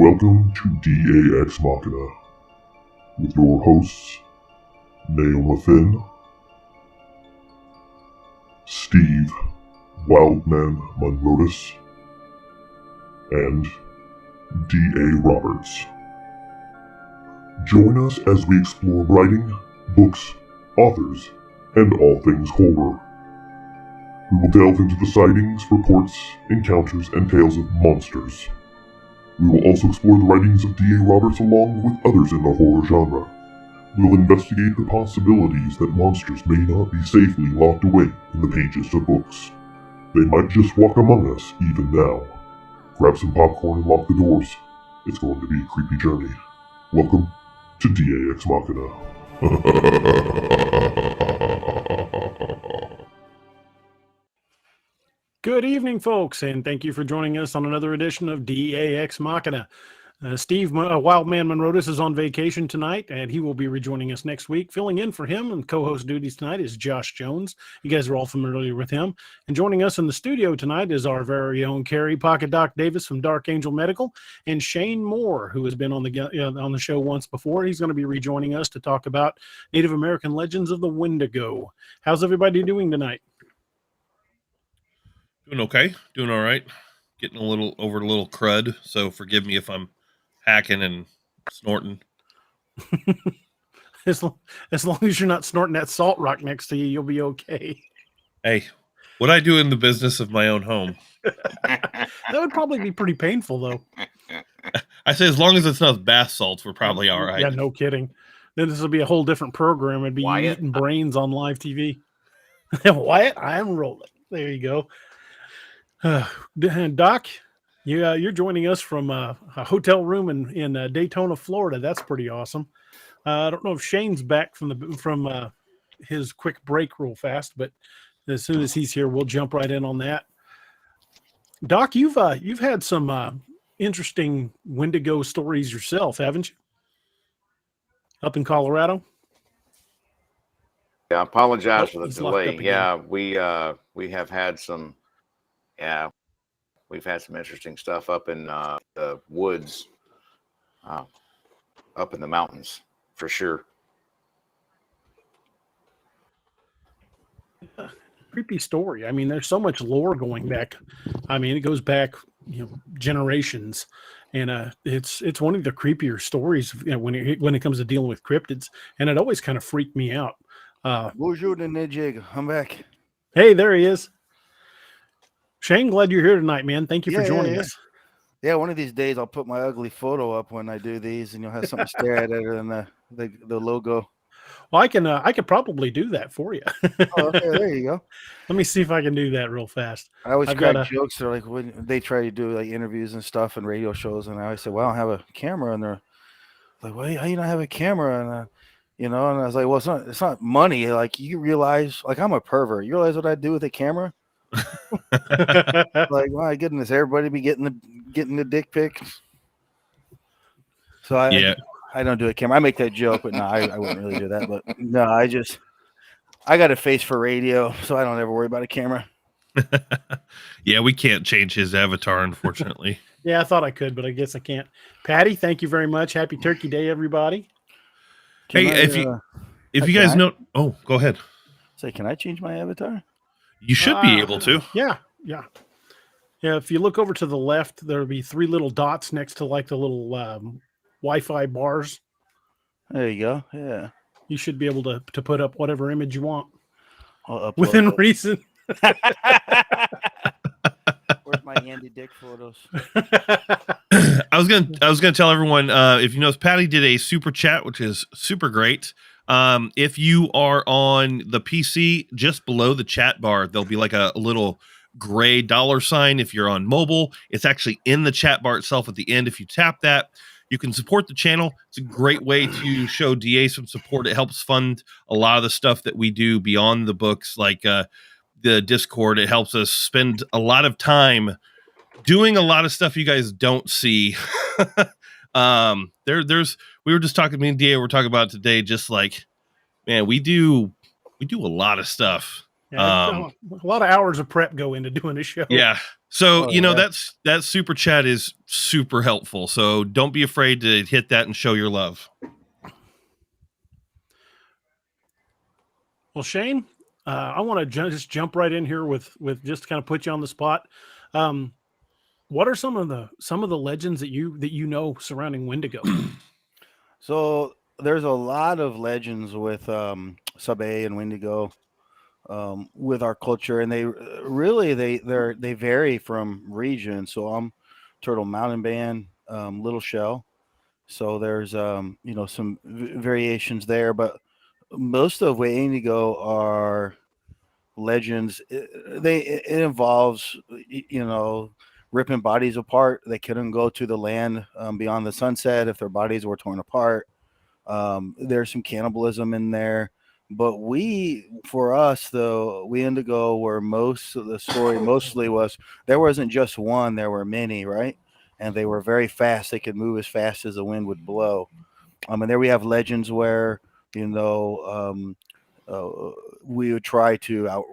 Welcome to DAX Machina, with your hosts, Naoma Finn, Steve Wildman Munrotis, and D.A. Roberts. Join us as we explore writing, books, authors, and all things horror. We will delve into the sightings, reports, encounters, and tales of monsters. We will also explore the writings of D.A. Roberts along with others in the horror genre. We will investigate the possibilities that monsters may not be safely locked away in the pages of books. They might just walk among us even now. Grab some popcorn and lock the doors. It's going to be a creepy journey. Welcome to DAX Machina. Good evening, folks, and thank you for joining us on another edition of DAX Machina. Steve Wildman Munrotis is on vacation tonight, and he will be rejoining us next week. Filling in for him and co-host duties tonight is Josh Jones. You guys are all familiar with him. And joining us in the studio tonight is our very own Carrie Pocket Doc Davis from Dark Angel Medical, and Shane Moore, who has been on the show once before. He's going to be rejoining us to talk about Native American legends of the Wendigo. How's everybody doing tonight? Doing okay. Doing all right. Getting a little crud, so forgive me if I'm hacking and snorting. As long as you're not snorting that salt rock next to you, you'll be okay. Hey, what I do in the business of my own home. That would probably be pretty painful, though. I say as long as it's not bath salts, we're probably all right. Yeah, no kidding. Then this will be a whole different program. It'd be you eating brains on live TV. Wyatt, I'm rolling. There you go. Doc, you're joining us from a hotel room in Daytona, Florida. That's pretty awesome. I don't know if Shane's back from his quick break real fast, but as soon as he's here, we'll jump right in on that. Doc, you've had some interesting Wendigo stories yourself, haven't you? Up in Colorado. Yeah, I apologize for the delay. Yeah, we have had some. Yeah, we've had some interesting stuff up in the woods, up in the mountains, for sure. Creepy story. I mean, there's so much lore going back. I mean, it goes back, generations, and it's one of the creepier stories when it comes to dealing with cryptids, and it always kind of freaked me out. Bonjour, Jig. I'm back. Hey, there he is. Shane, glad you're here tonight, man. Thank you for joining us. Yeah, one of these days I'll put my ugly photo up when I do these, and you'll have something to stare at other than the logo. Well, I could probably do that for you. Oh, okay, there you go. Let me see if I can do that real fast. I always crack jokes. They're like when they try to do like interviews and stuff and radio shows, and I always say, "Well, I don't have a camera," and they're like, "Well, how you not have a camera?" And and I was like, "Well, it's not money. Like you realize, like I'm a pervert. You realize what I do with a camera?" Like, my goodness, everybody be getting the dick pics. So I don't do a camera. I make that joke, but no, I wouldn't really do that. But no, I got a face for radio, so I don't ever worry about a camera. Yeah, we can't change his avatar, unfortunately. Yeah, I thought I could, but I guess I can't. Patty, thank you very much. Happy Turkey Day, everybody. If you guys know, go ahead. Say, can I change my avatar? You should be able to. Yeah. If you look over to the left, there'll be 3 little dots next to like the little Wi-Fi bars. There you go. Yeah. You should be able to put up whatever image you want within reason. Where's my Andy Dick photos? I was gonna tell everyone if you notice, Patty did a super chat, which is super great. If you are on the PC, just below the chat bar, there'll be like a little gray $sign. If you're on mobile, it's actually in the chat bar itself at the end. If you tap that, you can support the channel. It's a great way to show DA some support. It helps fund a lot of the stuff that we do beyond the books, like the Discord. It helps us spend a lot of time doing a lot of stuff you guys don't see. We were just talking, me and DA were talking about it today, just like, man, we do a lot of stuff. Yeah, a lot of hours of prep go into doing a show. Yeah. So, yeah. that super chat is super helpful. So don't be afraid to hit that and show your love. Well, Shane, I want to just jump right in here with just kind of put you on the spot. What are some of the legends that you know surrounding Wendigo? So there's a lot of legends with Sub-A and Wendigo with our culture, and they really they vary from region. So I'm Turtle Mountain Band, Little Shell. So there's some variations there, but most of Wendigo are legends. It involves ripping bodies apart. They couldn't go to the land beyond the sunset if their bodies were torn apart. There's some cannibalism in there, but for us though, we Indigo, where most of the story mostly was, there wasn't just one, there were many, right? And they were very fast. They could move as fast as the wind would blow. And there we have legends where we would try to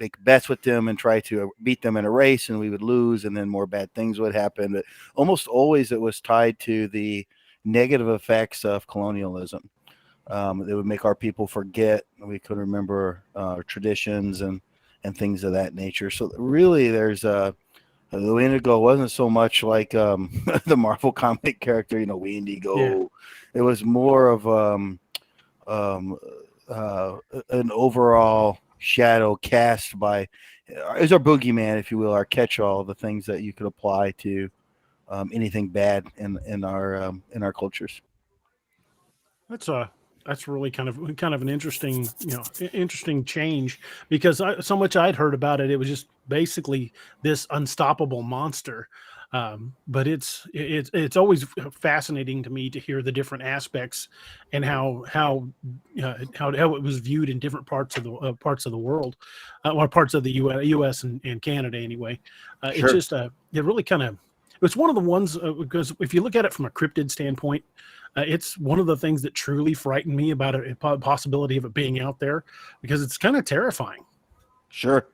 make bets with them and try to beat them in a race, and we would lose, and then more bad things would happen. But almost always it was tied to the negative effects of colonialism. It would make our people forget. We could remember our traditions and things of that nature. So really, there's the Wendigo wasn't so much like the Marvel comic character, Wendigo. Yeah. It was more of an overall shadow cast by, is our boogeyman, if you will, our catch-all, the things that you could apply to anything bad in our cultures. That's really kind of an interesting interesting change, because so much I'd heard about it, it was just basically this unstoppable monster. But it's always fascinating to me to hear the different aspects and how it was viewed in different parts of the world, or parts of the U.S. and Canada anyway. Sure. It's just it really it's one of the ones, because if you look at it from a cryptid standpoint, it's one of the things that truly frightened me about a possibility of it being out there, because it's kind of terrifying. Sure.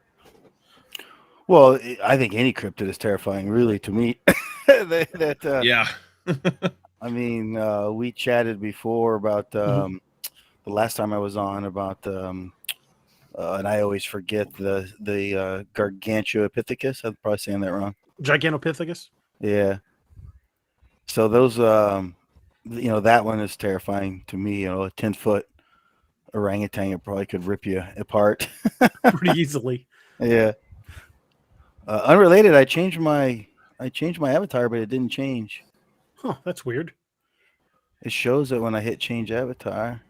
Well, I think any cryptid is terrifying, really, to me. Yeah. I mean, we chatted before about the last time I was on about and I always forget the Gargantuopithecus. I'm probably saying that wrong. Gigantopithecus. Yeah. So those, that one is terrifying to me. A 10-foot orangutan, it probably could rip you apart pretty easily. Yeah. Unrelated, I changed my avatar, but it didn't change. Huh, that's weird. It shows it when I hit change avatar.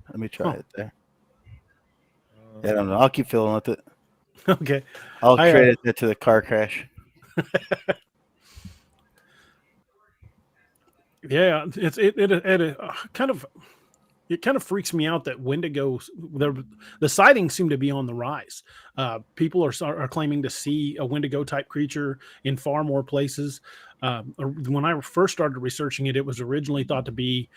Let me try it there. I don't know. I'll keep fiddling with it. Okay. I'll credit it to the car crash. Yeah, it kind of freaks me out that Wendigo, the sightings seem to be on the rise. People are claiming to see a Wendigo type creature in far more places. When I first started researching it, it was originally thought to be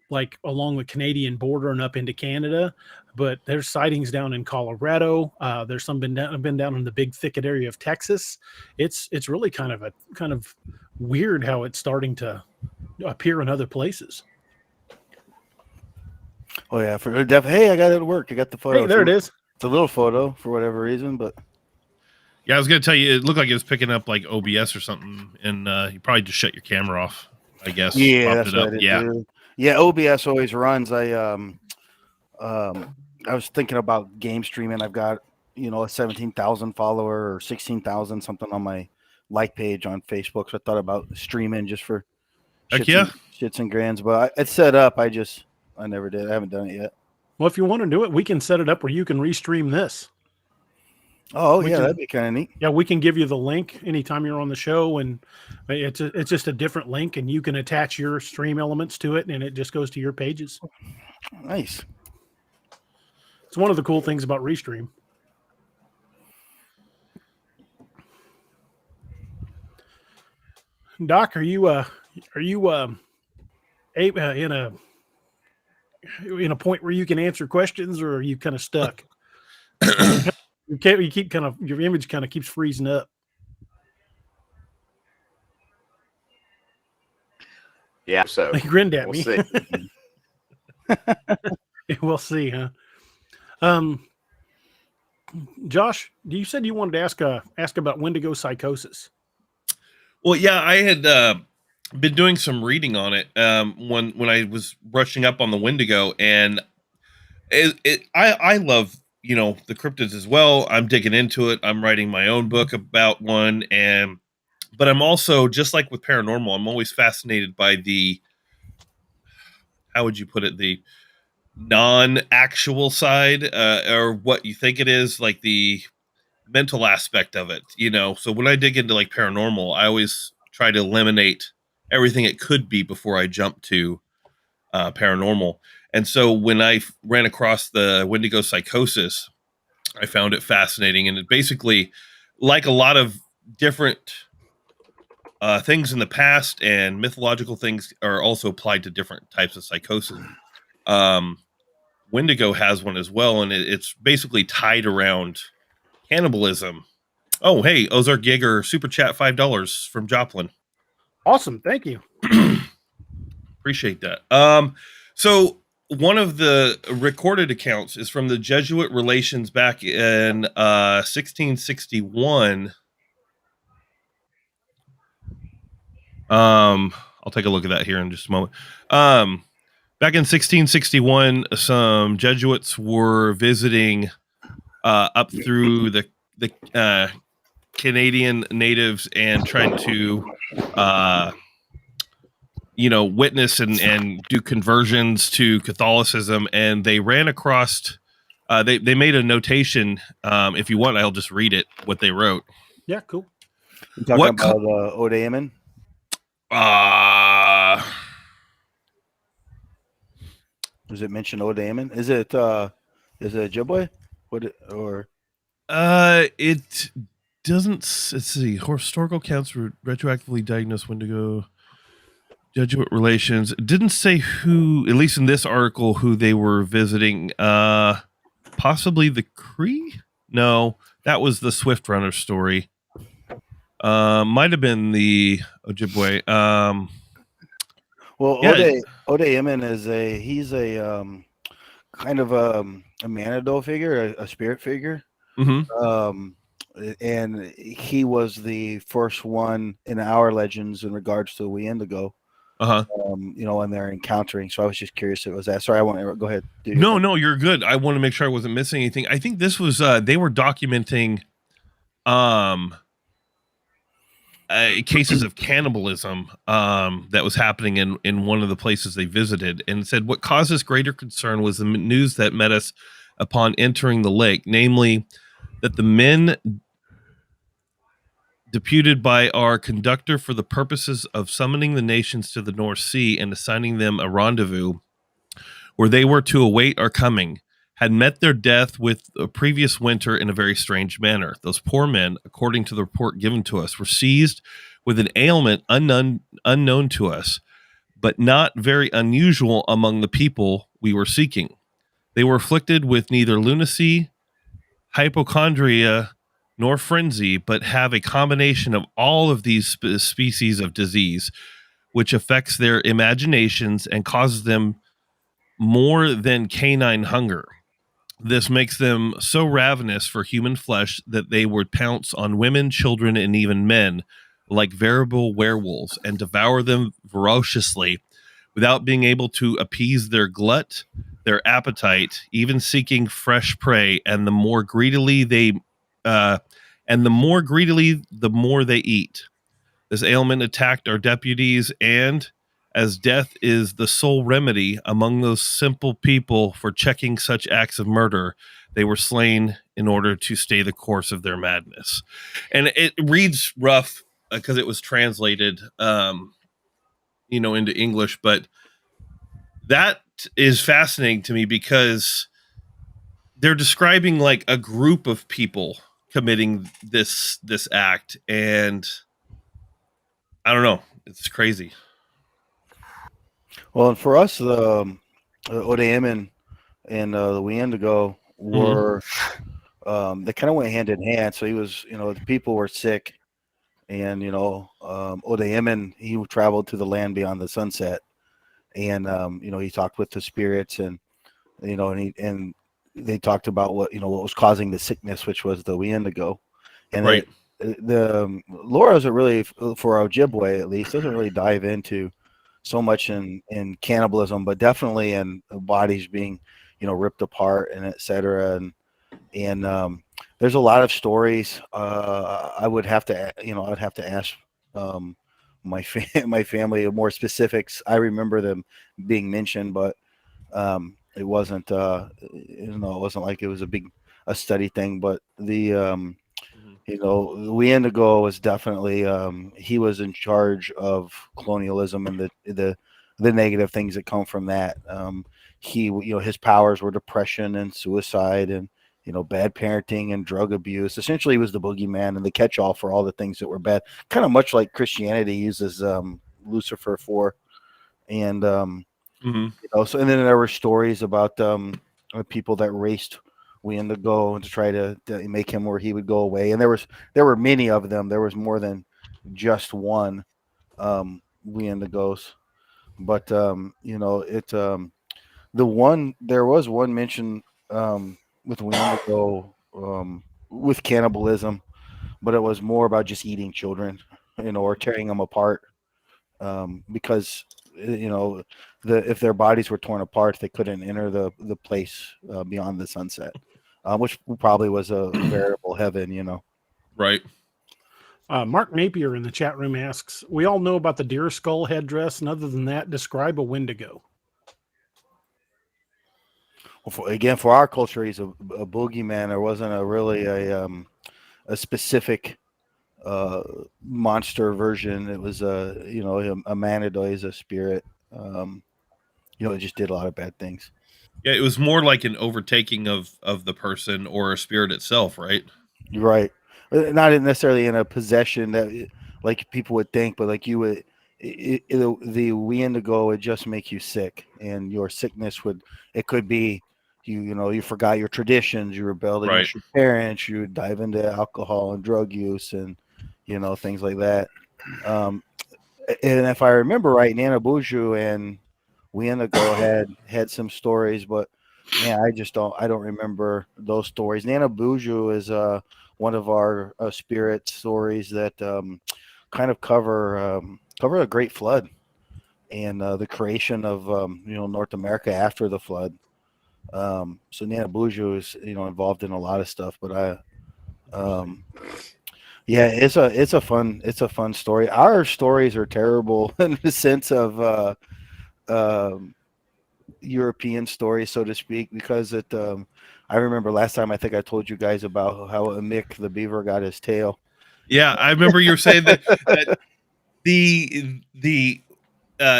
like along the Canadian border and up into Canada, but there's sightings down in Colorado. There's some been down in the big thicket area of Texas. It's really kind of weird how it's starting to appear in other places. Oh yeah, hey, I got it at work. I got the photo. Hey, there it is. It's a little photo for whatever reason, but yeah, I was gonna tell you, it looked like it was picking up like OBS or something, and you probably just shut your camera off, I guess. Yeah, that's what I did. Yeah, yeah. OBS always runs. I was thinking about game streaming. I've got a 17,000 follower or 16,000 something on my like page on Facebook. So I thought about streaming just for shits and grins, but it's set up. I never did. I haven't done it yet. Well, if you want to do it, we can set it up where you can restream this. Oh, that'd be kind of neat. Yeah, we can give you the link anytime you're on the show, and it's just a different link, and you can attach your stream elements to it, and it just goes to your pages. Nice. It's one of the cool things about Restream. Doc, are you in a point where you can answer questions, or are you kind of stuck? You keep your image kind of keeps freezing up. Yeah, so He grinned at we'll me. see. We'll see, huh? Josh, you said you wanted to ask about Wendigo Psychosis. Well, yeah, I had been doing some reading on it when I was brushing up on the Wendigo, and I love the cryptids as well. I'm digging into it. I'm writing my own book about one, but I'm also, just like with paranormal, I'm always fascinated by the, how would you put it, the non-actual side, or what you think it is, like the mental aspect of it. So when I dig into like paranormal, I always try to eliminate everything it could be before I jump to paranormal. And so when I ran across the Wendigo Psychosis, I found it fascinating. And it basically, like a lot of different things in the past, and mythological things are also applied to different types of psychosis. Wendigo has one as well, and it's basically tied around cannibalism. Oh, hey, Ozark Yeager super chat $5 from Joplin. Awesome, thank you. Appreciate that. So one of the recorded accounts is from the Jesuit relations back in 1661. I'll take a look at that here in just a moment. Back in 1661, some Jesuits were visiting up through the Canadian natives and trying to witness and do conversions to Catholicism, and they ran across they made a notation. If you want, I'll just read it, what they wrote. Yeah, cool. You talking about Odaemin? Does it mention Odaemin? Is it Ojibwe? It doesn't. Let's see. Historical accounts retroactively diagnosed Wendigo Jesuit relations. It didn't say who, at least in this article, who they were visiting. Possibly the Cree? No, that was the Swift Runner story. Might have been the Ojibwe. Well, yeah. Odaemin is he's a kind of a Manado figure, a spirit figure. Mm-hmm. And he was the first one in our legends in regards to the Wendigo. And they're encountering. So I was just curious if it was that. Sorry, I want to go ahead. No, you're good. I want to make sure I wasn't missing anything. I think this was they were documenting cases of cannibalism that was happening in one of the places they visited, and said what caused us greater concern was the news that met us upon entering the lake, namely that the men deputed by our conductor for the purposes of summoning the nations to the North Sea and assigning them a rendezvous where they were to await our coming, had met their death with a previous winter in a very strange manner. Those poor men, according to the report given to us, were seized with an ailment unknown to us, but not very unusual among the people we were seeking. They were afflicted with neither lunacy, hypochondria, nor frenzy, but have a combination of all of these species of disease, which affects their imaginations and causes them more than canine hunger. This makes them so ravenous for human flesh that they would pounce on women, children, and even men like veritable werewolves and devour them ferociously without being able to appease their glut, their appetite, even seeking fresh prey. And the more greedily, the more they eat. This ailment attacked our deputies, and as death is the sole remedy among those simple people for checking such acts of murder, they were slain in order to stay the course of their madness. And it reads rough because it was translated, into English, but that is fascinating to me because they're describing like a group of people committing this act, and I don't know, it's crazy. Well, and for us, the Odaemin and the Wendigo were they kind of went hand in hand. So he was, the people were sick, and Odaemen, he traveled to the land beyond the sunset, and he talked with the spirits, and and they talked about what was causing the sickness, which was the Wendigo, and Right. the Laura doesn't really, for Ojibwe at least, doesn't really dive into so much in cannibalism, but definitely in bodies being ripped apart and etc. And there's a lot of stories. I would have to I'd have to ask my family more specifics. I remember them being mentioned, but it wasn't it wasn't like it was a study thing. But the Wendigo was definitely he was in charge of colonialism and the negative things that come from that. He his powers were depression and suicide and bad parenting and drug abuse. Essentially, he was the boogeyman and the catch-all for all the things that were bad. Kind of much like Christianity uses Lucifer for, and so and then there were stories about people that raced Wendigo and to try to make him where he would go away. And there were many of them. There was more than just one Wendigos, but there was one mention with Wendigo with cannibalism, but it was more about just eating children, or tearing them apart, because if their bodies were torn apart, they couldn't enter the place beyond the sunset, which probably was a veritable heaven. Right. Mark Napier in the chat room asks, we all know about the deer skull headdress, and other than that, describe a Wendigo. Well, for our culture, he's a boogeyman. There wasn't really a specific monster version. It was a Manitou is a spirit. It just did a lot of bad things. Yeah, it was more like an overtaking of the person or a spirit itself, right? You're right. Not necessarily in a possession that like people would think, but like you would, the Wendigo would just make you sick, and your sickness it could be you forgot your traditions, you rebelled against your parents, you would dive into alcohol and drug use and things like that. And if I remember right, Nana Buju and Wendigo had some stories, but man, I don't remember those stories. Nana Buju is one of our spirit stories that kind of cover a great flood and the creation of North America after the flood. So Nana Buju is involved in a lot of stuff, but it's a fun story. Our stories are terrible in the sense of European stories, so to speak, because I remember last time I think I told you guys about how Mick the beaver got his tail. Yeah, I remember you were saying that the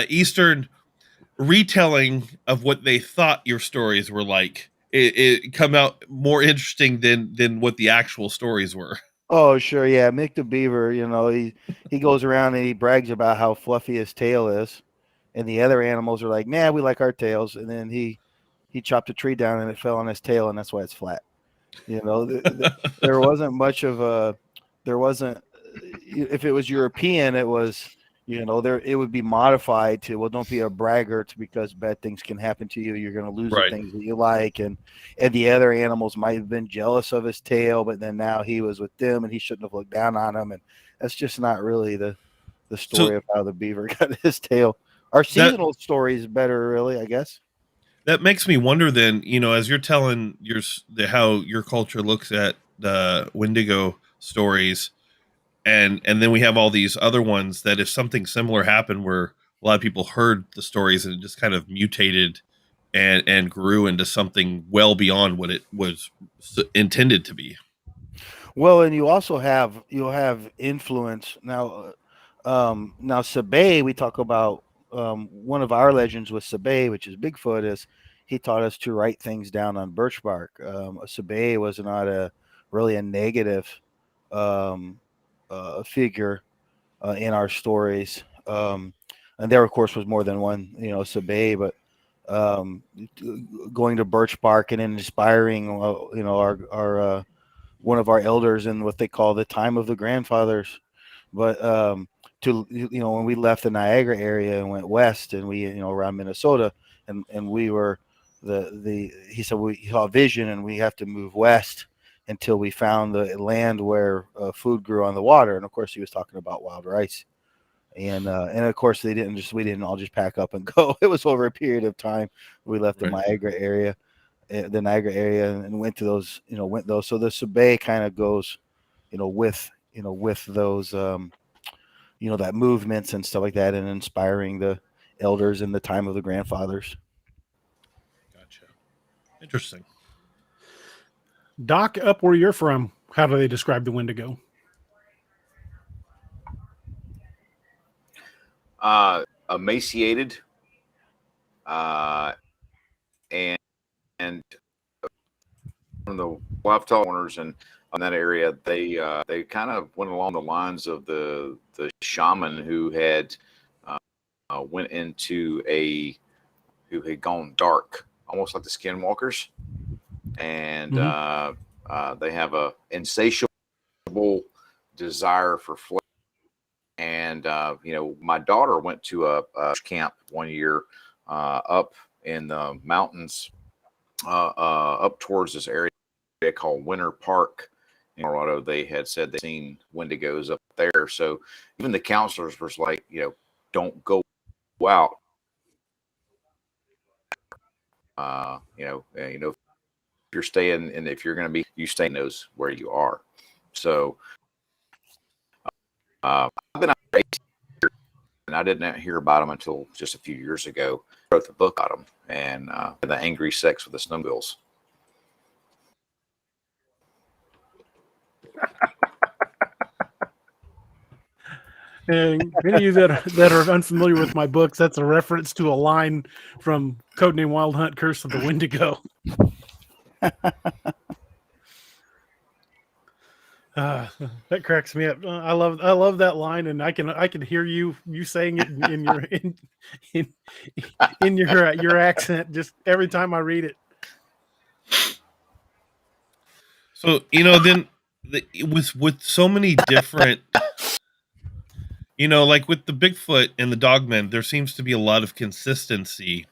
Eastern retelling of what they thought your stories were like it come out more interesting than what the actual stories were. Oh sure, yeah. Mick the beaver, he goes around and he brags about how fluffy his tail is, and the other animals are like, nah, we like our tails. And then he chopped a tree down and it fell on his tail, and that's why it's flat. There wasn't much of if it was European, it was it would be modified to, well, don't be a braggart because bad things can happen to you. You're going to lose the things that you like. And the other animals might have been jealous of his tail, but then now he was with them and he shouldn't have looked down on them. And that's just not really the story of how the beaver got his tail. Our seasonal story is better, really, I guess. That makes me wonder then, as you're telling how your culture looks at the Wendigo stories, and then we have all these other ones that if something similar happened where a lot of people heard the stories and it just kind of mutated and grew into something well beyond what it was intended to be. Well, and you'll have influence now. Now Sabay, we talk about one of our legends with Sabay, which is Bigfoot, is he taught us to write things down on birch bark. Sabay was not really a negative figure in our stories, and there of course was more than one Sabay, but going to birch bark and inspiring our one of our elders in what they call the time of the grandfathers. But when we left the Niagara area and went west, and we around Minnesota, and we were he said he saw a vision, and we have to move west until we found the land where food grew on the water. And of course, he was talking about wild rice. And of course, we didn't all just pack up and go. It was over a period of time. We left the Niagara area, and went to those. So the Sabay kind of goes, with those, that movements and stuff like that, and inspiring the elders in the time of the grandfathers. Gotcha. Interesting. Doc, up where you're from, how do they describe the Wendigo? Emaciated, and from the left corners and on that area, they kind of went along the lines of the shaman who had went into who had gone dark, almost like the skinwalkers, and they have a insatiable desire for flesh. And my daughter went to a camp one year up in the mountains, up towards this area called Winter Park in Colorado. They had said they'd seen Wendigos up there. So even the counselors were like, don't go out. If you're staying, and if you're going to be, you stay knows where you are. So I've been out here, and I didn't hear about them until just a few years ago. I wrote the book on them, and the angry sex with the snowmobiles. And any of you that are unfamiliar with my books, that's a reference to a line from Codename Wild Hunt: Curse of the Wendigo. That cracks me up. I love that line, and I can hear you saying it in your accent just every time I read it. So then with so many different, like with the Bigfoot and the Dogmen, there seems to be a lot of consistency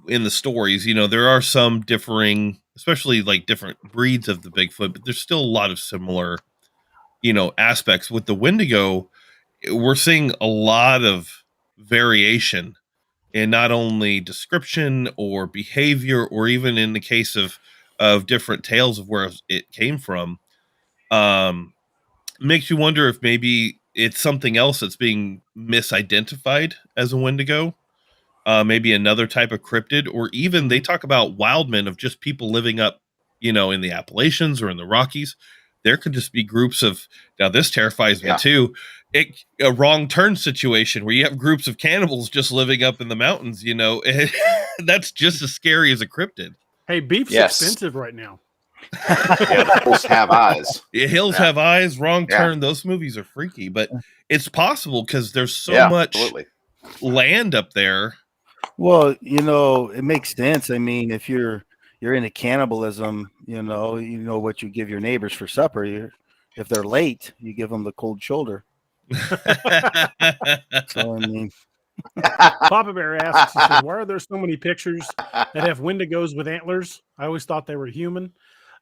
in the stories. There are some differing, especially like different breeds of the Bigfoot, but there's still a lot of similar, aspects. With the Wendigo, we're seeing a lot of variation in not only description or behavior, or even in the case of different tales of where it came from. Makes you wonder if maybe it's something else that's being misidentified as a Wendigo. Maybe another type of cryptid, or even they talk about wildmen of just people living up, in the Appalachians or in the Rockies. There could just be groups of, now this terrifies me too, a wrong turn situation where you have groups of cannibals just living up in the mountains, that's just as scary as a cryptid. Hey, beef's expensive right now. The hills have eyes. Yeah, hills have eyes, wrong turn. Those movies are freaky, but it's possible because there's so much land up there. Well, it makes sense. I mean, if you're into cannibalism, you know what you give your neighbors for supper. If they're late, you give them the cold shoulder. So I mean, Papa Bear asks, he says, why are there so many pictures that have Wendigos with antlers? I always thought they were human.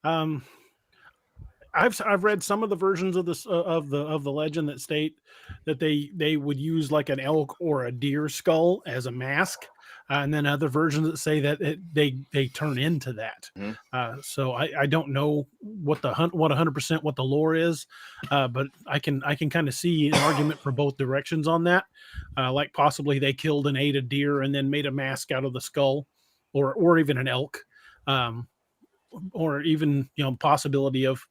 I've read some of the versions of this of the legend that state that they would use like an elk or a deer skull as a mask, and then other versions that say that they turn into that. Mm-hmm. So I don't know what 100% what the lore is, but I can kind of see an argument for both directions on that. Like possibly they killed and ate a deer and then made a mask out of the skull, or even an elk, or even possibility of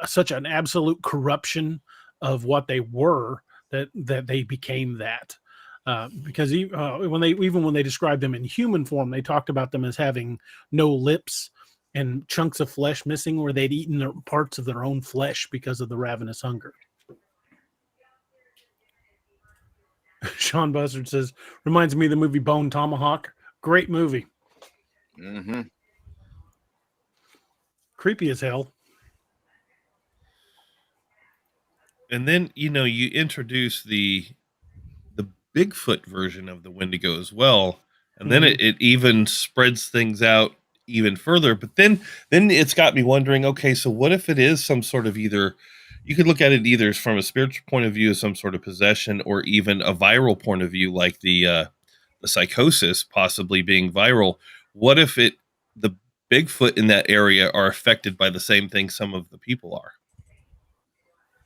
such an absolute corruption of what they were that they became that. Because when they described them in human form, they talked about them as having no lips and chunks of flesh missing, where they'd eaten parts of their own flesh because of the ravenous hunger. Sean Buzzard says, reminds me of the movie Bone Tomahawk. Great movie. Mm-hmm. Creepy as hell. And then you introduce the Bigfoot version of the Wendigo as well, and then it even spreads things out even further. But then it's got me wondering, okay, so what if it is some sort of, either you could look at it either from a spiritual point of view as some sort of possession, or even a viral point of view, like the psychosis possibly being viral. What if the Bigfoot in that area are affected by the same thing some of the people are?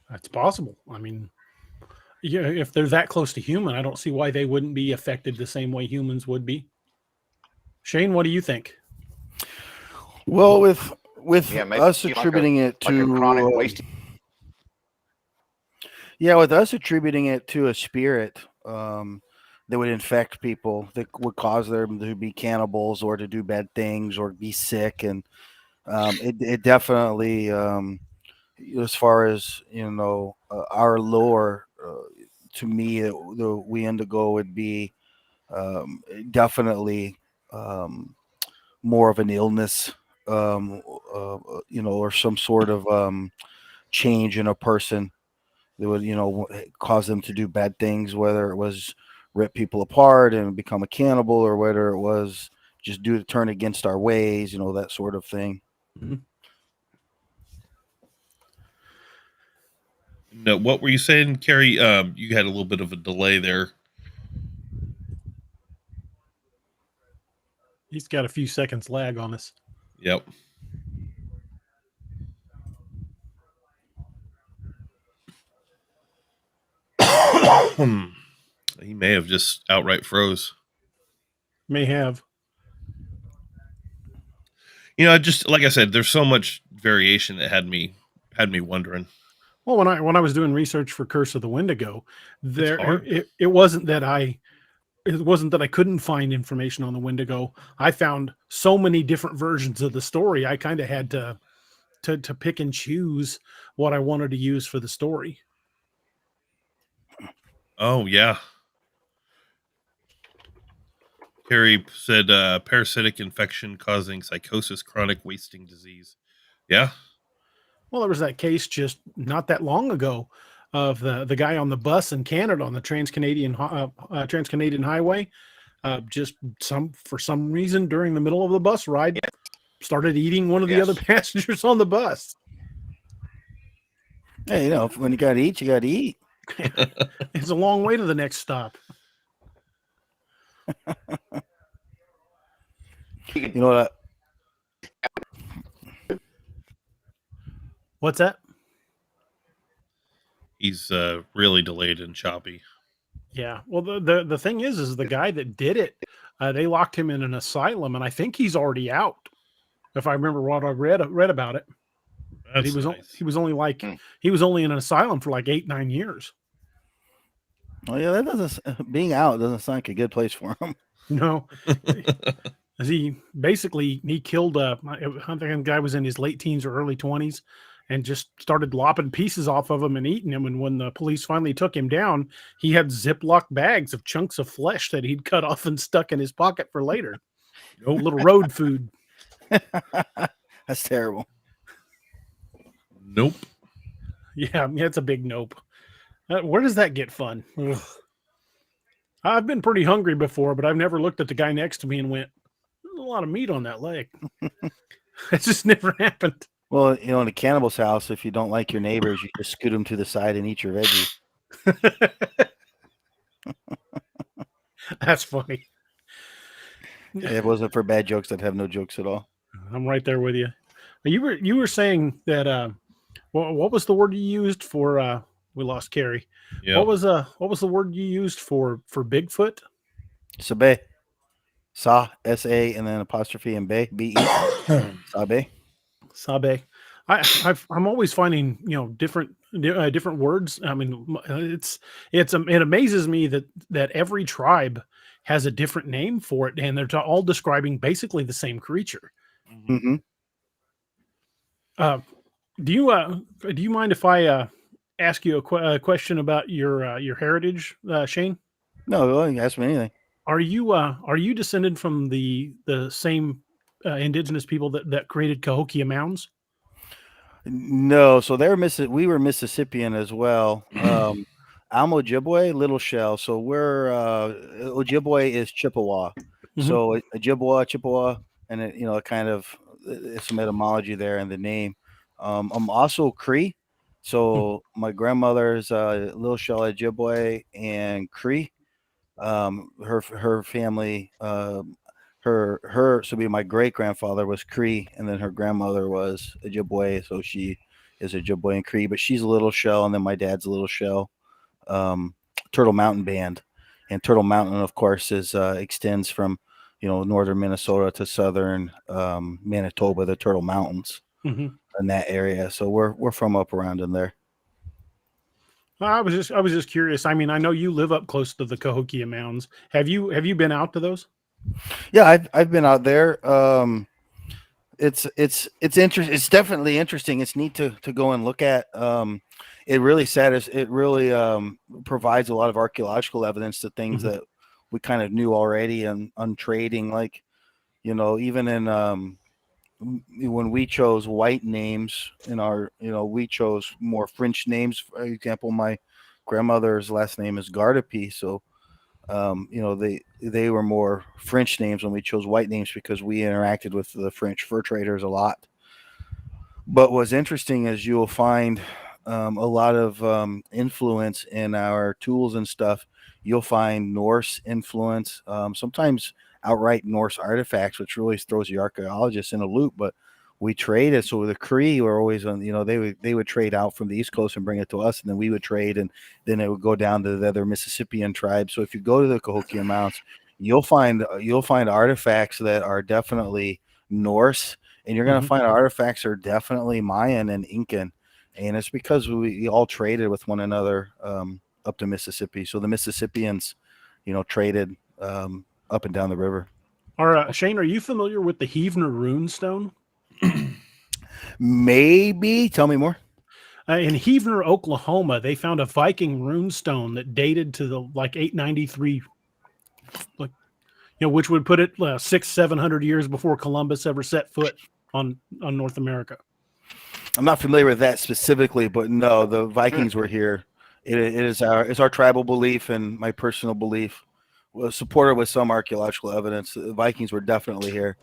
That's possible. I mean, yeah, if they're that close to human, I don't see why they wouldn't be affected the same way humans would be. Shane, what do you think? Well, with maybe us like attributing it like a to chronic wasting. yeah, with us attributing it to a spirit that would infect people, that would cause them to be cannibals or to do bad things or be sick, and it definitely, as far as our lore, to me, the Wendigo would be definitely more of an illness, or some sort of change in a person that would, cause them to do bad things, whether it was rip people apart and become a cannibal, or whether it was just turn against our ways, that sort of thing. Mm-hmm. No, what were you saying, Carrie? You had a little bit of a delay there. He's got a few seconds lag on us. Yep. He may have just outright froze. May have. Just like I said, there's so much variation that had me wondering. Well, when I was doing research for Curse of the Wendigo, it wasn't that I couldn't find information on the Wendigo. I found so many different versions of the story. I kind of had to pick and choose what I wanted to use for the story. Oh yeah. Carrie said parasitic infection causing psychosis, chronic wasting disease. Yeah. Well, there was that case just not that long ago of the guy on the bus in Canada on the Trans-Canadian Highway. For some reason during the middle of the bus ride, started eating one of the other passengers on the bus. Hey, when you got to eat, you got to eat. It's a long way to the next stop. You know what? What's that? He's really delayed and choppy. Yeah. Well, the thing is the guy that did it, they locked him in an asylum, and I think he's already out. If I remember what I read about it. That's he was nice. he was only in an asylum for like 8-9 years. Oh yeah, that doesn't being out doesn't sound like a good place for him. No. He killed I think the guy was in his late teens or early 20s and just started lopping pieces off of him and eating him. And when the police finally took him down, he had Ziploc bags of chunks of flesh that he'd cut off and stuck in his pocket for later. A little road food. That's terrible. Nope. Yeah, it's a big nope. Where does that get fun? Ugh. I've been pretty hungry before, but I've never looked at the guy next to me and went, "There's a lot of meat on that leg." It just never happened. Well, in a cannibal's house, if you don't like your neighbors, you just scoot them to the side and eat your veggies. That's funny. If it wasn't for bad jokes, I'd have no jokes at all. I'm right there with you. You were saying that what was the word you used for we lost Carrie? Yeah. What was the word you used for Bigfoot? Sabe. Sa, S-A, and then apostrophe and bay, B-E. Sabe. Sabe. I'm always finding different words. I mean, it amazes me that every tribe has a different name for it, and they're all describing basically the same creature. Mm-hmm. Do you mind if I ask you a question about your heritage, Shane? No, you can ask me anything. Are you descended from the same indigenous people that created Cahokia Mounds? No, so we were Mississippian as well. I'm Ojibwe, Little Shell. So we're Ojibwe is Chippewa. So Chippewa, and it kind of it's some etymology there in the name. I'm also Cree. So my grandmother's Little Shell Ojibwe and Cree. Her family, so be my great grandfather was Cree, and then her grandmother was Ojibwe, so she is Ojibwe and Cree, but she's a Little Shell, and then my dad's a Little Shell. Turtle Mountain Band, and Turtle Mountain, of course, is extends from northern Minnesota to southern Manitoba, the Turtle Mountains in that area. So we're from up around in there. I was just curious. I mean, I know you live up close to the Cahokia Mountains. Have you been out to those? Yeah, I've been out there. It's interesting. It's definitely interesting. It's neat to go and look at. It really provides a lot of archaeological evidence to things that we kind of knew already and on trading. Like, even in when we chose white names in our, we chose more French names. For example, my grandmother's last name is Gardapi, so they were more French names when we chose white names because we interacted with the French fur traders a lot. But what's interesting is you'll find a lot of influence in our tools and stuff. You'll find Norse influence, sometimes outright Norse artifacts, which really throws the archaeologists in a loop. But we traded, so the Cree were always on. They would trade out from the East Coast and bring it to us, and then we would trade, and then it would go down to the other Mississippian tribes. So if you go to the Cahokia Mountains, you'll find artifacts that are definitely Norse, and you're going to find artifacts that are definitely Mayan and Incan, and it's because we all traded with one another up to Mississippi. So the Mississippians, traded up and down the river. Shane, are you familiar with the Heavener Rune Stone? Maybe. Tell me more. In Heavener, Oklahoma, they found a Viking rune stone that dated to the 893, which would put it 600-700 years before Columbus ever set foot on North America. I'm not familiar with that specifically, but no, the Vikings were here. It's our tribal belief and my personal belief, supported with some archaeological evidence. The Vikings were definitely here.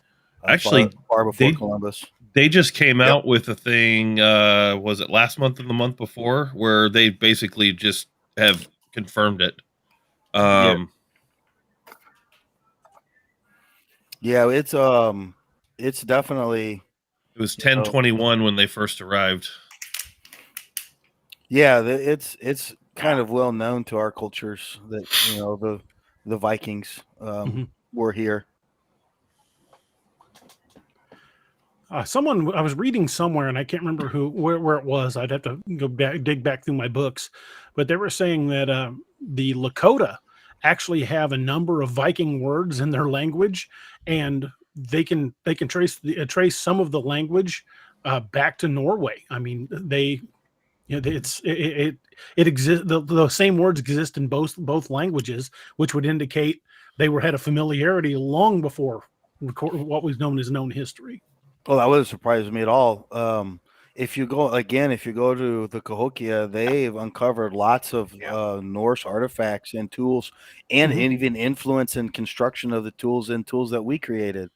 Actually, far before Columbus. They just came out with a thing, was it last month or the month before, where they basically just have confirmed it. Yeah, it's definitely. It was 1021 when they first arrived. Yeah, it's kind of well known to our cultures that the Vikings were here. I was reading somewhere, and I can't remember where it was. I'd have to go back, dig back through my books, but they were saying that the Lakota actually have a number of Viking words in their language, and they can trace some of the language back to Norway. I mean, it exists. The same words exist in both languages, which would indicate they had a familiarity long before what was known as known history. Well, that wouldn't surprise me at all. If you go to the Cahokia, they've uncovered lots of Norse artifacts and tools, and even influence in construction of the tools that we created.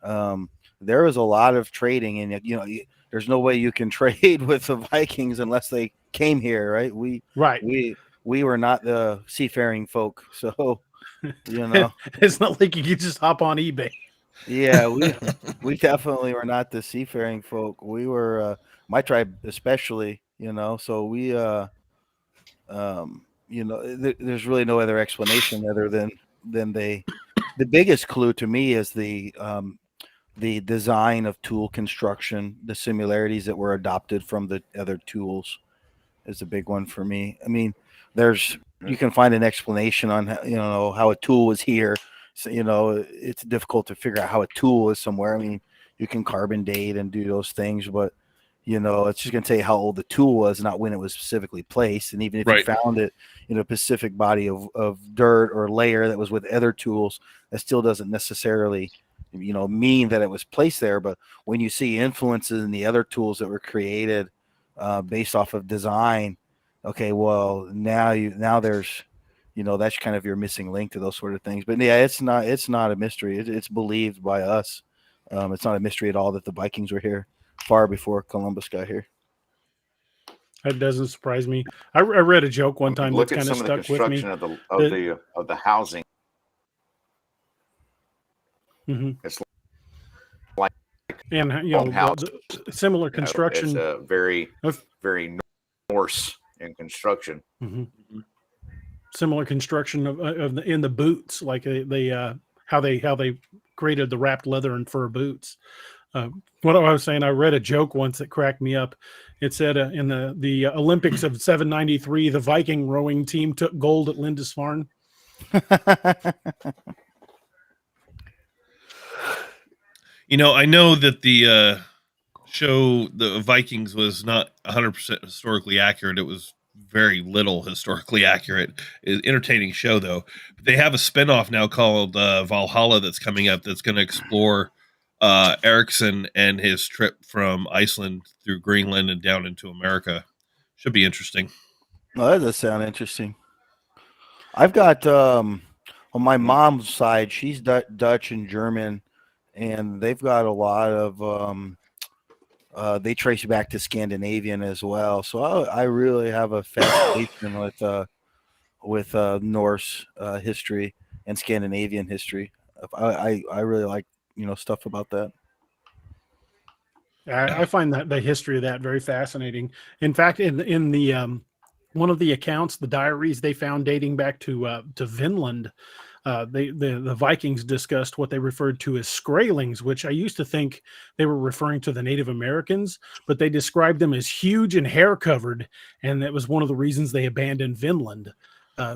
There is a lot of trading, and there's no way you can trade with the Vikings unless they came here, right? We were not the seafaring folk, so it's not like you could just hop on eBay. Yeah, we definitely were not the seafaring folk. We were my tribe especially, so we there's really no other explanation other than the biggest clue to me is the design of tool construction, the similarities that were adopted from the other tools is a big one for me. I mean, you can find an explanation on how a tool was here. So, it's difficult to figure out how a tool is somewhere. I mean, you can carbon date and do those things, but it's just going to tell you how old the tool was, not when it was specifically placed. And even if you found it in a specific body of dirt or layer that was with other tools, that still doesn't necessarily mean that it was placed there. But when you see influences in the other tools that were created based off of design, okay, well now there's that's kind of your missing link to those sort of things. But yeah, it's not a mystery. It's believed by us. It's not a mystery at all that the Vikings were here far before Columbus got here. That doesn't surprise me. I read a joke one time Look that's at kind of some of the stuck with me. construction of the housing. It's like and the similar construction. It's a very Norse in construction. Similar construction of in the boots, like how they created the wrapped leather and fur boots. What I was saying, I read a joke once that cracked me up. It said in the Olympics of 793, the Viking rowing team took gold at Lindisfarne. I know that the show, the Vikings, was not 100% historically accurate. It was very little historically accurate. Entertaining show, though. They have a spinoff now called Valhalla that's coming up that's going to explore Ericsson and his trip from Iceland through Greenland and down into America. Should be interesting. Oh, that does sound interesting. I've got on my mom's side, she's Dutch and German, and they've got a lot of they trace back to Scandinavian as well. So I really have a fascination with Norse history and Scandinavian history. I really like stuff about that. I find that the history of that very fascinating. In fact, in the one of the accounts, the diaries they found dating back to Vinland, the Vikings discussed what they referred to as Skraelings, which I used to think they were referring to the Native Americans, but they described them as huge and hair covered, and that was one of the reasons they abandoned Vinland.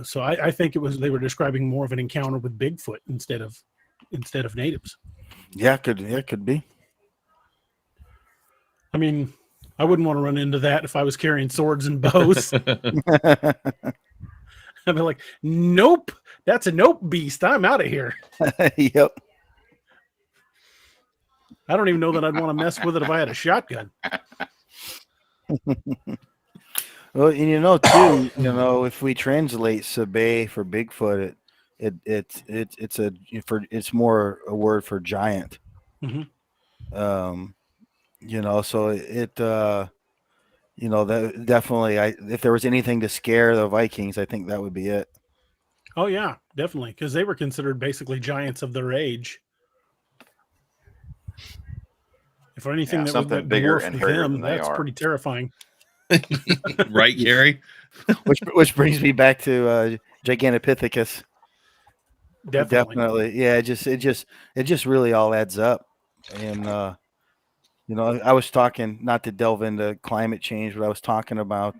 So I think they were describing more of an encounter with Bigfoot instead of natives. Yeah, it could be. I mean, I wouldn't want to run into that if I was carrying swords and bows. I'd be like, nope, that's a nope beast. I'm out of here. Yep. I don't even know that I'd want to mess with it if I had a shotgun. Well, and too, if we translate Sabe for Bigfoot, it's more a word for giant. Mm-hmm. So that definitely, if there was anything to scare the Vikings, I think that would be it. Oh yeah, definitely, because they were considered basically giants of their age. If anything that something would bigger dwarf and hairier them, than they that's are. pretty terrifying. Right, Gary? Which brings me back to Gigantopithecus. Definitely. Yeah, it just really all adds up. And I was talking, not to delve into climate change, but I was talking about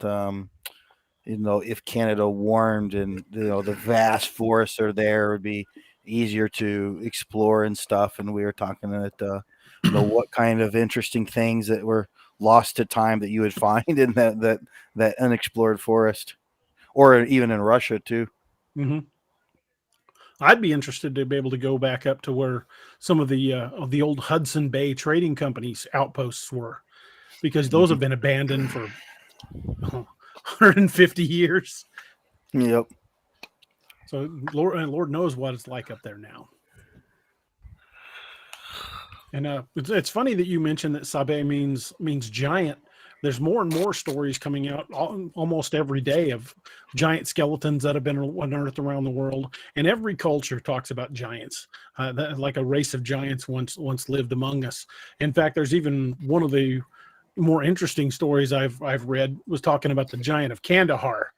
if Canada warmed and the vast forests are there, it would be easier to explore and stuff. And we were talking that what kind of interesting things that were lost to time that you would find in that unexplored forest, or even in Russia too. Mm-hmm. I'd be interested to be able to go back up to where some of the old Hudson Bay Trading Company's outposts were, because those have been abandoned for 150 years. Yep. So Lord knows what it's like up there now. And it's funny that you mentioned that Sabe means giant. There's more and more stories coming out almost every day of giant skeletons that have been unearthed around the world, and every culture talks about giants, like a race of giants once lived among us. In fact, there's even one of the more interesting stories I've read was talking about the giant of Kandahar,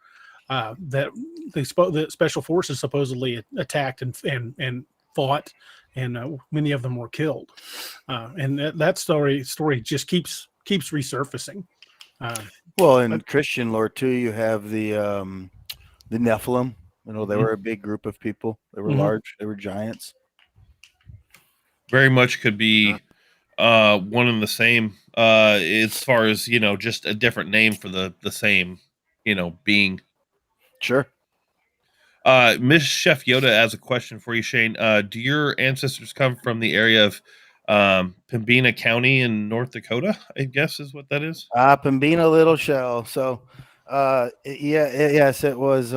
that the special forces supposedly attacked and fought, and many of them were killed. And that story just keeps resurfacing. Well, in Christian lore too, you have the Nephilim. They were a big group of people. They were large. They were giants. Very much could be one and the same, as far as just a different name for the same being. Sure. Miss Chef Yoda has a question for you, Shane. Do your ancestors come from the area of Pembina County in North Dakota? I guess is what that is. Pembina Little Shell. So, yes, it was.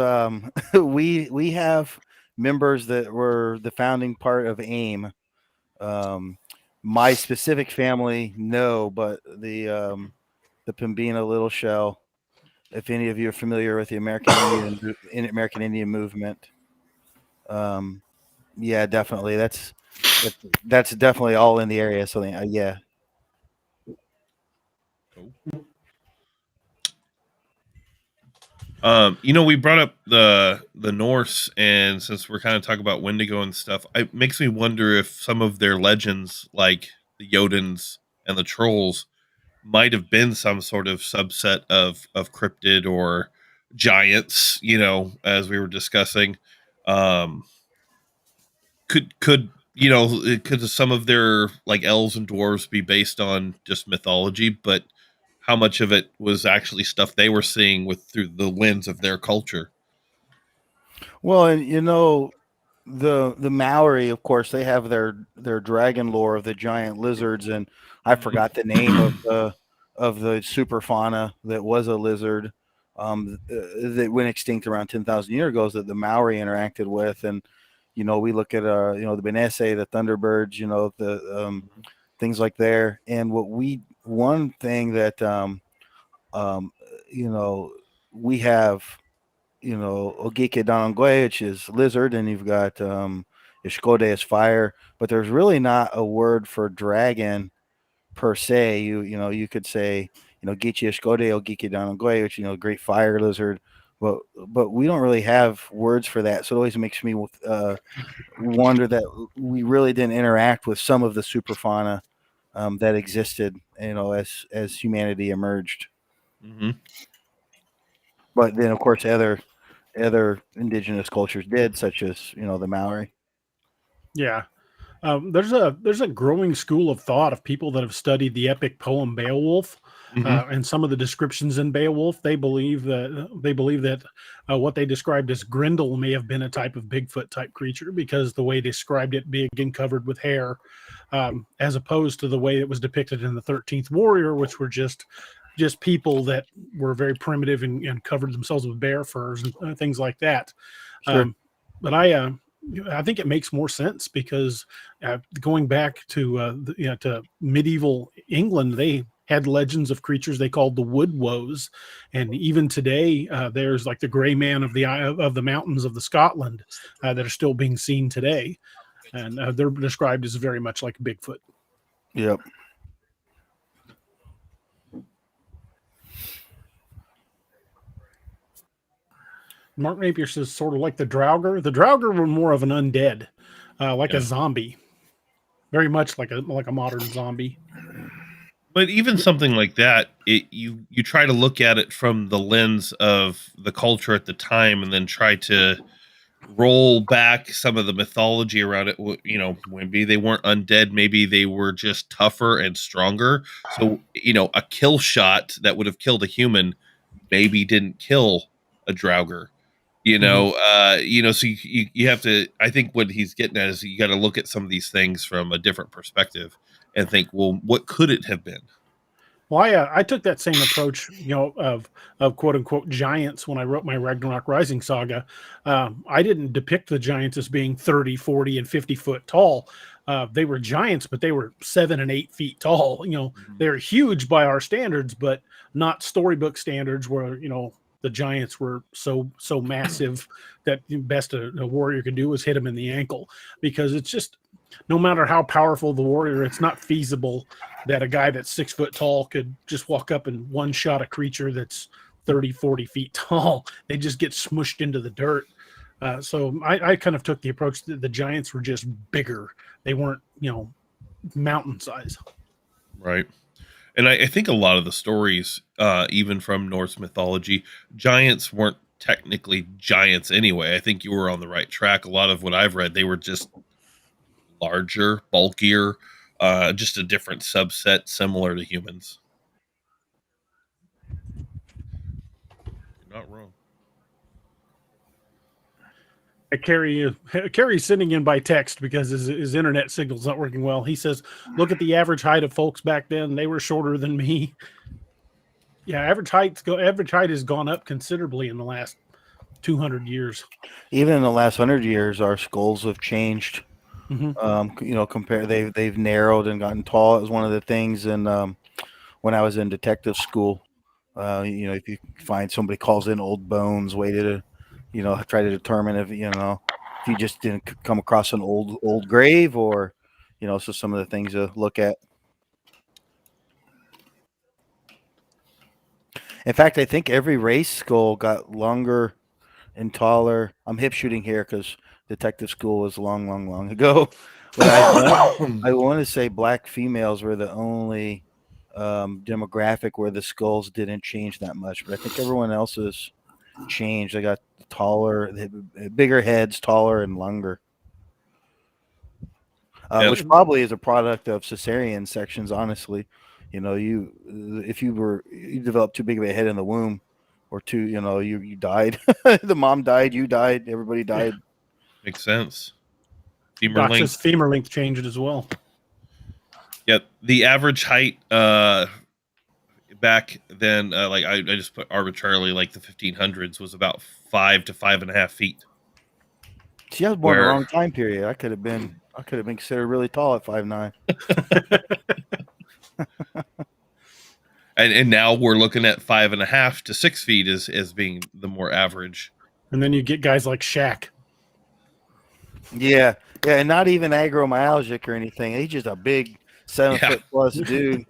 We have members that were the founding part of AIM. My specific family, no, but the Pembina Little Shell. If any of you are familiar with the American Indian movement, yeah, definitely. That's definitely all in the area. So yeah. We brought up the Norse, and since we're kind of talking about Wendigo and stuff, it makes me wonder if some of their legends, like the Jotuns and the trolls, might have been some sort of subset of cryptid or giants. As we were discussing, um, could some of their like elves and dwarves be based on just mythology, but how much of it was actually stuff they were seeing through the lens of their culture? Well, and the Maori, of course, they have their dragon lore of the giant lizards, and I forgot the name of the super fauna that was a lizard that went extinct around 10,000 years ago that the Maori interacted with. And we look at the Benesse, the thunderbirds, the things like there. And one thing that we have, Ogike Danangwe, which is lizard, and you've got Ishkode is fire, but there's really not a word for dragon per se. You could say, Gichi Ishkode, Ogike Danangwe, which, great fire lizard, but we don't really have words for that. So it always makes me wonder that we really didn't interact with some of the super fauna that existed, as humanity emerged. Mm-hmm. But then, of course, other indigenous cultures did, such as the Maori. Yeah. There's a growing school of thought of people that have studied the epic poem Beowulf, and some of the descriptions in Beowulf. They believe that what they described as Grendel may have been a type of Bigfoot type creature, because the way they described it big and covered with hair, as opposed to the way it was depicted in the 13th Warrior, which were just people that were very primitive and covered themselves with bear furs and things like that. Sure. But I think it makes more sense because going back to to medieval England, they had legends of creatures they called the wood woes, and even today there's like the gray man of the mountains of the Scotland that are still being seen today, and they're described as very much like Bigfoot. Yep. Mark Napier says sort of like the Draugr. The Draugr were more of an undead, like a zombie, very much like a modern zombie. But even something like that, you try to look at it from the lens of the culture at the time, and then try to roll back some of the mythology around it. Maybe they weren't undead, maybe they were just tougher and stronger. So a kill shot that would have killed a human maybe didn't kill a Draugr. So you have to. I think what he's getting at is you got to look at some of these things from a different perspective and think, well, what could it have been? Well, I took that same approach, of quote unquote giants when I wrote my Ragnarok Rising saga. I didn't depict the giants as being 30, 40, and 50 foot tall. They were giants, but they were 7 and 8 feet tall. They're huge by our standards, but not storybook standards where, the giants were so massive that the best a warrior could do was hit him in the ankle, because it's just, no matter how powerful the warrior, it's not feasible that a guy that's 6 foot tall could just walk up and one shot a creature that's 30, 40 feet tall. They just get smushed into the dirt. So I kind of took the approach that the giants were just bigger. They weren't, mountain size. Right. And I think a lot of the stories, even from Norse mythology, giants weren't technically giants anyway. I think you were on the right track. A lot of what I've read, they were just larger, bulkier, just a different subset similar to humans. You're not wrong. Carrie's sending in by text because his internet signal's not working well. He says, "Look at the average height of folks back then; they were shorter than me." Yeah, average height has gone up considerably in the last 200 years. Even in the last 100 years, our skulls have changed. Mm-hmm. They've narrowed and gotten tall. It was one of the things. And when I was in detective school, if you find somebody calls in old bones, way to, try to determine if you just didn't come across an old grave, or, so some of the things to look at. In fact, I think every race skull got longer and taller. I'm hip shooting here because detective school was long ago. But I want to say black females were the only demographic where the skulls didn't change that much. But I think everyone else has changed. They got taller, bigger heads, taller and longer. Which probably is a product of cesarean sections, honestly. If you developed too big of a head in the womb, or too, you died. The mom died, you died, everybody died. Makes sense. Femur length changed as well. Yep. The average height back then, I just put arbitrarily, like the 1500s, was about 5 to 5.5 feet. See, I was born in the wrong time period. I could have been considered really tall at 5'9". And now we're looking at 5.5 to 6 feet as being the more average. And then you get guys like Shaq. Yeah, and not even agromyalgic or anything. He's just a big 7 foot plus dude.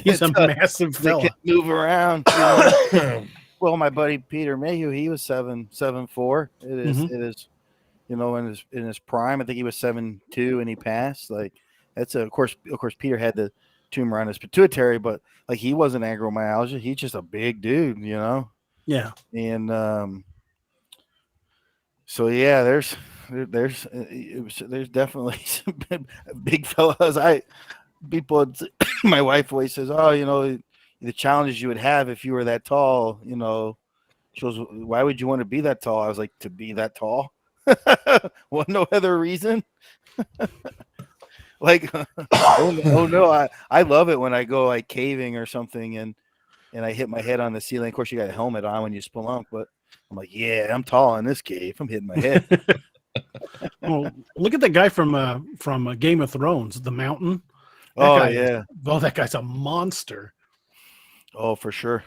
He's a massive fella. They can move around. Well, my buddy Peter Mayhew, he was 7'4". It is, in his prime. I think he was 7'2", and he passed. Like, that's of course Peter had the tumor on his pituitary, but like, he wasn't agromyalgia. He's just a big dude, Yeah. And so yeah, there's definitely some big fellas. My wife always says, "Oh, the challenges you would have if you were that tall." She goes, "Why would you want to be that tall?" I was like, "To be that tall." Well, no other reason. Like, oh no, I love it when I go like caving or something and I hit my head on the ceiling. Of course, you got a helmet on when you spelunk, but I'm like, yeah, I'm tall in this cave. I'm hitting my head. Well, look at that guy from Game of Thrones, the Mountain. That guy's a monster. Oh, for sure.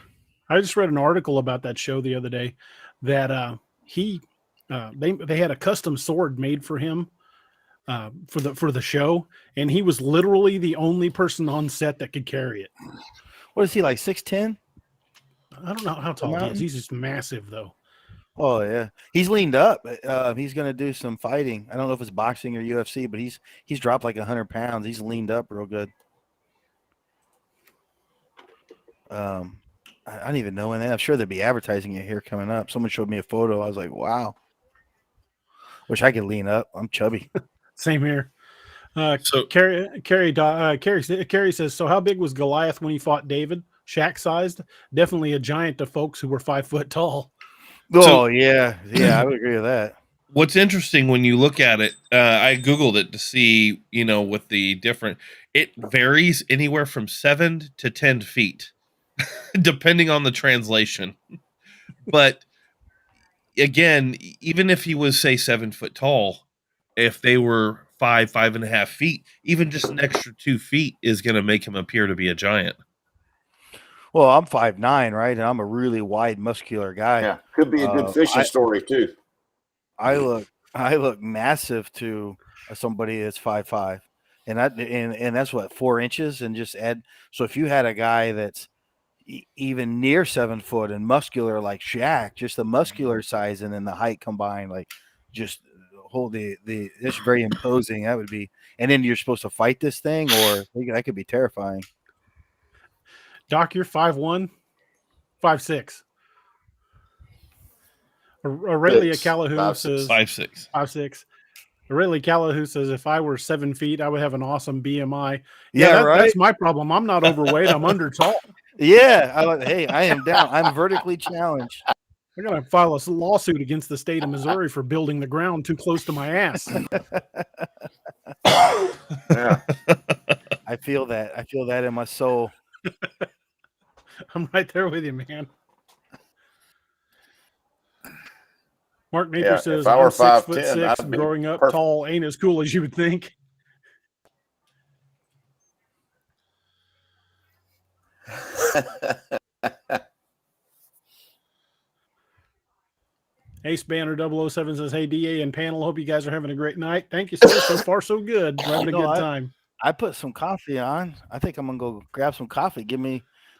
I just read an article about that show the other day that they had a custom sword made for him for the show, and he was literally the only person on set that could carry it. What is he, like 6'10"? I don't know how tall he is. He's just massive, though. Oh yeah, he's leaned up. He's gonna do some fighting. I don't know if it's boxing or UFC, but he's dropped like 100 pounds. He's leaned up real good. I don't even know when that. I'm sure they'll be advertising it here coming up. Someone showed me a photo. I was like, wow. Wish I could lean up. I'm chubby. Same here. Carrie says, so how big was Goliath when he fought David? Shaq sized? Definitely a giant to folks who were 5 foot tall. Oh, yeah. Yeah, I would agree with that. What's interesting when you look at it, I Googled it to see, with the different, it varies anywhere from 7 to 10 feet, depending on the translation. But again, even if he was, say, 7 foot tall, if they were 5.5 feet, even just an extra 2 feet is going to make him appear to be a giant. Well, I'm 5'9", right? And I'm a really wide, muscular guy. Yeah, could be a good fishing story too. I look massive to somebody that's 5'5", and that's what, 4 inches, and just add. So if you had a guy that's even near 7 foot and muscular like Shaq, just the muscular size and then the height combined, like just hold it's very imposing. That would be, and then you're supposed to fight this thing, or that could be terrifying. Doc, you're 5'1", 5'6". Aurelia Calahoo says 5'6". 5'6". Aurelia Calahoo says, if I were 7 feet, I would have an awesome BMI. Right. That's my problem. I'm not overweight. I'm under tall. Yeah. Hey, I am down. I'm vertically challenged. They're going to file a lawsuit against the state of Missouri for building the ground too close to my ass. Yeah. I feel that. I feel that in my soul. I'm right there with you, man. Mark Napier says, if I were I'm 6'6", 5'10", I'd be growing up perfect. tall ain't as cool as you would think. Ace Banner 007 says, hey, DA and panel, hope you guys are having a great night. Thank you, sir. So far, so good. We're having a good time. I put some coffee on. I think I'm going to go grab some coffee.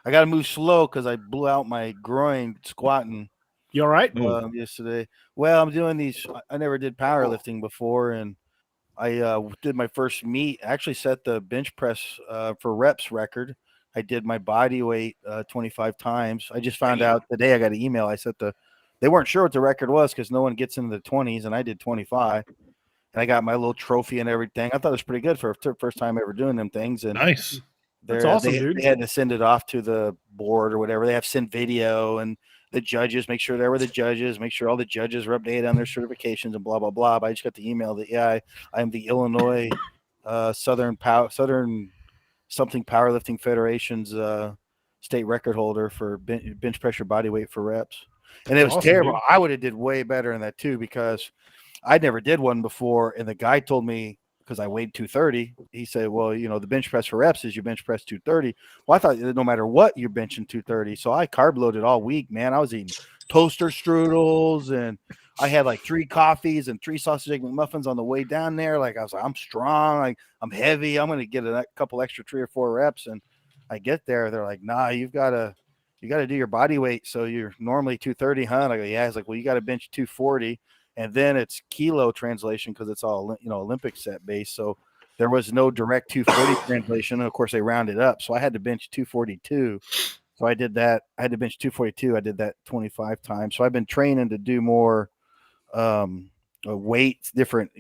I got to move slow because I blew out my groin squatting. You all right? Yesterday. Well, I'm doing these. I never did powerlifting before, and I did my first meet. I actually set the bench press for reps record. I did my body weight 25 times. I just found out today. I got an email. They weren't sure what the record was because no one gets into the 20s, and I did 25. And I got my little trophy and everything. I thought it was pretty good for a first time ever doing them things. And nice. That's awesome, dude. They had to send it off to the board or whatever. They have to send video and the judges, make sure there were the judges, make sure all the judges were updated on their certifications and blah, blah, blah. But I just got the email that, I am the Illinois Southern something Powerlifting Federation's state record holder for bench pressure body weight for reps. And it was awesome, terrible. Dude. I would have did way better in that too, because I never did one before. And the guy told me, because I weighed 230, he said, well, the bench press for reps is you bench press 230. Well, I thought no matter what, you're benching 230. So I carb loaded all week, man. I was eating toaster strudels, and I had like 3 coffees and 3 sausage egg McMuffins on the way down there. Like, I was like, I'm strong. Like, I'm heavy. I'm going to get a couple extra 3 or 4 reps. And I get there. They're like, nah, you got to do your body weight. So you're normally 230, huh? And I go, yeah. It's like, well, you got to bench 240. And then it's kilo translation because it's all, Olympic set base. So there was no direct 240 translation. And of course, they rounded up. So I had to bench 242. So I did that. I had to bench 242. I did that 25 times. So I've been training to do more weights, different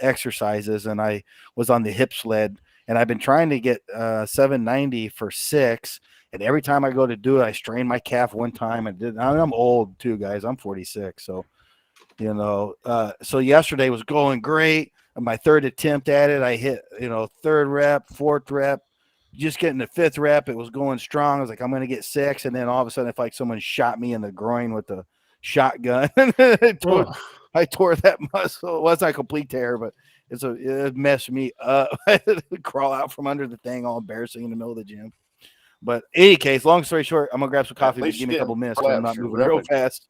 exercises. And I was on the hip sled. And I've been trying to get 790 for 6. And every time I go to do it, I strain my calf one time. I'm old too, guys. I'm 46. So, so yesterday was going great. And my 3rd attempt at it, I hit, 3rd rep, 4th rep, just getting the 5th rep. It was going strong. I was like, I'm going to get 6. And then all of a sudden, if like someone shot me in the groin with a shotgun, I tore that muscle. It wasn't a complete tear, but it messed me up. I had to crawl out from under the thing, all embarrassing in the middle of the gym. But in any case, long story short, I'm going to grab some coffee, but give me a couple minutes because I'm not moving real fast.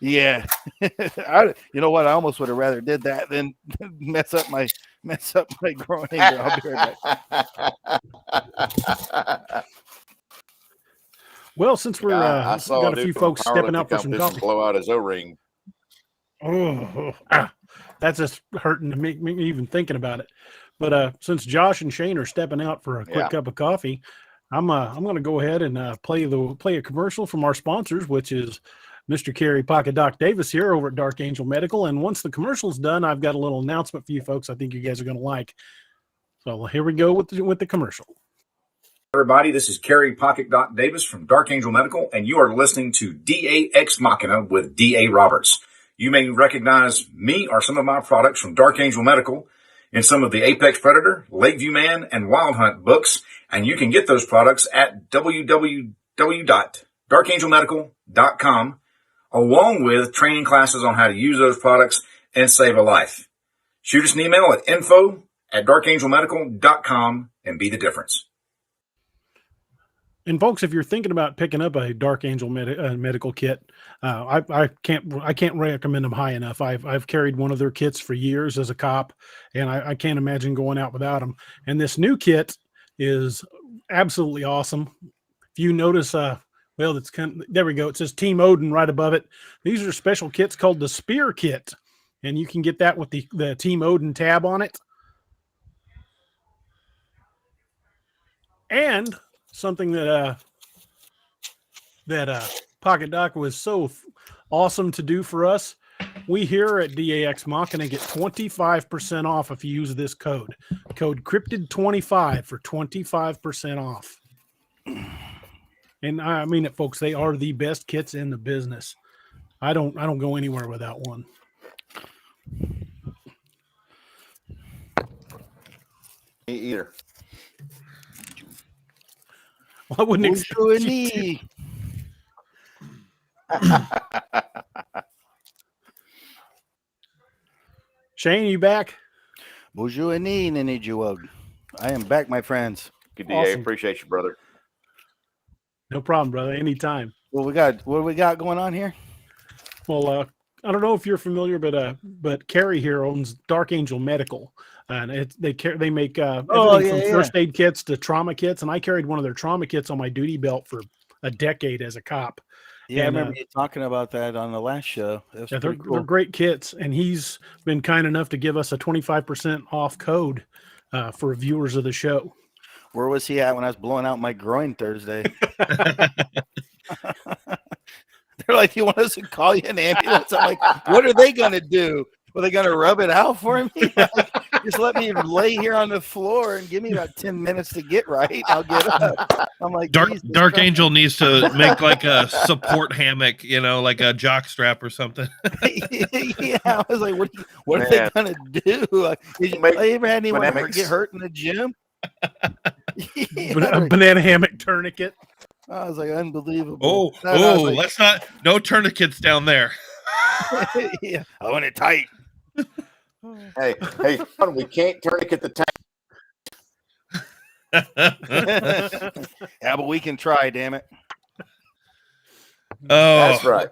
Yeah. You know what? I almost would have rather did that than mess up my groin. I'll be right back. Well, since we're got a few folks stepping out for some coffee. Blow out his O-ring. That's just hurting to make me even thinking about it. But since Josh and Shane are stepping out for a quick cup of coffee, I'm going to go ahead and play a commercial from our sponsors, which is Mr. Kerry Pocket Doc Davis here over at Dark Angel Medical. And once the commercial's done, I've got a little announcement for you folks I think you guys are going to like. So here we go with the commercial. Everybody, this is Kerry Pocket Doc Davis from Dark Angel Medical, and you are listening to DA Ex Machina with DA Roberts. You may recognize me or some of my products from Dark Angel Medical in some of the Apex Predator, Lakeview Man, and Wild Hunt books, and you can get those products at www.darkangelmedical.com, along with training classes on how to use those products and save a life. Shoot us an email at info@darkangelmedical.com and be the difference. And folks, if you're thinking about picking up a Dark Angel medical kit, I can't recommend them high enough. I've carried one of their kits for years as a cop, and I can't imagine going out without them. And this new kit is absolutely awesome. If you notice, there we go. It says Team Odin right above it. These are special kits called the Spear Kit, and you can get that with the Team Odin tab on it. And something that Pocket Doc was so awesome to do for us. We here at DAX Machina get 25% off if you use this code Cryptid25 for 25% off. And I mean it, folks, they are the best kits in the business. I don't go anywhere without one. Me either. Well, I wouldn't expect you to. Bonjour. Shane, you back? Bonjour, Nini Jewug. I am back, my friends. Good DA. Awesome. Appreciate you, brother. No problem, brother. Anytime. What do we got going on here? Well, I don't know if you're familiar, but Carrie here owns Dark Angel Medical, and they make everything from first aid kits to trauma kits. And I carried one of their trauma kits on my duty belt for a decade as a cop. Yeah, And, I remember you talking about that on the last show. Yeah, they're great kits, and he's been kind enough to give us a 25% off code for viewers of the show. Where was he at when I was blowing out my groin Thursday? They're like, "You want us to call you an ambulance?" I'm like, "What are they gonna do? Are they gonna rub it out for me? Like, just let me lay here on the floor and give me about 10 minutes to get right. I'll get up." I'm like, Dark Angel needs to make like a support hammock, like a jock strap or something. Yeah, I was like, what are they gonna do? Like, did you ever had anyone ever get hurt in the gym? A banana hammock tourniquet. I was like, unbelievable. Let's not. No tourniquets down there. Yeah, I want it tight. Hey, we can't tourniquet the tank. Yeah, but we can try, damn it. Oh, that's right.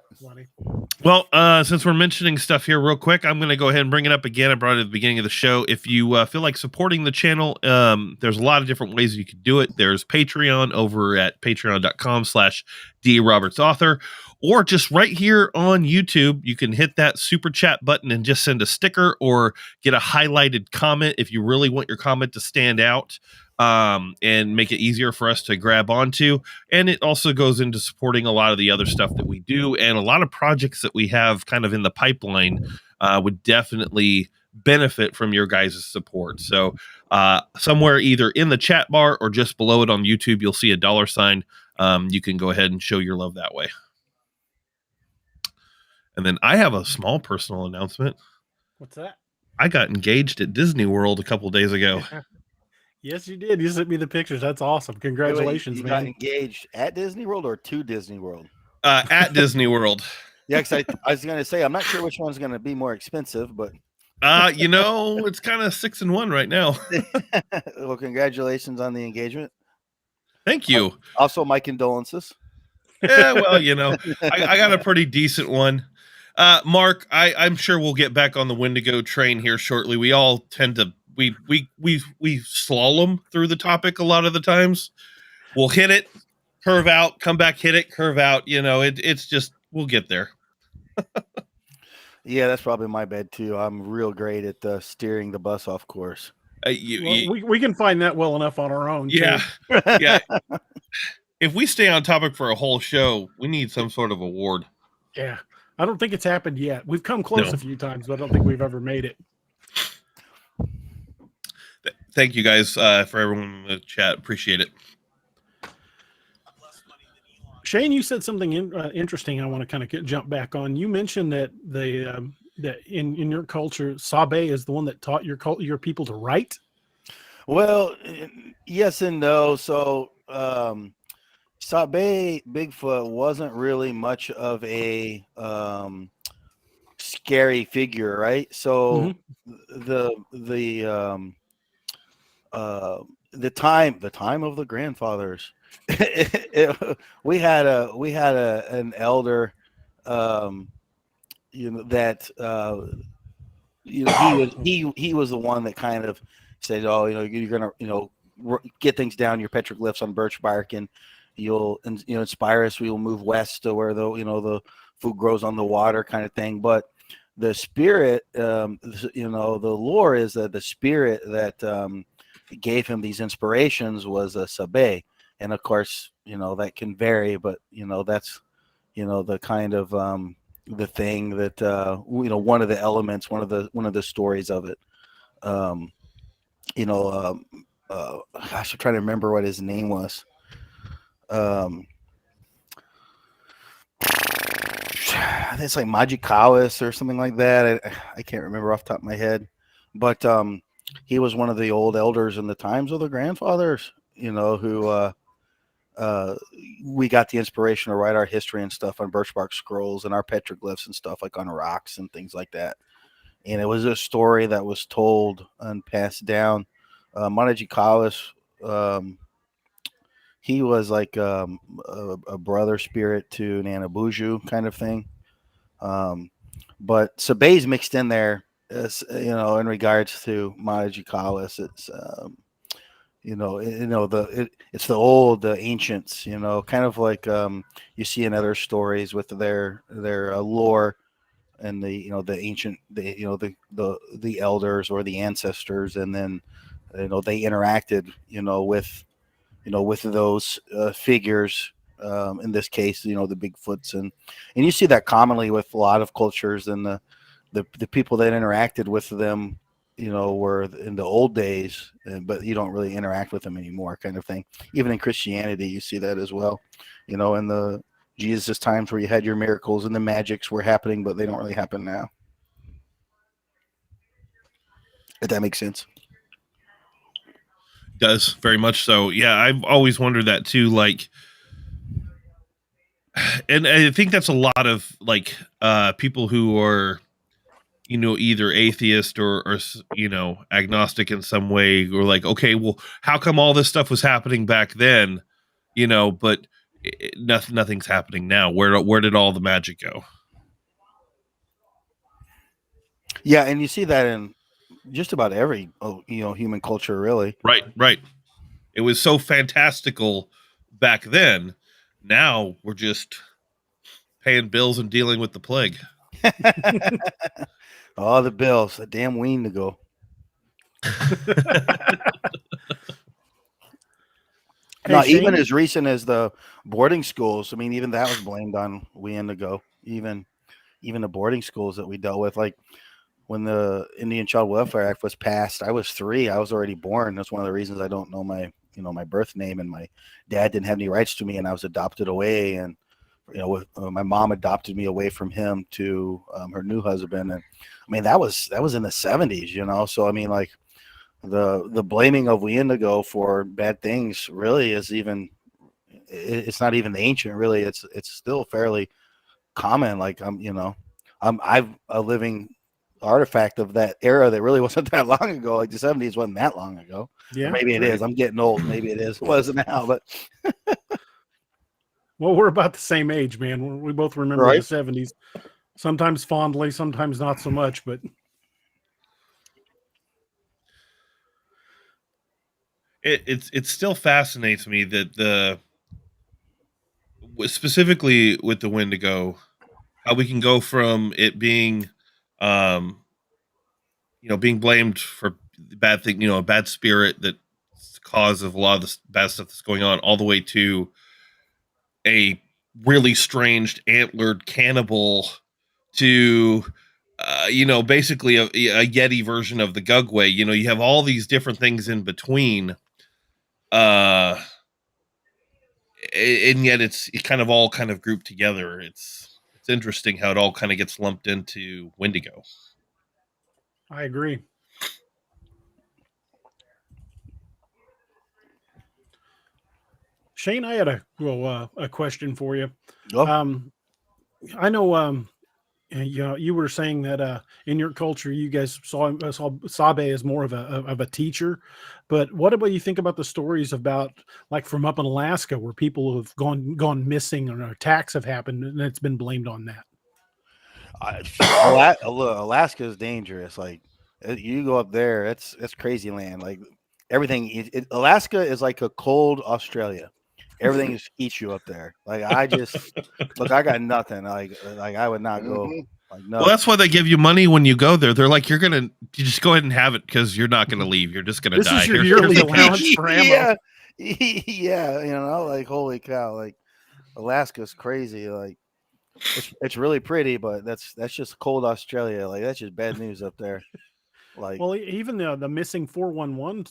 Well, since we're mentioning stuff here real quick, I'm going to go ahead and bring it up again. I brought it at the beginning of the show. If you feel like supporting the channel, there's a lot of different ways you can do it. There's Patreon over at patreon.com/DRobertsAuthor, or just right here on YouTube, you can hit that super chat button and just send a sticker or get a highlighted comment if you really want your comment to stand out. And make it easier for us to grab onto. And it also goes into supporting a lot of the other stuff that we do, and a lot of projects that we have kind of in the pipeline would definitely benefit from your guys' support. So somewhere either in the chat bar or just below it on YouTube, you'll see a $sign. You can go ahead and show your love that way. And then I have a small personal announcement. What's that? I got engaged at Disney World a couple days ago. Yes, you did. You sent me the pictures. That's awesome. Congratulations, you man. got engaged at Disney World or to Disney World? At Disney World. Yeah, because I was going to say, I'm not sure which one's going to be more expensive, but it's kind of 6 in 1 right now. Well, congratulations on the engagement. Thank you. Also, my condolences. Yeah, well, I got a pretty decent one. Mark, I'm sure we'll get back on the Wendigo train here shortly. We all tend to we slalom through the topic a lot of the times. We'll hit it, curve out, come back, hit it, curve out. It's just we'll get there. Yeah, that's probably my bad too. I'm real great at steering the bus off course. We can find that well enough on our own. Yeah, yeah. If we stay on topic for a whole show, we need some sort of award. Yeah, I don't think it's happened yet. We've come close a few times, but I don't think we've ever made it. Thank you guys for everyone in the chat. Appreciate it. Shane, you said something interesting. I want to kind of jump back on. You mentioned that that in your culture, Sabe is the one that taught your people to write. Well, yes and no. So Sabe Bigfoot wasn't really much of a scary figure, right? So the time of the grandfathers, we had an elder, that he was the one that kind of said, "Oh, you're gonna get things down your petroglyphs on birch bark, and you'll inspire us. We will move west to where the food grows on the water," kind of thing. But the spirit, the lore is that the spirit that gave him these inspirations was a Sabe, and of course, that can vary, but that's the kind of the thing that one of the elements, one of the stories of it. Gosh, I'm trying to remember what his name was. I think it's like Magikalis or something like that. I can't remember off the top of my head, but he was one of the old elders in the times of the grandfathers, who we got the inspiration to write our history and stuff on birchbark scrolls and our petroglyphs and stuff like on rocks and things like that. And it was a story that was told and passed down. Magikalis, he was like a brother spirit to Nanabuju kind of thing. But Sabé's mixed in there, in regards to Magikalis. It's it's the old, the ancients, kind of like you see in other stories with their lore and the ancient, the elders or the ancestors, and then they interacted with those figures. In this case, the Bigfoots, and you see that commonly with a lot of cultures, and the people that interacted with them, were in the old days, but you don't really interact with them anymore, kind of thing. Even in Christianity, you see that as well. In the Jesus times where you had your miracles and the magics were happening, but they don't really happen now. If that makes sense. Does, very much so. Yeah, I've always wondered that too. Like, and I think that's a lot of like people who are, either atheist or agnostic in some way, or like, okay, well, how come all this stuff was happening back then, but nothing's happening now? Where did all the magic go? Yeah, and you see that in just about every human culture, really. Right. It was so fantastical back then. Now we're just paying bills and dealing with the plague. Oh, the bills, a damn Wendigo. No, even as recent as the boarding schools. I mean, even that was blamed on Wendigo. Even the boarding schools that we dealt with, like when the Indian Child Welfare Act was passed, I was 3. I was already born. That's one of the reasons I don't know my birth name, and my dad didn't have any rights to me, and I was adopted away, and my mom adopted me away from him to her new husband. And I mean, that was in the 70s, so I mean, like the blaming of Wendigo for bad things really is it's not even the ancient, really. It's still fairly common. Like I'm a living artifact of that era that really wasn't that long ago. Like the 70s wasn't that long ago. Yeah, or maybe it is. I'm getting old. Maybe it is. It wasn't now, but well, we're about the same age, man. We both remember the 70s. Sometimes fondly, sometimes not so much, but it still fascinates me that specifically with the Wendigo, how we can go from it being being blamed for bad thing, a bad spirit that's the cause of a lot of the bad stuff that's going on, all the way to a really strange antlered cannibal to basically a Yeti version of the Gugway. You have all these different things in between, and yet it kind of all kind of grouped together. It's interesting how it all kind of gets lumped into Wendigo. I agree. Shane, I had a question for you. Oh. I know you were saying that in your culture you guys saw Sabe as more of a teacher, but what about you think about the stories about, like, from up in Alaska where people have gone missing or attacks have happened and it's been blamed on that? Alaska is dangerous. Like, you go up there, it's crazy land. Like everything, Alaska is like a cold Australia. Everything eats you up there. Like, I just look, I got nothing. Like I would not go. Like, no. Well, that's why they give you money when you go there. They're like, you just go ahead and have it because you're not going to leave. You're just going to die. This is your yearly allowance for ammo. Yeah, like, holy cow. Like, Alaska's crazy. Like, it's really pretty, but that's just cold Australia. Like, that's just bad news up there. Like, Well, even the missing 411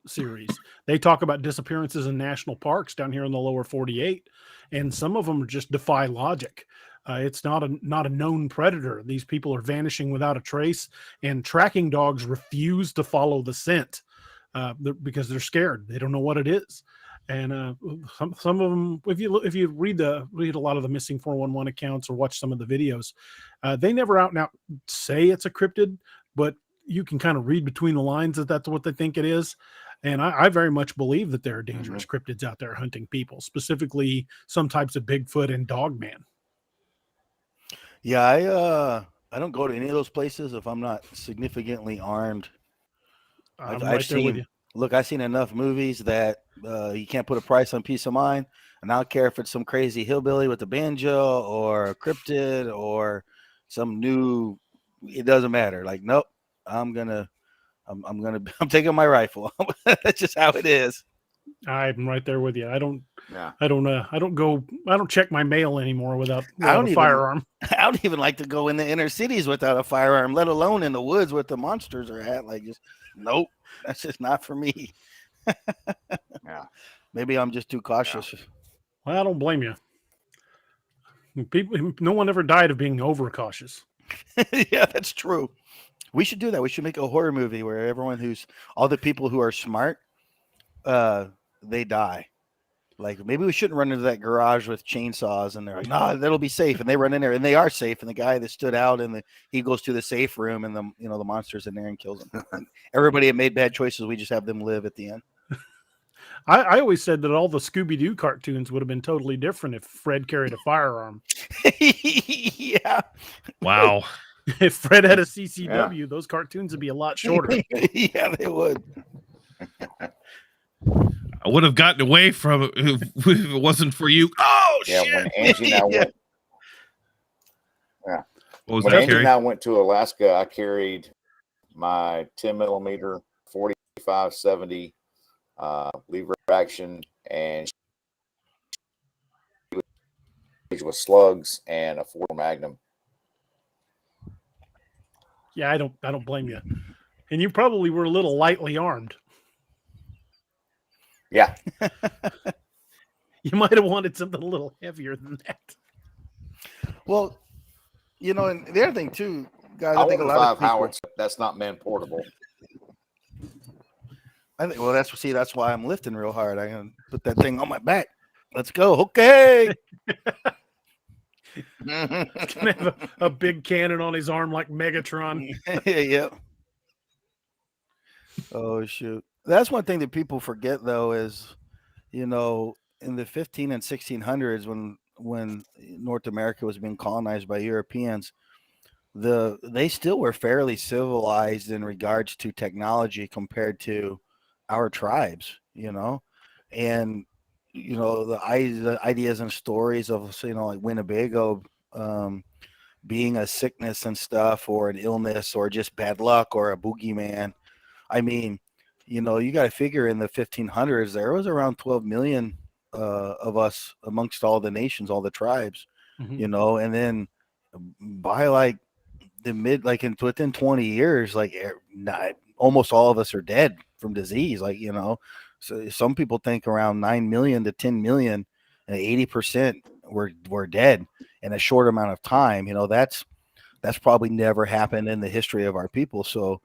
series, they talk about disappearances in national parks down here in the lower 48, and some of them just defy logic. It's not a known predator. These people are vanishing without a trace, and tracking dogs refuse to follow the scent because they're scared. They don't know what it is. And some of them, if you read a lot of the missing 411 accounts or watch some of the videos, they never out and out say it's a cryptid, but you can kind of read between the lines that that's what they think it is. And I very much believe that there are dangerous cryptids out there hunting people, specifically some types of Bigfoot and Dogman. yeah, I don't go to any of those places if I'm not significantly armed. I've seen enough movies that you can't put a price on peace of mind. And I don't care if it's some crazy hillbilly with a banjo or a cryptid or some new, it doesn't matter. Like, nope, I'm taking my rifle. That's just how it is. I'm right there with you. I don't check my mail anymore without a firearm. I don't even like to go in the inner cities without a firearm, let alone in the woods where the monsters are at. Like, just nope, that's just not for me. Yeah, maybe I'm just too cautious. Yeah. Well, I don't blame you. No one ever died of being overcautious. Yeah, that's true. We should do that. We should make a horror movie where all the people who are smart, they die. Like, maybe we shouldn't run into that garage with chainsaws and they're like, no, that'll be safe. And they run in there and they are safe. And the guy that stood out he goes to the safe room and the monster's in there and kills him. And everybody that made bad choices, we just have them live at the end. I always said that all the Scooby-Doo cartoons would have been totally different if Fred carried a firearm. Yeah. Wow. If Fred had a CCW, those cartoons would be a lot shorter. Yeah, they would. I would have gotten away from it if it wasn't for you. Oh, yeah, shit. When Angie and I went, When Angie and I went to Alaska, I carried my 10 millimeter 45-70 lever action, and with slugs and a 4 Magnum. Yeah, I don't blame you. And you probably were a little lightly armed. Yeah. You might have wanted something a little heavier than that. Well, and the other thing too, guys, I think a lot of people, that's not man portable. I think, well, that's why I'm lifting real hard. I'm gonna put that thing on my back. Let's go. Okay. Gonna have a big cannon on his arm like Megatron. Yeah. Oh shoot. That's one thing that people forget though is, in the 15 and 1600s when North America was being colonized by Europeans, they still were fairly civilized in regards to technology compared to our tribes, and the ideas and stories of like Winnebago being a sickness and stuff, or an illness, or just bad luck, or a boogeyman. I mean, you got to figure in the 1500s there was around 12 million of us amongst all the nations, all the tribes, and then by like within 20 years, like almost all of us are dead from disease. Like, so some people think around 9 million to 10 million, and 80% were dead in a short amount of time. That's probably never happened in the history of our people. So,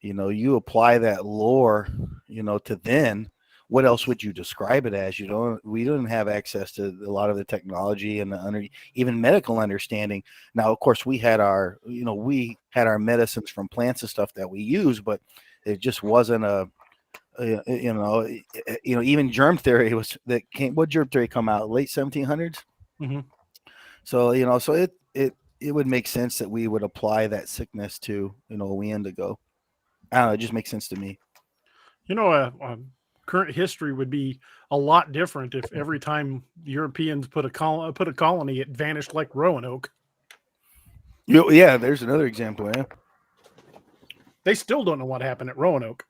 you apply that lore, to then, what else would you describe it as? We didn't have access to a lot of the technology and even medical understanding. Now, of course, we had our medicines from plants and stuff that we use, but it just wasn't even germ theory what germ theory come out? Late 1700s. Mm-hmm. So, so it would make sense that we would apply that sickness to, a Wendigo. I don't know. It just makes sense to me. Current history would be a lot different if every time Europeans put a colony, it vanished like Roanoke. Yeah, there's another example. Yeah, they still don't know what happened at Roanoke.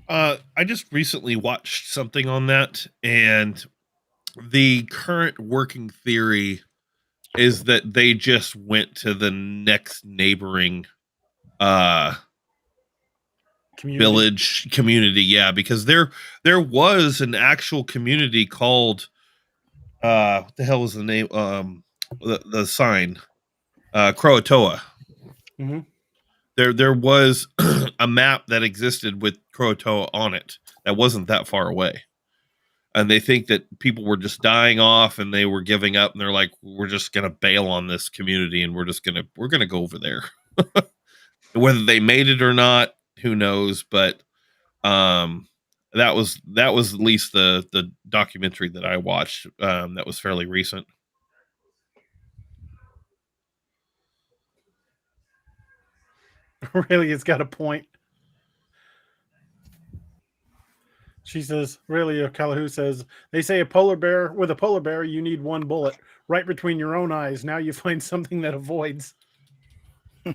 I just recently watched something on that, and the current working theory is that they just went to the next neighboring village community. Yeah, because there was an actual community called what the hell was the name? The sign Croatoa. Mm-hmm. There was a map that existed with Croatoa on it that wasn't that far away. And they think that people were just dying off and they were giving up, and they're like, we're just gonna bail on this community and we're gonna go over there. Whether they made it or not, who knows? But that was at least the documentary that I watched that was fairly recent. Really, it's got a point. She says, really, Calahu says, they say with a polar bear, you need one bullet right between your own eyes. Now you find something that avoids. And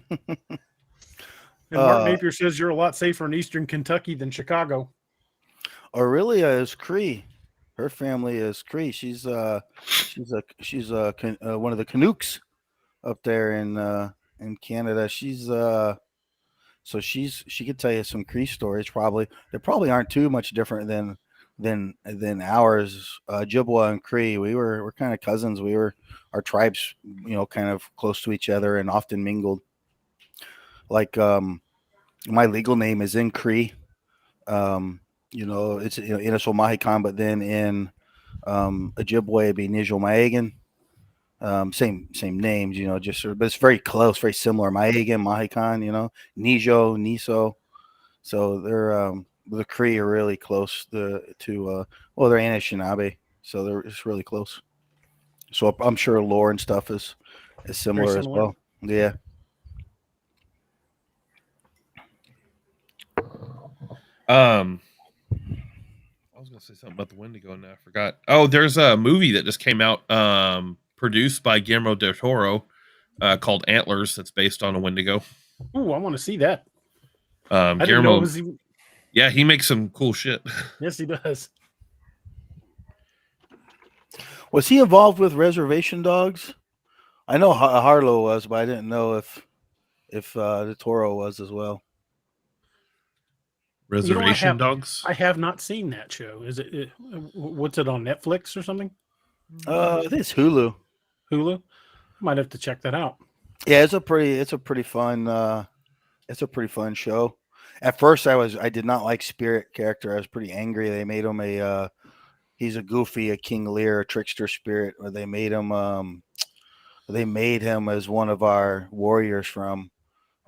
Mark Napier says you're a lot safer in Eastern Kentucky than Chicago. Aurelia is Cree. Her family is Cree. She's one of the Canucks up there in Canada. So she could tell you some Cree stories. They probably aren't too much different than ours. Ojibwa and Cree, we're kind of cousins. Our tribes, kind of close to each other and often mingled. Like my legal name is in Cree. It's Inaso Mahikan, but then in Ojibwa it'd be Nijo Maegan. Same names, but it's very close, very similar. Maegan, Mahikan, Nijo, Niso. So they're the Cree are really close to they're Anishinaabe, so they're just really close. So I'm sure lore and stuff is similar as well. Yeah. I was gonna say something about the Wendigo and I forgot. Oh, there's a movie that just came out, produced by Guillermo del Toro, called Antlers. That's based on a Wendigo. Oh, I want to see that. I didn't know it was yeah, he makes some cool shit. Yes, he does. Was he involved with Reservation Dogs? I know Harlow was, but I didn't know if the Toro was as well. Reservation Dogs? I have not seen that show. Is it what's it on, Netflix or something? I think it's Hulu. Hulu? Might have to check that out. Yeah, it's a pretty fun show. At first I did not like Spirit character. I was pretty angry. They made him he's a goofy, a King Lear, a trickster spirit, or they made him as one of our warriors from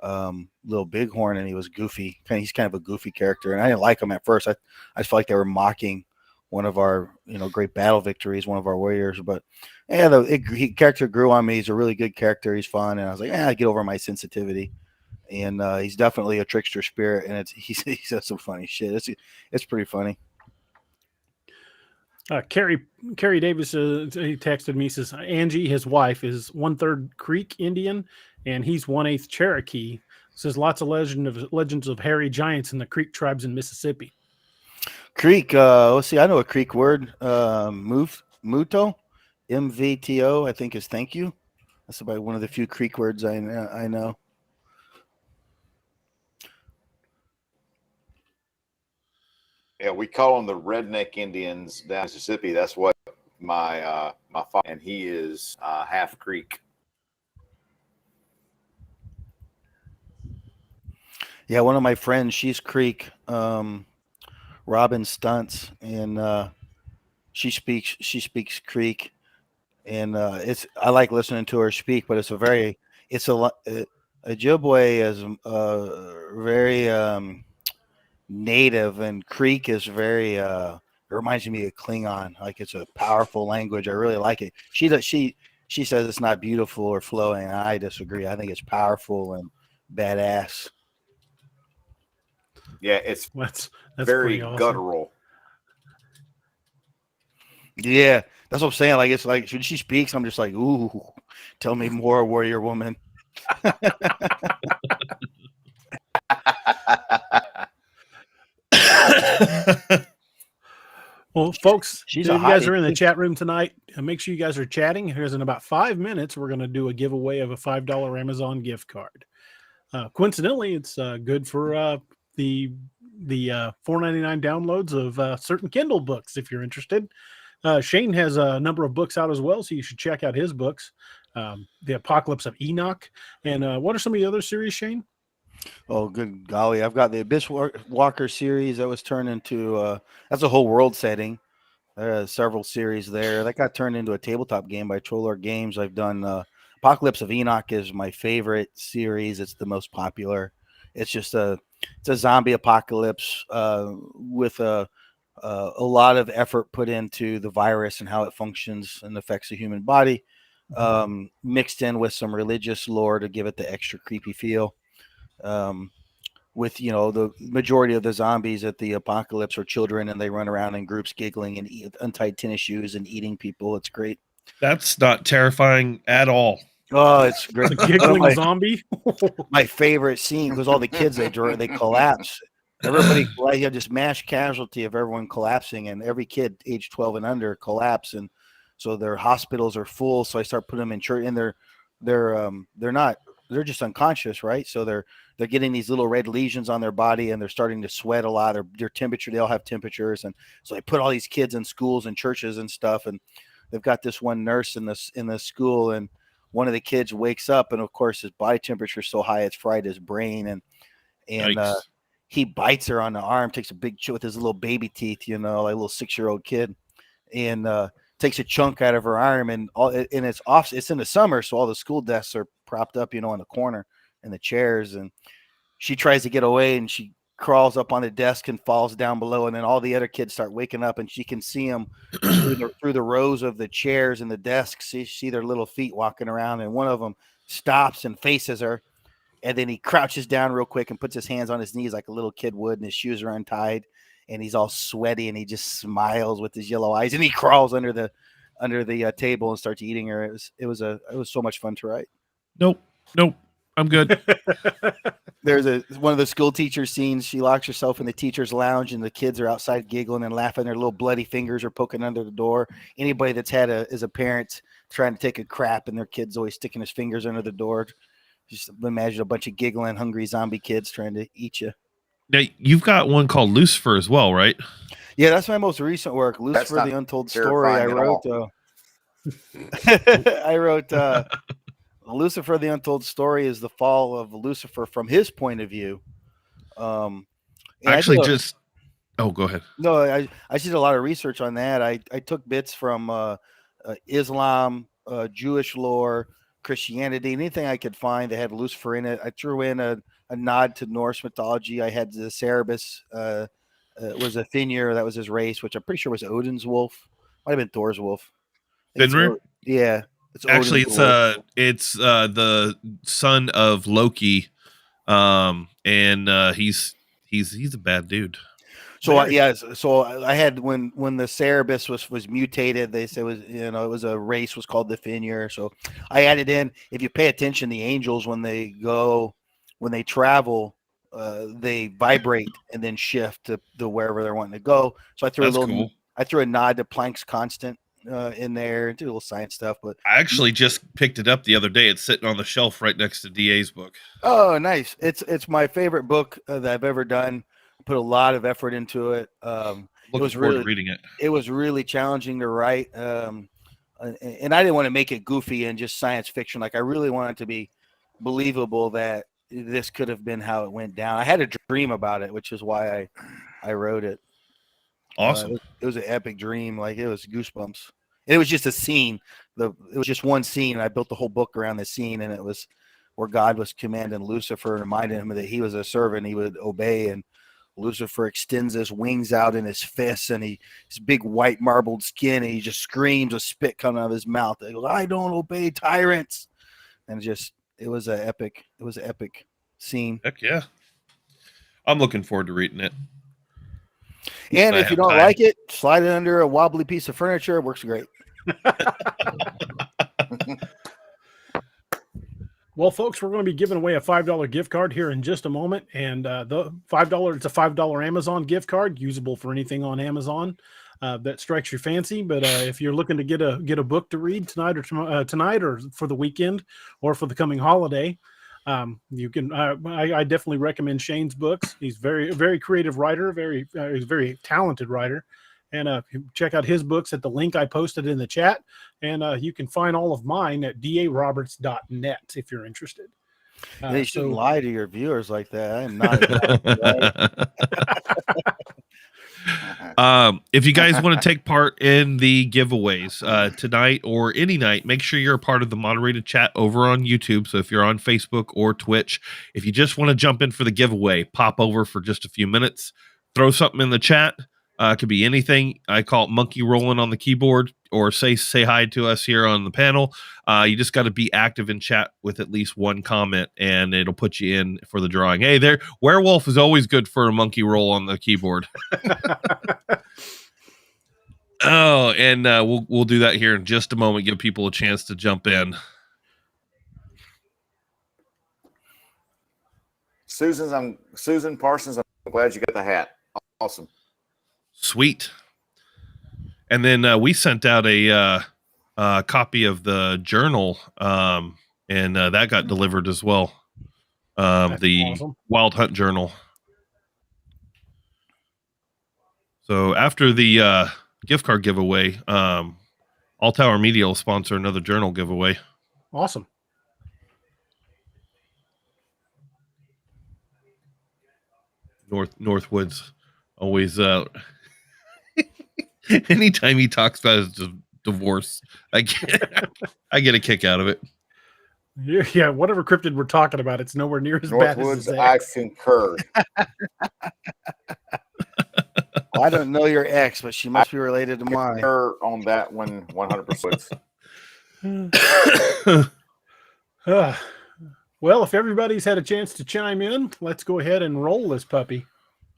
Little Bighorn, and he was goofy. He's kind of a goofy character, and I didn't like him at first. I felt like they were mocking one of our great battle victories, one of our warriors. But yeah, the character grew on me. He's a really good character. He's fun, and I was like, I get over my sensitivity. And he's definitely a trickster spirit, and he says some funny shit. It's pretty funny. Carrie Davis, he texted me, says Angie, his wife, is 1/3 Creek Indian, and he's 1/8 Cherokee. Says lots of legends of hairy giants in the Creek tribes in Mississippi. Creek, let's see, I know a Creek word. Muto, MVTO, I think is thank you. That's about one of the few Creek words I know. Yeah, we call them the redneck Indians down in Mississippi. That's what my father, and he is half Creek. Yeah, one of my friends, she's Creek, Robin Stunts, and she speaks Creek, and I like listening to her speak, but Ojibwe is very native, and Creek is very it reminds me of Klingon. Like, it's a powerful language. I really like it. She says it's not beautiful or flowing. I disagree. I think it's powerful and badass. Yeah, it's that's very awesome. guttural. Yeah, that's what I'm saying. Like, it's like when she speaks, I'm just like, ooh, tell me more, warrior woman. Well, folks, She's if a you guys hottie, are in the too. chat room tonight, make sure you guys are chatting. Here's in about 5 minutes, we're going to do a giveaway of a $5 Amazon gift card. Coincidentally, it's good for the $4.99 downloads of certain Kindle books if you're interested. Shane has a number of books out as well, so you should check out his books. The Apocalypse of Enoch. And what are some of the other series, Shane? Oh, good golly. I've got the Abyss Walker series that was turned into, that's a whole world setting. There are several series there. That got turned into a tabletop game by Troller Games. I've done Apocalypse of Enoch is my favorite series. It's the most popular. It's just it's a zombie apocalypse with a lot of effort put into the virus and how it functions and affects the human body, mixed in with some religious lore to give it the extra creepy feel. With the majority of the zombies at the apocalypse are children, and they run around in groups giggling and eat untied tennis shoes and eating people. It's great. That's not terrifying at all. Oh, it's great. The giggling zombie. My favorite scene because all the kids they collapse. Everybody, you have this mass casualty of everyone collapsing, and every kid age 12 and under collapse, and so their hospitals are full. So I start putting them in church, and they're just unconscious, right? So they're getting these little red lesions on their body, and they're starting to sweat a lot. Or their temperature, they all have temperatures, and so I put all these kids in schools and churches and stuff, and they've got this one nurse in the school, and one of the kids wakes up, and of course his body temperature is so high it's fried his brain, and he bites her on the arm, takes a big chew with his little baby teeth, like a little 6-year-old kid, and takes a chunk out of her arm, and it's off. It's in the summer, so all the school desks are propped up, in the corner in the chairs, and she tries to get away, and she crawls up on the desk and falls down below, and then all the other kids start waking up, and she can see them through the rows of the chairs and the desks. See their little feet walking around, and one of them stops and faces her, and then he crouches down real quick and puts his hands on his knees like a little kid would, and his shoes are untied, and he's all sweaty, and he just smiles with his yellow eyes, and he crawls under the table and starts eating her. It was so much fun to write. Nope, I'm good. There's one of the school teacher scenes. She locks herself in the teacher's lounge, and the kids are outside giggling and laughing. Their little bloody fingers are poking under the door. Anybody that's is a parent trying to take a crap, and their kid's always sticking his fingers under the door. Just imagine a bunch of giggling, hungry zombie kids trying to eat you. Now, you've got one called Lucifer as well, right? Yeah, that's my most recent work. Lucifer, the Untold Story. I wrote Lucifer, the Untold Story is the fall of Lucifer from his point of view. Go ahead. No, I did a lot of research on that. I took bits from Islam, Jewish lore, Christianity, anything I could find that had Lucifer in it. I threw in a nod to Norse mythology. I had the Cerberus, was a Fenrir, that was his race, which I'm pretty sure was Odin's wolf. Might have been Thor's wolf. Fenrir? Yeah. Actually, it's the son of Loki, and he's a bad dude. So so I had when the Cerberus was mutated, they said it was a race was called the Fenrir. So I added in, if you pay attention, the angels when they travel, they vibrate and then shift to wherever they're wanting to go. So I threw I threw a nod to Planck's constant in there, do a little science stuff. But I actually just picked it up the other day. It's sitting on the shelf right next to DA's book. Oh, nice! It's my favorite book that I've ever done. Put a lot of effort into it. It was really reading it. It was really challenging to write, and I didn't want to make it goofy and just science fiction. Like I really wanted it to be believable that this could have been how it went down. I had a dream about it, which is why I wrote it. Awesome. It was an epic dream. Like it was goosebumps. It was just a scene. It was just one scene. I built the whole book around the scene, and it was where God was commanding Lucifer and reminding him that he was a servant, he would obey. And Lucifer extends his wings out in his fists, and his big white marbled skin, and he just screams with spit coming out of his mouth. He goes, "I don't obey tyrants." And it was an epic scene. Heck yeah. I'm looking forward to reading it. And if you don't like it, slide it under a wobbly piece of furniture. It works great. Well, folks, we're going to be giving away a $5 gift card here in just a moment. And it's a $5 Amazon gift card usable for anything on Amazon. that strikes your fancy. But if you're looking to get a book to read tonight or for the weekend or for the coming holiday, you can. I definitely recommend Shane's books. He's very creative writer, he's a very talented writer. And check out his books at the link I posted in the chat. And you can find all of mine at daroberts.net if you're interested. You shouldn't lie to your viewers like that. I am not. If you guys want to take part in the giveaways tonight or any night, make sure you're a part of the moderated chat over on YouTube. So if you're on Facebook or Twitch, if you just want to jump in for the giveaway, pop over for just a few minutes, throw something in the chat. It could be anything. I call it monkey rolling on the keyboard, or say hi to us here on the panel. You just got to be active in chat with at least one comment, and it'll put you in for the drawing. Hey, there, werewolf is always good for a monkey roll on the keyboard. Oh, and we'll do that here in just a moment. Give people a chance to jump in. Susan Parsons. I'm glad you got the hat. Awesome. Sweet. And then we sent out a copy of the journal, and that got delivered as well. The awesome. Wild Hunt Journal. So after the gift card giveaway, All Tower Media will sponsor another journal giveaway. Awesome. Northwoods always anytime he talks about his divorce, I get a kick out of it. Yeah, whatever cryptid we're talking about, it's nowhere near as bad as his ex. I concur. Well, I don't know your ex, but she must be related to mine. On that one, 100%. Well, if everybody's had a chance to chime in, let's go ahead and roll this puppy.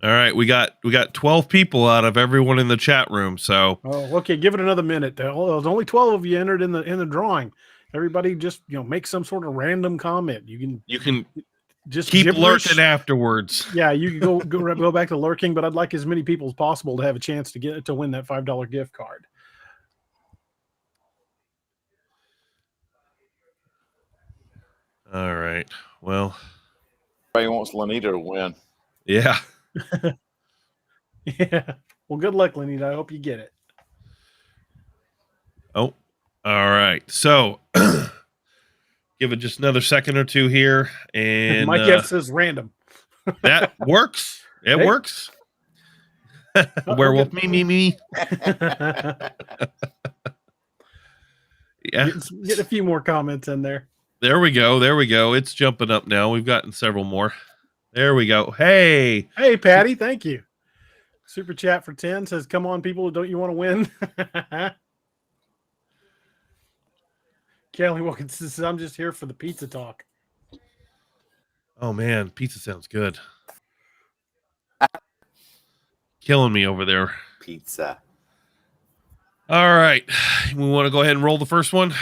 All right, we got 12 people out of everyone in the chat room. So okay, give it another minute. There's only 12 of you entered in the drawing. Everybody just make some sort of random comment. You can just keep lurking afterwards. Yeah, you can go back to lurking, but I'd like as many people as possible to have a chance to win that $5 gift card. All right. Well, everybody wants Lanita to win. Yeah. Yeah. Well, good luck, Lanita. I hope you get it. Oh, all right. So give it just another second or two here. And my guess is random. That works. It works. Werewolf, me. Yeah. Get a few more comments in there. There we go. It's jumping up now. We've gotten several more. There we go. Hey, Patty. Thank you. Super chat for 10 says, "Come on, people! Don't you want to win?" Kelly Wilkins says, "I'm just here for the pizza talk." Oh man, pizza sounds good. Killing me over there. Pizza. All right, we want to go ahead and roll the first one.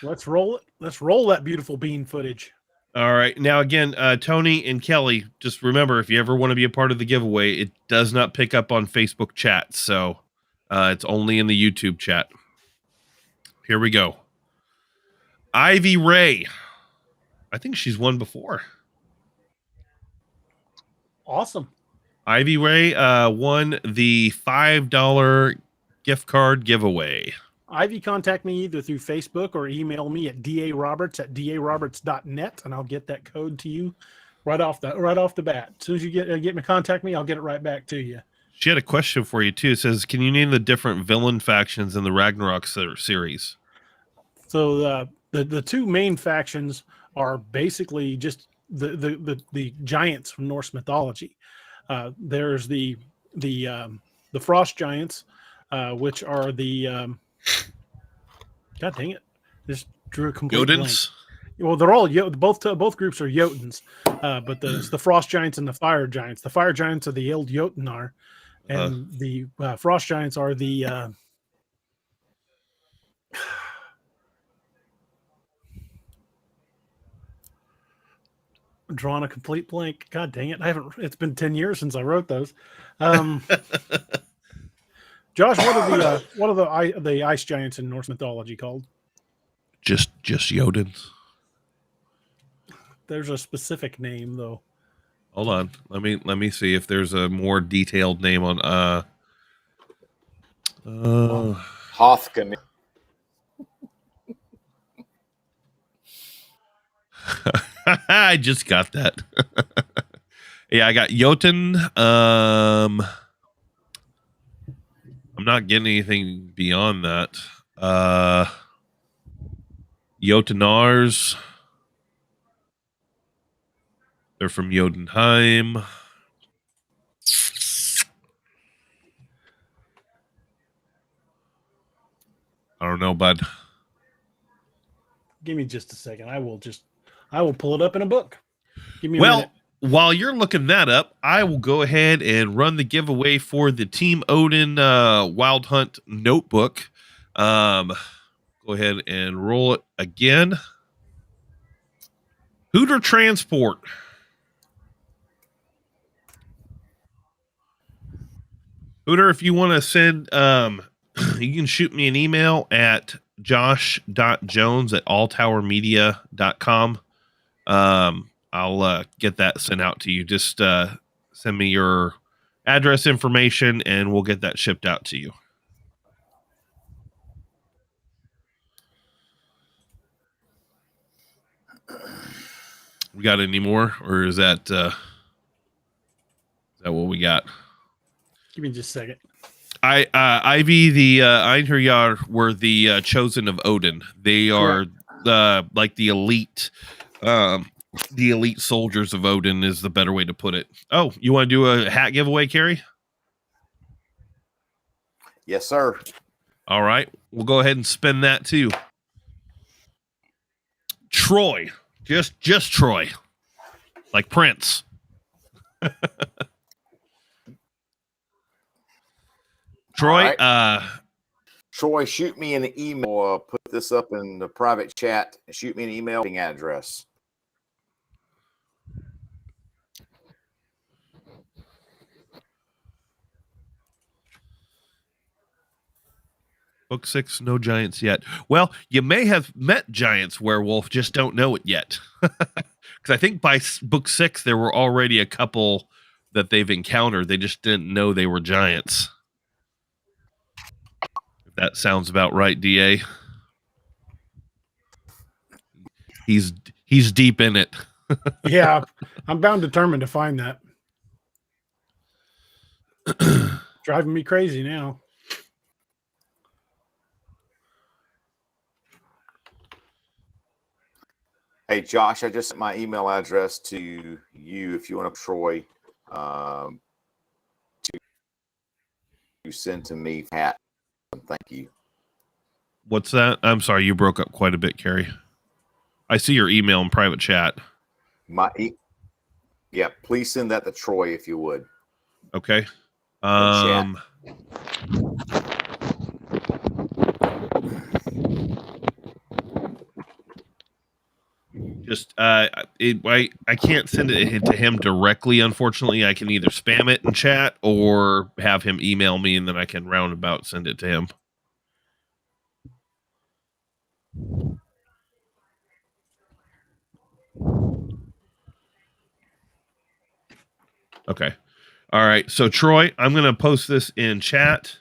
Let's roll it. Let's roll that beautiful bean footage. All right. Now, again, Tony and Kelly, just remember, if you ever want to be a part of the giveaway, it does not pick up on Facebook chat. So it's only in the YouTube chat. Here we go. Ivy Ray. I think she's won before. Awesome. Ivy Ray won the $5 gift card giveaway. Ivy, contact me either through Facebook or email me at daroberts@daroberts.net, and I'll get that code to you right off the bat. As soon as you get me, contact me, I'll get it right back to you. She had a question for you too. It says, "Can you name the different villain factions in the Ragnarok series?" So the two main factions are basically just the giants from Norse mythology. There's the frost giants, which are the God dang it! Just drew a complete blank. Well, they're all both groups are Jotuns, but it's the frost giants and the fire giants. The fire giants are the Eld Jotunar, and the frost giants are the drawn a complete blank. God dang it! It's been 10 years since I wrote those. Josh, what are the ice giants in Norse mythology called? Just Jotun. There's a specific name though. Hold on. Let me see if there's a more detailed name on Hothkin. I just got that. Yeah, I got Jotun. I'm not getting anything beyond that. Jotunars. They're from Jotunheim. I don't know, bud. Give me just a second. I will pull it up in a book. Give me a minute. While you're looking that up, I will go ahead and run the giveaway for the Team Odin Wild Hunt notebook. Go ahead and roll it again. Hooter Transport. Hooter, if you want to send, you can shoot me an email at josh.jones@alltowermedia.com. I'll get that sent out to you. Just send me your address information and we'll get that shipped out to you. We got any more, or is that what we got? Give me just a second. Ivy, the Einherjar were the chosen of Odin. They are like the elite soldiers of Odin is the better way to put it. Oh, you want to do a hat giveaway, Carrie? Yes, sir. All right. We'll go ahead and spin that too. Troy. Just Troy. Like Prince. Troy, right. Troy, shoot me an email. Put this up in the private chat. Shoot me an email address. Book 6, no giants yet. Well, you may have met giants, werewolf, just don't know it yet. Because I think by book 6, there were already a couple that they've encountered. They just didn't know they were giants. If that sounds about right, DA. He's deep in it. Yeah, I'm bound determined to find that. Driving me crazy now. Hey, Josh, I just sent my email address to you if you want to, Troy, to send to me. Pat, thank you. What's that? I'm sorry, you broke up quite a bit, Carrie. I see your email in private chat. Yeah, please send that to Troy if you would. Okay. Just I can't send it to him directly, unfortunately. I can either spam it in chat or have him email me, and then I can roundabout send it to him. Okay. All right. So Troy, I'm going to post this in chat.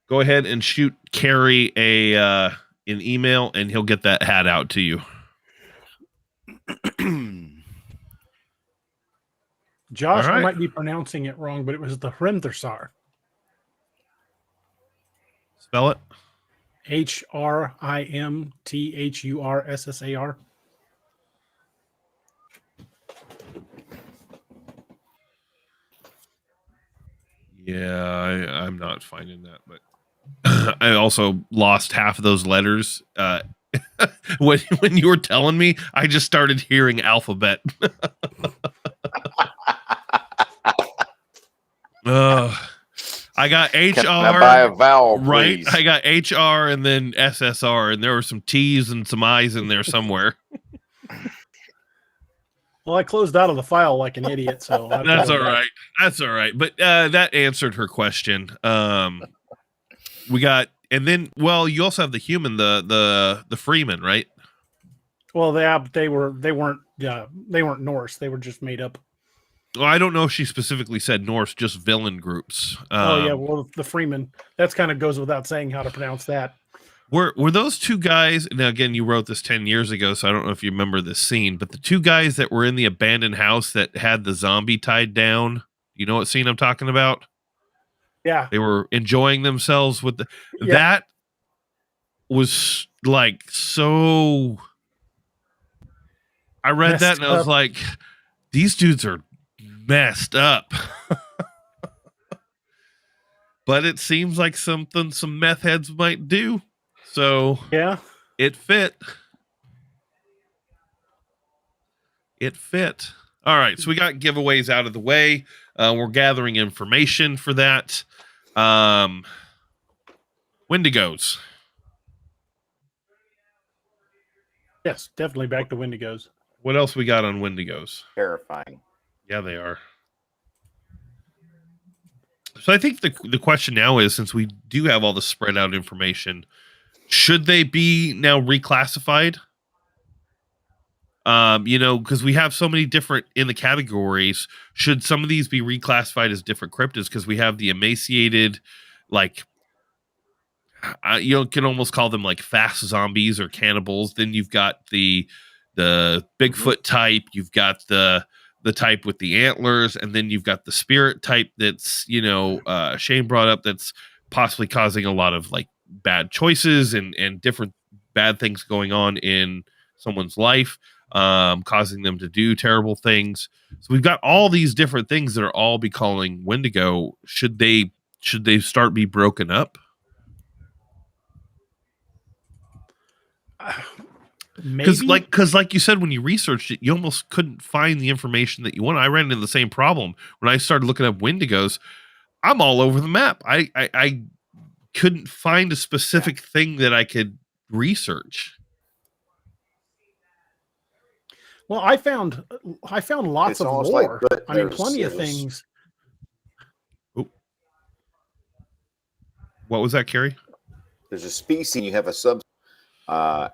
Go ahead and shoot Carrie an email, and he'll get that hat out to you. Josh, All right. I might be pronouncing it wrong, but it was the Hrimthursar. Spell it. Hrimthursar. Yeah, I'm not finding that, but I also lost half of those letters. When you were telling me, I just started hearing alphabet. I got HR. Can I buy a vowel, right? please? I got HR and then SSR, and there were some T's and some I's in there somewhere. Well, I closed out of the file like an idiot, so I have to That's go all back. right. That's all right. But that answered her question. We got, and then, well, you also have the human, the Freeman, right? Well, they weren't Norse. They were just made up. Well, I don't know if she specifically said Norse, just villain groups. Oh yeah, well, the Freeman. That's kind of goes without saying how to pronounce that. Were those two guys? Now, again, you wrote this 10 years ago, so I don't know if you remember this scene. But the two guys that were in the abandoned house that had the zombie tied down, you know what scene I'm talking about? Yeah, They were enjoying themselves with the. Yeah. That was like so. I read that and I was up. like, these dudes are messed up. But it seems like something some meth heads might do. So Yeah. it fit. It fit. All right. So we got giveaways out of the way. We're gathering information for that. Wendigos. Yes, definitely back to Wendigos. What else we got on Wendigos? Terrifying. Yeah, they are. So I think the question now is, since we do have all the spread out information, should they be now reclassified? Because we have so many different in the categories. Should some of these be reclassified as different cryptids? Because we have the emaciated, like, you can almost call them like fast zombies or cannibals. Then you've got the Bigfoot type. You've got the type with the antlers, and then you've got the spirit type that's, Shane brought up, that's possibly causing a lot of like bad choices and different bad things going on in someone's life, causing them to do terrible things. So we've got all these different things that are all be calling Wendigo. Should they start be broken up? Because like you said, when you researched it, you almost couldn't find the information that you wanted. I ran into the same problem when I started looking up Wendigos. I'm all over the map. I couldn't find a specific thing that I could research. Well, I found lots of lore. Plenty of things. Ooh. What was that, Carrie? There's a species, you have a sub.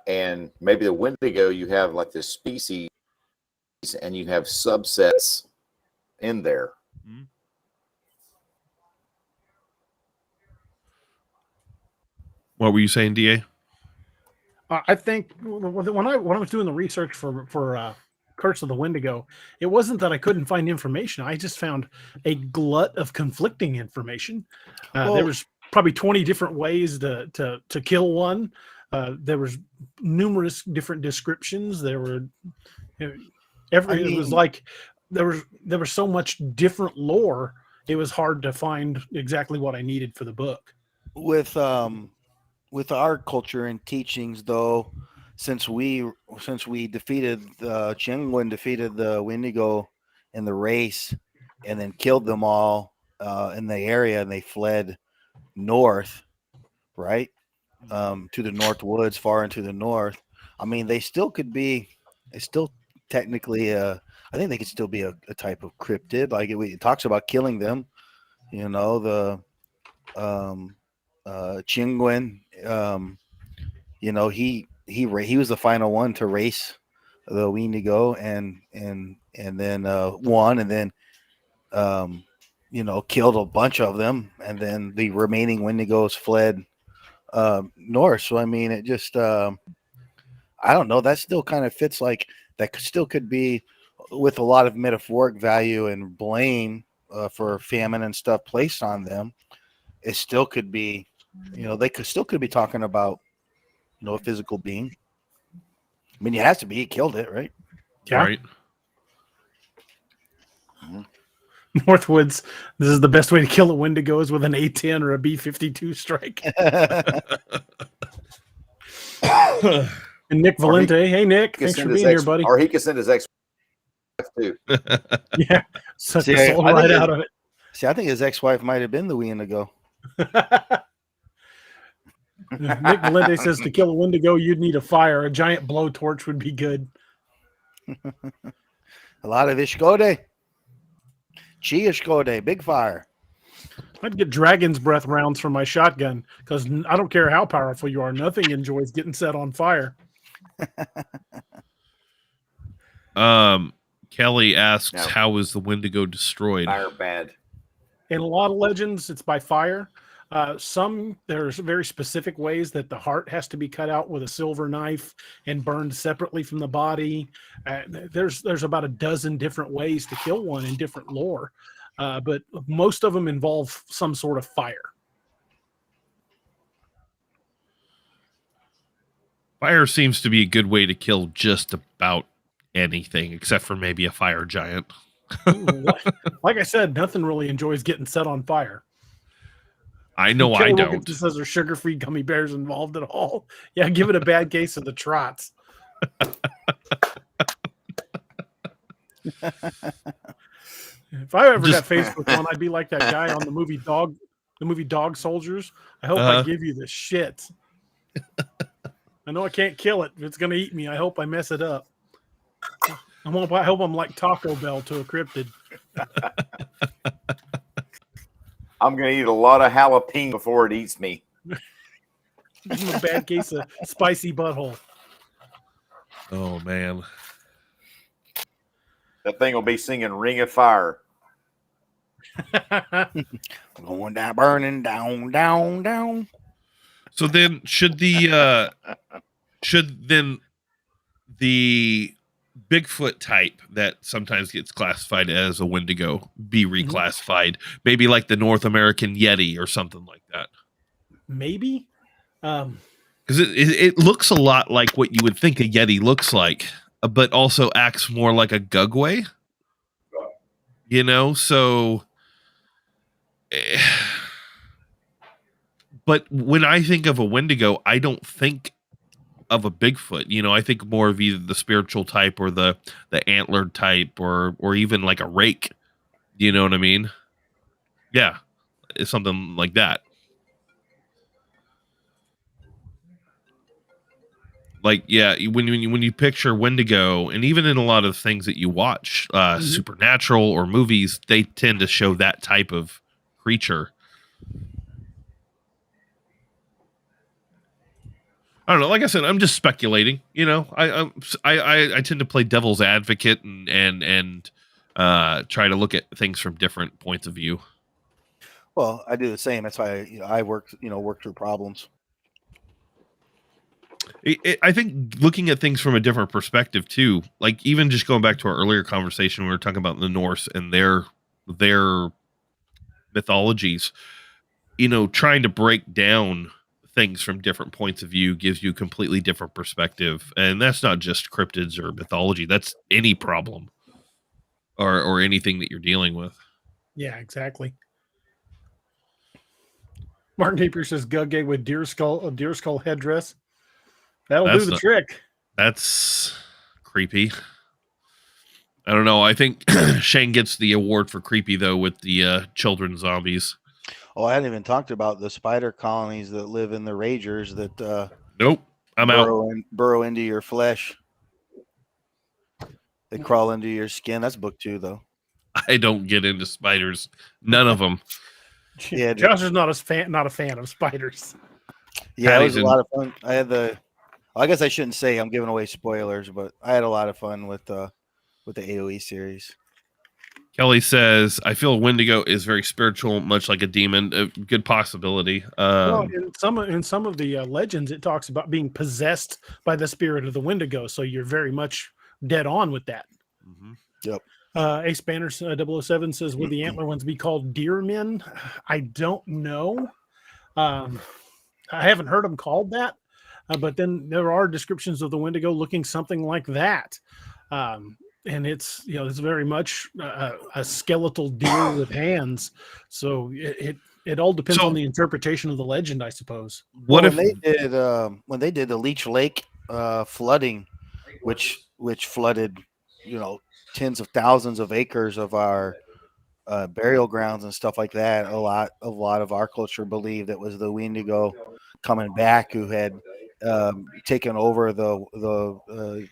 And maybe the Wendigo, you have like this species and you have subsets in there. Mm-hmm. What were you saying, DA? I think when I was doing the research for Curse of the Wendigo, it wasn't that I couldn't find information. I just found a glut of conflicting information. There was probably 20 different ways to kill one. There was numerous different descriptions. There were it was like there was so much different lore. It was hard to find exactly what I needed for the book. With our culture and teachings, though, since we defeated Chingwen defeated the Wendigo in the race and then killed them all in the area, and they fled north, right? To the North Woods, far into the north. I mean, they still technically, I think they could still be a type of cryptid. Like it talks about killing them, the Chingwen, he was the final one to race the Wendigo and then won, and then killed a bunch of them, and then the remaining Wendigos fled north. So I mean, it just I don't know, that still kind of fits, like that still could be, with a lot of metaphoric value and blame for famine and stuff placed on them. It still could be, they could be talking about a physical being. I mean, it has to be, he killed it, right? Yeah. Right. Northwoods, this is the best way to kill a Wendigo, is with an A-10 or a B-52 strike. And Nick Valente. Hey, Nick. Thanks for being here, buddy. Or he could send his ex too. Yeah. Such a soul right out of it. See, I think his ex-wife might have been the Wendigo. Nick Valente says to kill a Wendigo, you'd need a fire. A giant blowtorch would be good. A lot of Ishkode. Chi Ishkode. Big fire. I'd get dragon's breath rounds for my shotgun because I don't care how powerful you are. Nothing enjoys getting set on fire. Kelly asks, No. how is the Wendigo destroyed? Fire bad. In a lot of legends, it's by fire. There's very specific ways that the heart has to be cut out with a silver knife and burned separately from the body. There's about a dozen different ways to kill one in different lore, but most of them involve some sort of fire. Fire seems to be a good way to kill just about anything, except for maybe a fire giant. Like I said, nothing really enjoys getting set on fire. I know Kelly I Wilkins don't. just says there's sugar-free gummy bears involved at all. Yeah, give it a bad case of the trots. If I ever got Facebook on, I'd be like that guy on the movie Dog Soldiers. I hope I give you the shit. I know I can't kill it. If it's gonna eat me, I hope I mess it up. I hope I'm like Taco Bell to a cryptid. I'm going to eat a lot of jalapeno before it eats me. Give him a bad case of spicy butthole. Oh, man. That thing will be singing Ring of Fire. Going down, burning down, down, down. So then should the Bigfoot type that sometimes gets classified as a Wendigo be reclassified? Maybe like the North American Yeti or something like that. Maybe. Because it looks a lot like what you would think a Yeti looks like, but also acts more like a Gugway. You know, so... But when I think of a Wendigo, I don't think of a Bigfoot. You know, I think more of either the spiritual type or the antlered type or even like a rake. You know what I mean? Yeah, it's something like that. Like, yeah, when you picture Wendigo, and even in a lot of things that you watch, supernatural or movies, they tend to show that type of creature. I don't know. Like I said, I'm just speculating. You know, I tend to play devil's advocate and try to look at things from different points of view. Well, I do the same. That's why I work through problems. I think looking at things from a different perspective too, like even just going back to our earlier conversation, we were talking about the Norse and their mythologies. You know, trying to break down things from different points of view gives you a completely different perspective, and that's not just cryptids or mythology. That's any problem or anything that you're dealing with. Yeah, exactly. Martin Napier says Gugge with deer skull headdress. That'll do the trick. That's creepy. I don't know. I think Shane gets the award for creepy though with the children zombies. Oh, I hadn't even talked about the spider colonies that live in the ragers that nope. I'm out. Burrow into your flesh. They crawl into your skin. That's book 2 though. I don't get into spiders. None of them. Yeah, Josh is not a fan of spiders. Yeah, it was a lot of fun. I guess I shouldn't say I'm giving away spoilers, but I had a lot of fun with the AOE series. Kelly says, I feel Wendigo is very spiritual, much like a demon. A good possibility. Well, in some of the legends, it talks about being possessed by the spirit of the Wendigo. So you're very much dead on with that. Mm-hmm. Yep. Ace Banner 007 says, would the antler ones be called deer men? I don't know. I haven't heard them called that. But then there are descriptions of the Wendigo looking something like that. And it's very much a skeletal deer with hands. So it all depends on the interpretation of the legend, I suppose. When they did the Leech Lake flooding, which flooded, tens of thousands of acres of our burial grounds and stuff like that. A lot of our culture believed it was the Wendigo coming back who had taken over the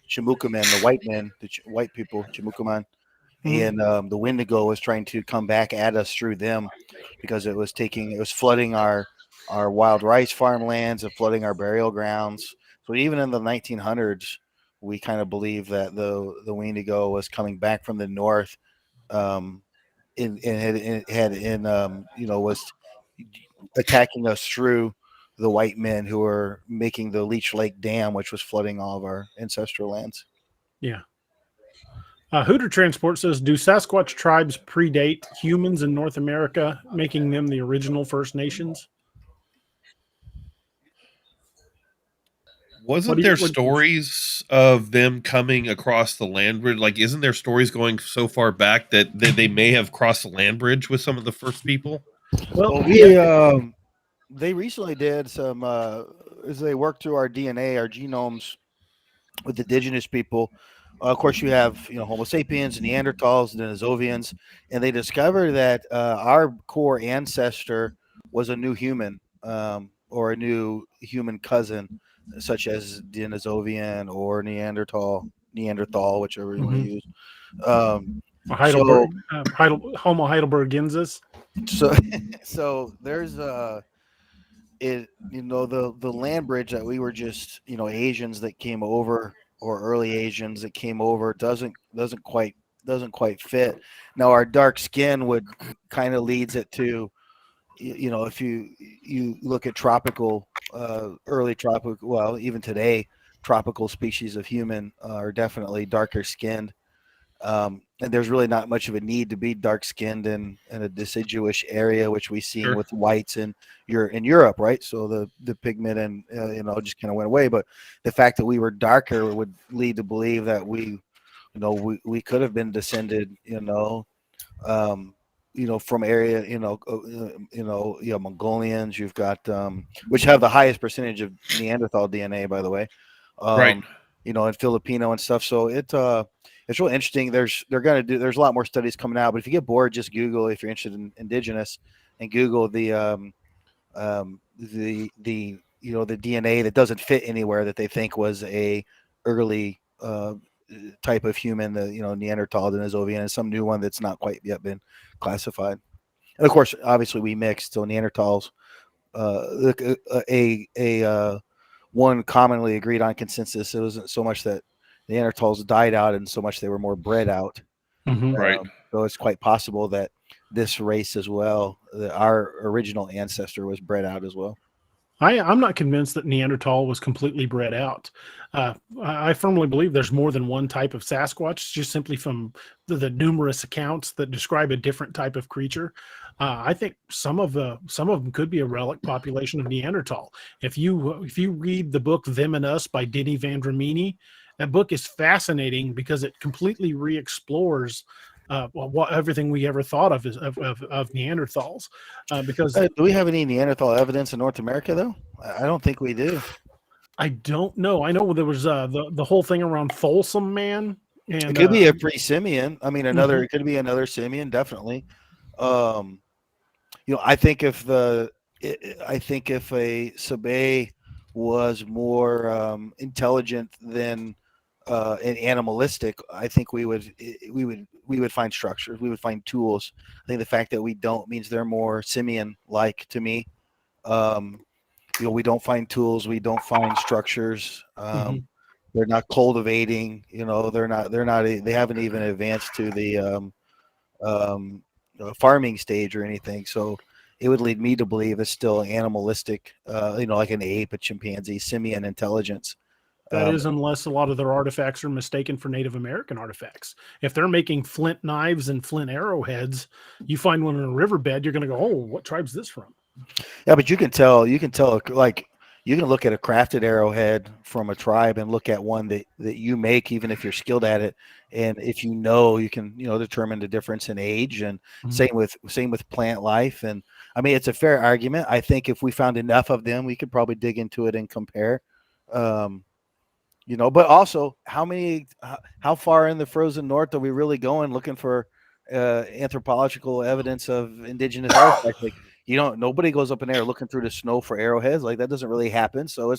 Chimukaman, the white men, white people, Chimukaman, and the Wendigo was trying to come back at us through them because it was flooding our wild rice farmlands and flooding our burial grounds. So even in the 1900s, we kind of believe that the Wendigo was coming back from the north, was attacking us through the white men who were making the Leech Lake Dam, which was flooding all of our ancestral lands. Yeah. Hooter Transport says, do Sasquatch tribes predate humans in North America, making them the original First Nations? Wasn't there stories of them coming across the land bridge? Like, isn't there stories going so far back that they may have crossed the land bridge with some of the first people? Well, they recently did some, as they worked through our DNA, our genomes with indigenous people. Of course, you have Homo sapiens, Neanderthals, Denisovians, and they discovered that our core ancestor was a new human, or a new human cousin, such as Denisovian or Neanderthal, whichever you want to use. Heidelberg, Homo heidelbergensis. So there's the land bridge that we were just Asians that came over, or early Asians that came over, doesn't quite fit. Now our dark skin would kind of leads it to, if you look at tropical, early tropical, well, even today, tropical species of human are definitely darker skinned. And there's really not much of a need to be dark skinned in a deciduous area, which we see with whites in Europe, right? So the pigment and just kind of went away. But the fact that we were darker would lead to believe that we could have been descended, from area, Mongolians. You've got which have the highest percentage of Neanderthal DNA, by the way, right? And Filipino and stuff. So it's really interesting. There's a lot more studies coming out, but if you get bored, just Google, if you're interested in indigenous, and Google the DNA that doesn't fit anywhere that they think was a early type of human, Neanderthal, Denisovian, and some new one that's not quite yet been classified. And of course, obviously we mixed, so Neanderthals, one commonly agreed on consensus, it wasn't so much that Neanderthals died out and so much they were more bred out. Right. So it's quite possible that this race as well, our original ancestor, was bred out as well. I'm not convinced that Neanderthal was completely bred out. I firmly believe there's more than one type of Sasquatch, just simply from the numerous accounts that describe a different type of creature. I think some of them could be a relic population of Neanderthal. If you read the book Them and Us by Denny van Dramini, that book is fascinating because it completely re-explores what everything we ever thought of Neanderthals. Because do we have any Neanderthal evidence in North America, though? I don't think we do. I don't know. I know there was the whole thing around Folsom Man. And it could be a pre-simian. I mean, it could be another simian, definitely. I think if a Sabay was more intelligent than and animalistic, I think we would find structures, we would find tools. I think the fact that we don't means they're more simian-like to me. We don't find tools, we don't find structures. They're not cultivating. They haven't even advanced to the farming stage or anything. So it would lead me to believe it's still animalistic, like an ape, a chimpanzee, simian intelligence. That is, unless a lot of their artifacts are mistaken for Native American artifacts. If they're making flint knives and flint arrowheads, you find one in a riverbed, you're going to go, oh, what tribe's this from? Yeah, but you can tell, like, you can look at a crafted arrowhead from a tribe and look at one that you make, even if you're skilled at it. And if you can, determine the difference in age, and same with plant life. And I mean, it's a fair argument. I think if we found enough of them, we could probably dig into it and compare. But also how far in the frozen north are we really going looking for anthropological evidence of indigenous artifacts? Like, nobody goes up in there looking through the snow for arrowheads. Like, that doesn't really happen. So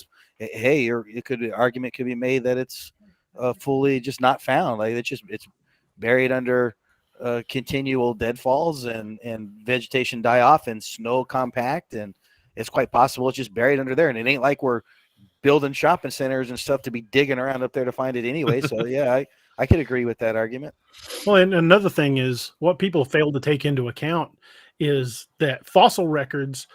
argument could be made that it's fully just not found. Like, it's buried under continual deadfalls and vegetation die off and snow compact, and it's quite possible it's just buried under there. And it ain't like we're building shopping centers and stuff to be digging around up there to find it anyway. So yeah, I could agree with that argument. Well, and another thing is what people fail to take into account is that fossil records,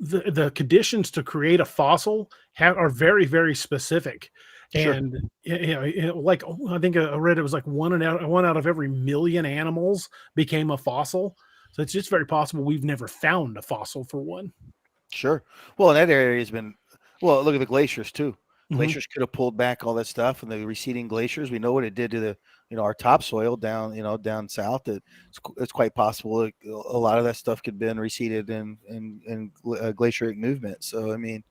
the conditions to create a fossil are very, very specific. Sure. And like I think I read it was like one out of every million animals became a fossil. So it's just very possible we've never found a fossil for one. Sure. Well, and that area has been, well, look at the glaciers too. Mhm. Glaciers could have pulled back all that stuff, and the receding glaciers, we know what it did to the, our topsoil down, down south. It's quite possible a lot of that stuff could have been receded in glacieric movement. So, I mean,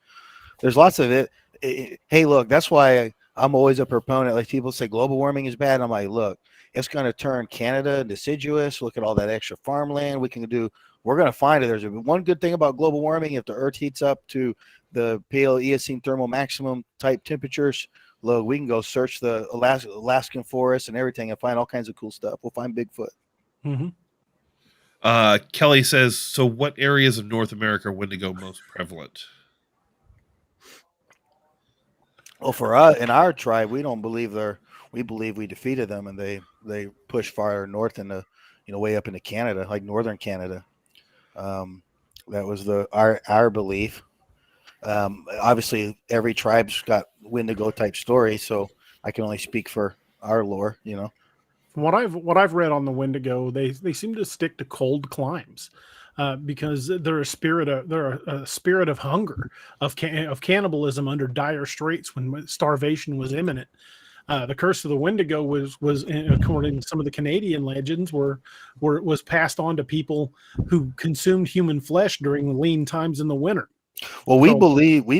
there's lots of it. Hey, look, that's why I'm always a proponent. Like people say global warming is bad. I'm like, look, it's going to turn Canada deciduous. Look at all that extra farmland we can do. We're going to find it. There's one good thing about global warming. If the earth heats up to the pale Eocene thermal maximum type temperatures, look, we can go search the Alaskan forest and everything and find all kinds of cool stuff. We'll find Bigfoot. Mm-hmm. Kelly says, so what areas of North America are Wendigo most prevalent? Well, for us in our tribe, we don't believe we believe we defeated them, and they push farther north into, way up into Canada, like northern Canada. That was our belief. Obviously, every tribe's got Wendigo type story, so I can only speak for our lore. From what I've read on the Wendigo, they seem to stick to cold climes. Because they're a spirit of hunger, of cannibalism under dire straits when starvation was imminent. The curse of the Wendigo was according to some of the Canadian legends was passed on to people who consumed human flesh during the lean times in the winter. Well, we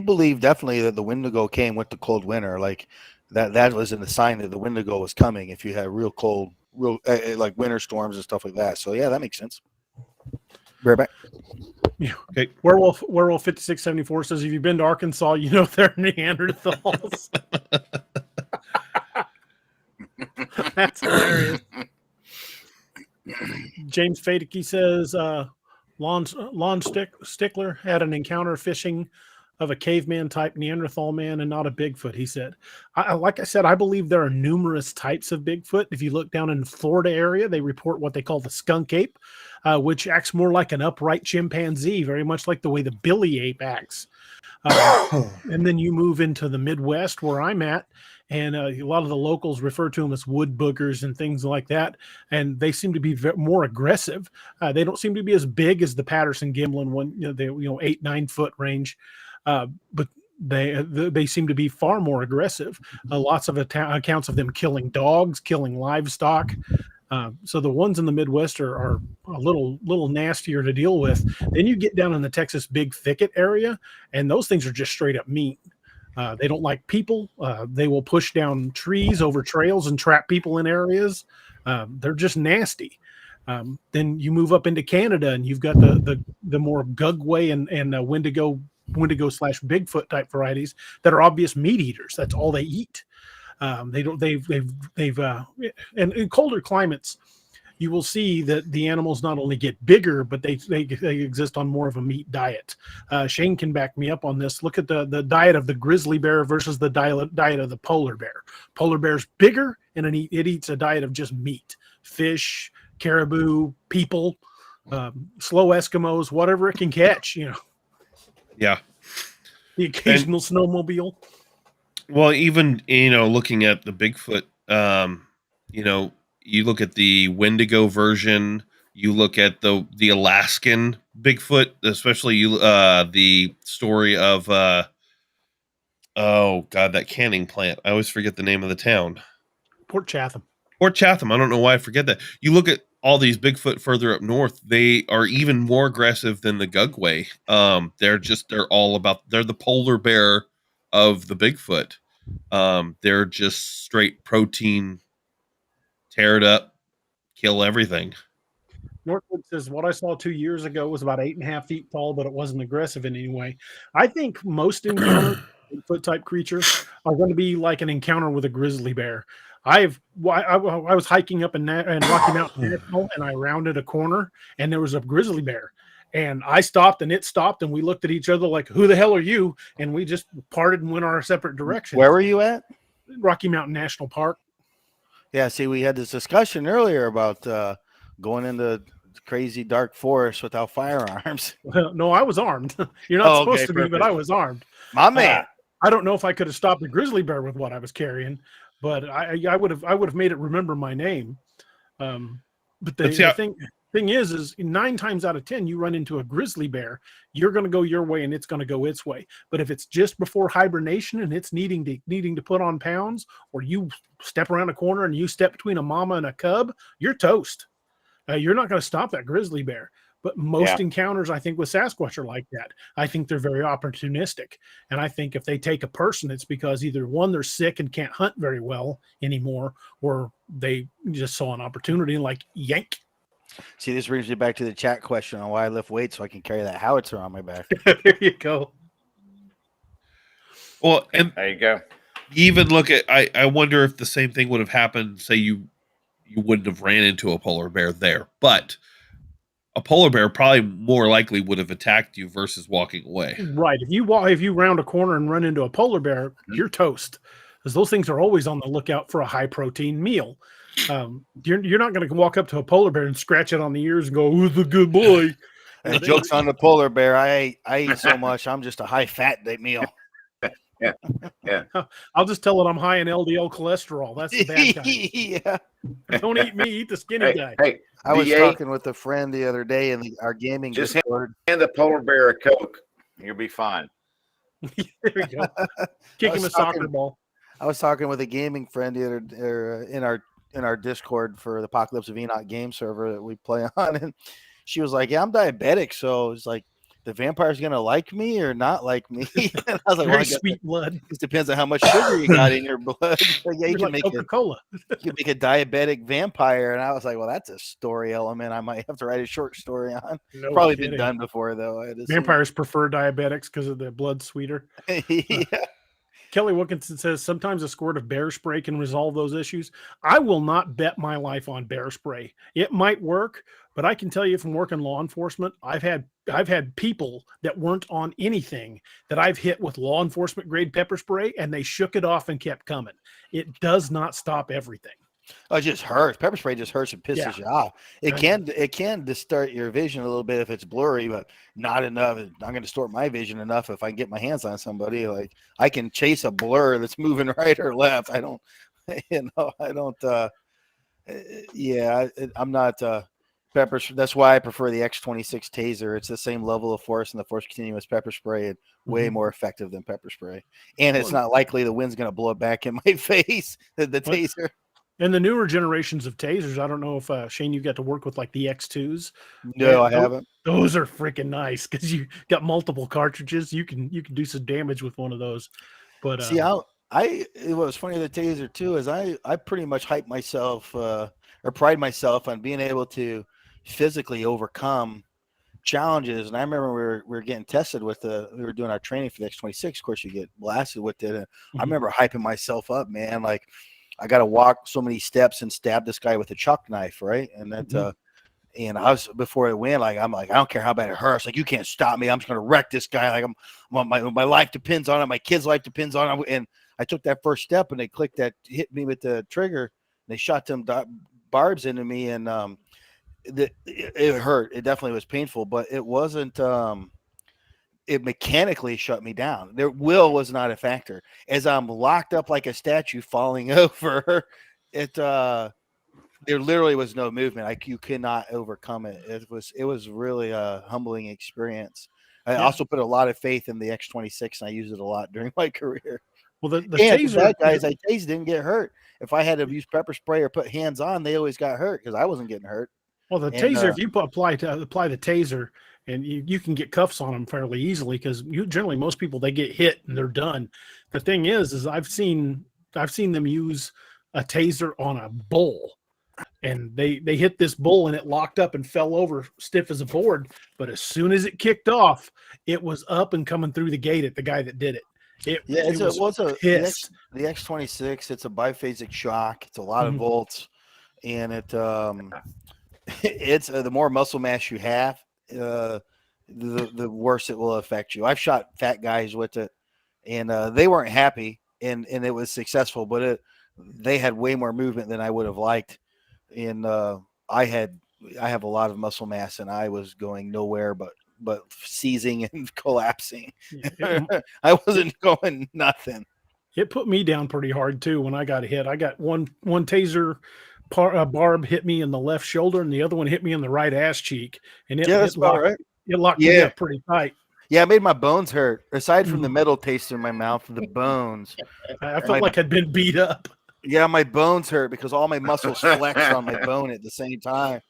believe definitely that the Wendigo came with the cold winter, like that was a sign that the Wendigo was coming. If you had real cold, like winter storms and stuff like that. So yeah, that makes sense. Right back. Yeah. Okay. Werewolf 5674 says, if you've been to Arkansas, you know they're Neanderthals. That's hilarious. James Fadeke says, Lon Stickler had an encounter fishing of a caveman type Neanderthal man and not a Bigfoot, he said. Like I said, I believe there are numerous types of Bigfoot. If you look down in the Florida area, they report what they call the skunk ape, which acts more like an upright chimpanzee, very much like the way the billy ape acts. And then you move into the Midwest where I'm at, and a lot of the locals refer to them as wood boogers and things like that, and they seem to be more aggressive. They don't seem to be as big as the Patterson Gimlin one, 8-9 foot range. But they seem to be far more aggressive. Lots of accounts of them killing dogs, killing livestock. So the ones in the Midwest are a little nastier to deal with. Then you get down in the Texas Big Thicket area, and those things are just straight up mean. They don't like people. They will push down trees over trails and trap people in areas. They're just nasty. Then you move up into Canada, and you've got the more Gugway and Wendigo / Bigfoot type varieties that are obvious meat eaters. That's all they eat. And in colder climates, you will see that the animals not only get bigger, but they exist on more of a meat diet. Shane can back me up on this. Look at the diet of the grizzly bear versus the diet of the polar bear. Polar bear's bigger, and it eats a diet of just meat, fish, caribou, people, slow Eskimos, whatever it can catch, Yeah. The occasional snowmobile. Well, even, looking at the Bigfoot, you look at the Wendigo version, you look at the Alaskan Bigfoot, especially the story of, that canning plant. I always forget the name of the town. Port Chatham. I don't know why I forget that. You look at all these Bigfoot further up north, they are even more aggressive than the Gugway. They're the polar bear of the Bigfoot. They're just straight protein, tear it up, kill everything. Northwood says, what I saw 2 years ago was about 8.5 feet tall, but it wasn't aggressive in any way. I think most encounters Bigfoot type creatures are going to be like an encounter with a grizzly bear. I was hiking up in Rocky Mountain National, and I rounded a corner, and there was a grizzly bear. And I stopped, and it stopped, and we looked at each other like, "Who the hell are you?" And we just parted and went our separate directions. Where were you at? Rocky Mountain National Park. Yeah, see, we had this discussion earlier about going into crazy dark forest without firearms. Well, no, I was armed. You're not supposed to be, perfect. but I was armed. My man. I don't know if I could have stopped a grizzly bear with what I was carrying, but I would have made it remember my name. But the thing is 9 times out of 10, you run into a grizzly bear, you're going to go your way and it's going to go its way. But if it's just before hibernation and it's needing to put on pounds, or you step around a corner and you step between a mama and a cub, you're toast. You're not going to stop that grizzly bear. But most encounters, I think, with Sasquatch are like that. I think they're very opportunistic. And I think if they take a person, it's because either one, they're sick and can't hunt very well anymore, or they just saw an opportunity and like yank. See, this brings me back to the chat question on why I lift weights so I can carry that howitzer on my back. There you go. Well, and There you go. even look at, I wonder if the same thing would have happened, say you wouldn't have ran into a polar bear there, but a polar bear probably more likely would have attacked you versus walking away. Right. If you round a corner and run into a polar bear, you're toast, because those things are always on the lookout for a high protein meal. You're not going to walk up to a polar bear and scratch it on the ears and go, "Who's a good boy?" And jokes on the polar bear. I eat so much. I'm just a high fat meal. Yeah. I'll just tell it I'm high in LDL cholesterol. That's the bad guy. Yeah. Don't eat me, eat the skinny guy. Hey, I was DA, talking with a friend the other day in our gaming Just Discord. hand the polar bear a Coke. You'll be fine. There we go. Kick him a soccer ball. I was talking with a gaming friend in our Discord for the Apocalypse of Enoch game server that we play on, and she was like, "Yeah, I'm diabetic, so it's like the vampire's gonna like me or not like me." And I was like, Very "Well, sweet blood. it depends on how much sugar you got in your blood." But yeah, you You're can like make Coca-Cola. you can make a diabetic vampire, and I was like, "Well, that's a story element I might have to write a short story on." No Probably kidding. been done before though. Vampires prefer diabetics because of the blood sweeter. Yeah. Kelly Wilkinson says sometimes a squirt of bear spray can resolve those issues. I will not bet my life on bear spray. It might work, but I can tell you from working law enforcement, I've had people that weren't on anything that I've hit with law enforcement grade pepper spray, and they shook it off and kept coming. It does not stop everything. Oh, it just hurts. Pepper spray just hurts and pisses you off. It can distort your vision a little bit if it's blurry, but not enough. It's not going to distort my vision enough if I can get my hands on somebody. Like I can chase a blur that's moving right or left. I'm not pepper. That's why I prefer the X26 taser. It's the same level of force and the force continuous pepper spray, and way more effective than pepper spray. And it's not likely the wind's going to blow it back in my face. The taser. And the newer generations of tasers, I don't know if Shane, you got to work with like the X2s. No, I haven't. Those are freaking nice because you got multiple cartridges. You can do some damage with one of those. But see, it was funny the taser too is I pretty much hype myself or pride myself on being able to physically overcome challenges. And I remember we were getting tested with we were doing our training for the X26. Of course, you get blasted with it. And I remember hyping myself up, man. Like I got to walk so many steps and stab this guy with a chuck knife, right? And that, and I was before it went, I'm like, I don't care how bad it hurts. Like you can't stop me. I'm just gonna wreck this guy. Like my life depends on it. My kid's life depends on it. And I took that first step, and they clicked that, hit me with the trigger. And they shot them barbs into me, and it hurt. It definitely was painful, but it wasn't. It mechanically shut me down. Their will was not a factor. As I'm locked up like a statue falling over, there literally was no movement. Like you cannot overcome it. It was really a humbling experience. I also put a lot of faith in the X26, and I used it a lot during my career. Well, the taser guys I tased didn't get hurt. If I had to use pepper spray or put hands on, they always got hurt because I wasn't getting hurt. Well, the taser, if you apply the taser, and you can get cuffs on them fairly easily because generally most people, they get hit and they're done. The thing is I've seen them use a taser on a bull, and they hit this bull and it locked up and fell over stiff as a board. But as soon as it kicked off, it was up and coming through the gate at the guy that did it. It it's was a pissed. the X26. It's a biphasic shock. It's a lot of Mhm. volts, and it's the more muscle mass you have, the worse it will affect you. I've shot fat guys with it, and they weren't happy, and it was successful, but they had way more movement than I would have liked, and I have a lot of muscle mass, and I was going nowhere but seizing and collapsing. I wasn't going nothing. It put me down pretty hard too when I got hit. I got one taser barb hit me in the left shoulder, and the other one hit me in the right ass cheek, and That's about right. It locked me up pretty tight. Yeah, it made my bones hurt. Aside from the metal taste in my mouth, the bones. I felt like I'd been beat up. Yeah, my bones hurt because all my muscles flexed on my bone at the same time.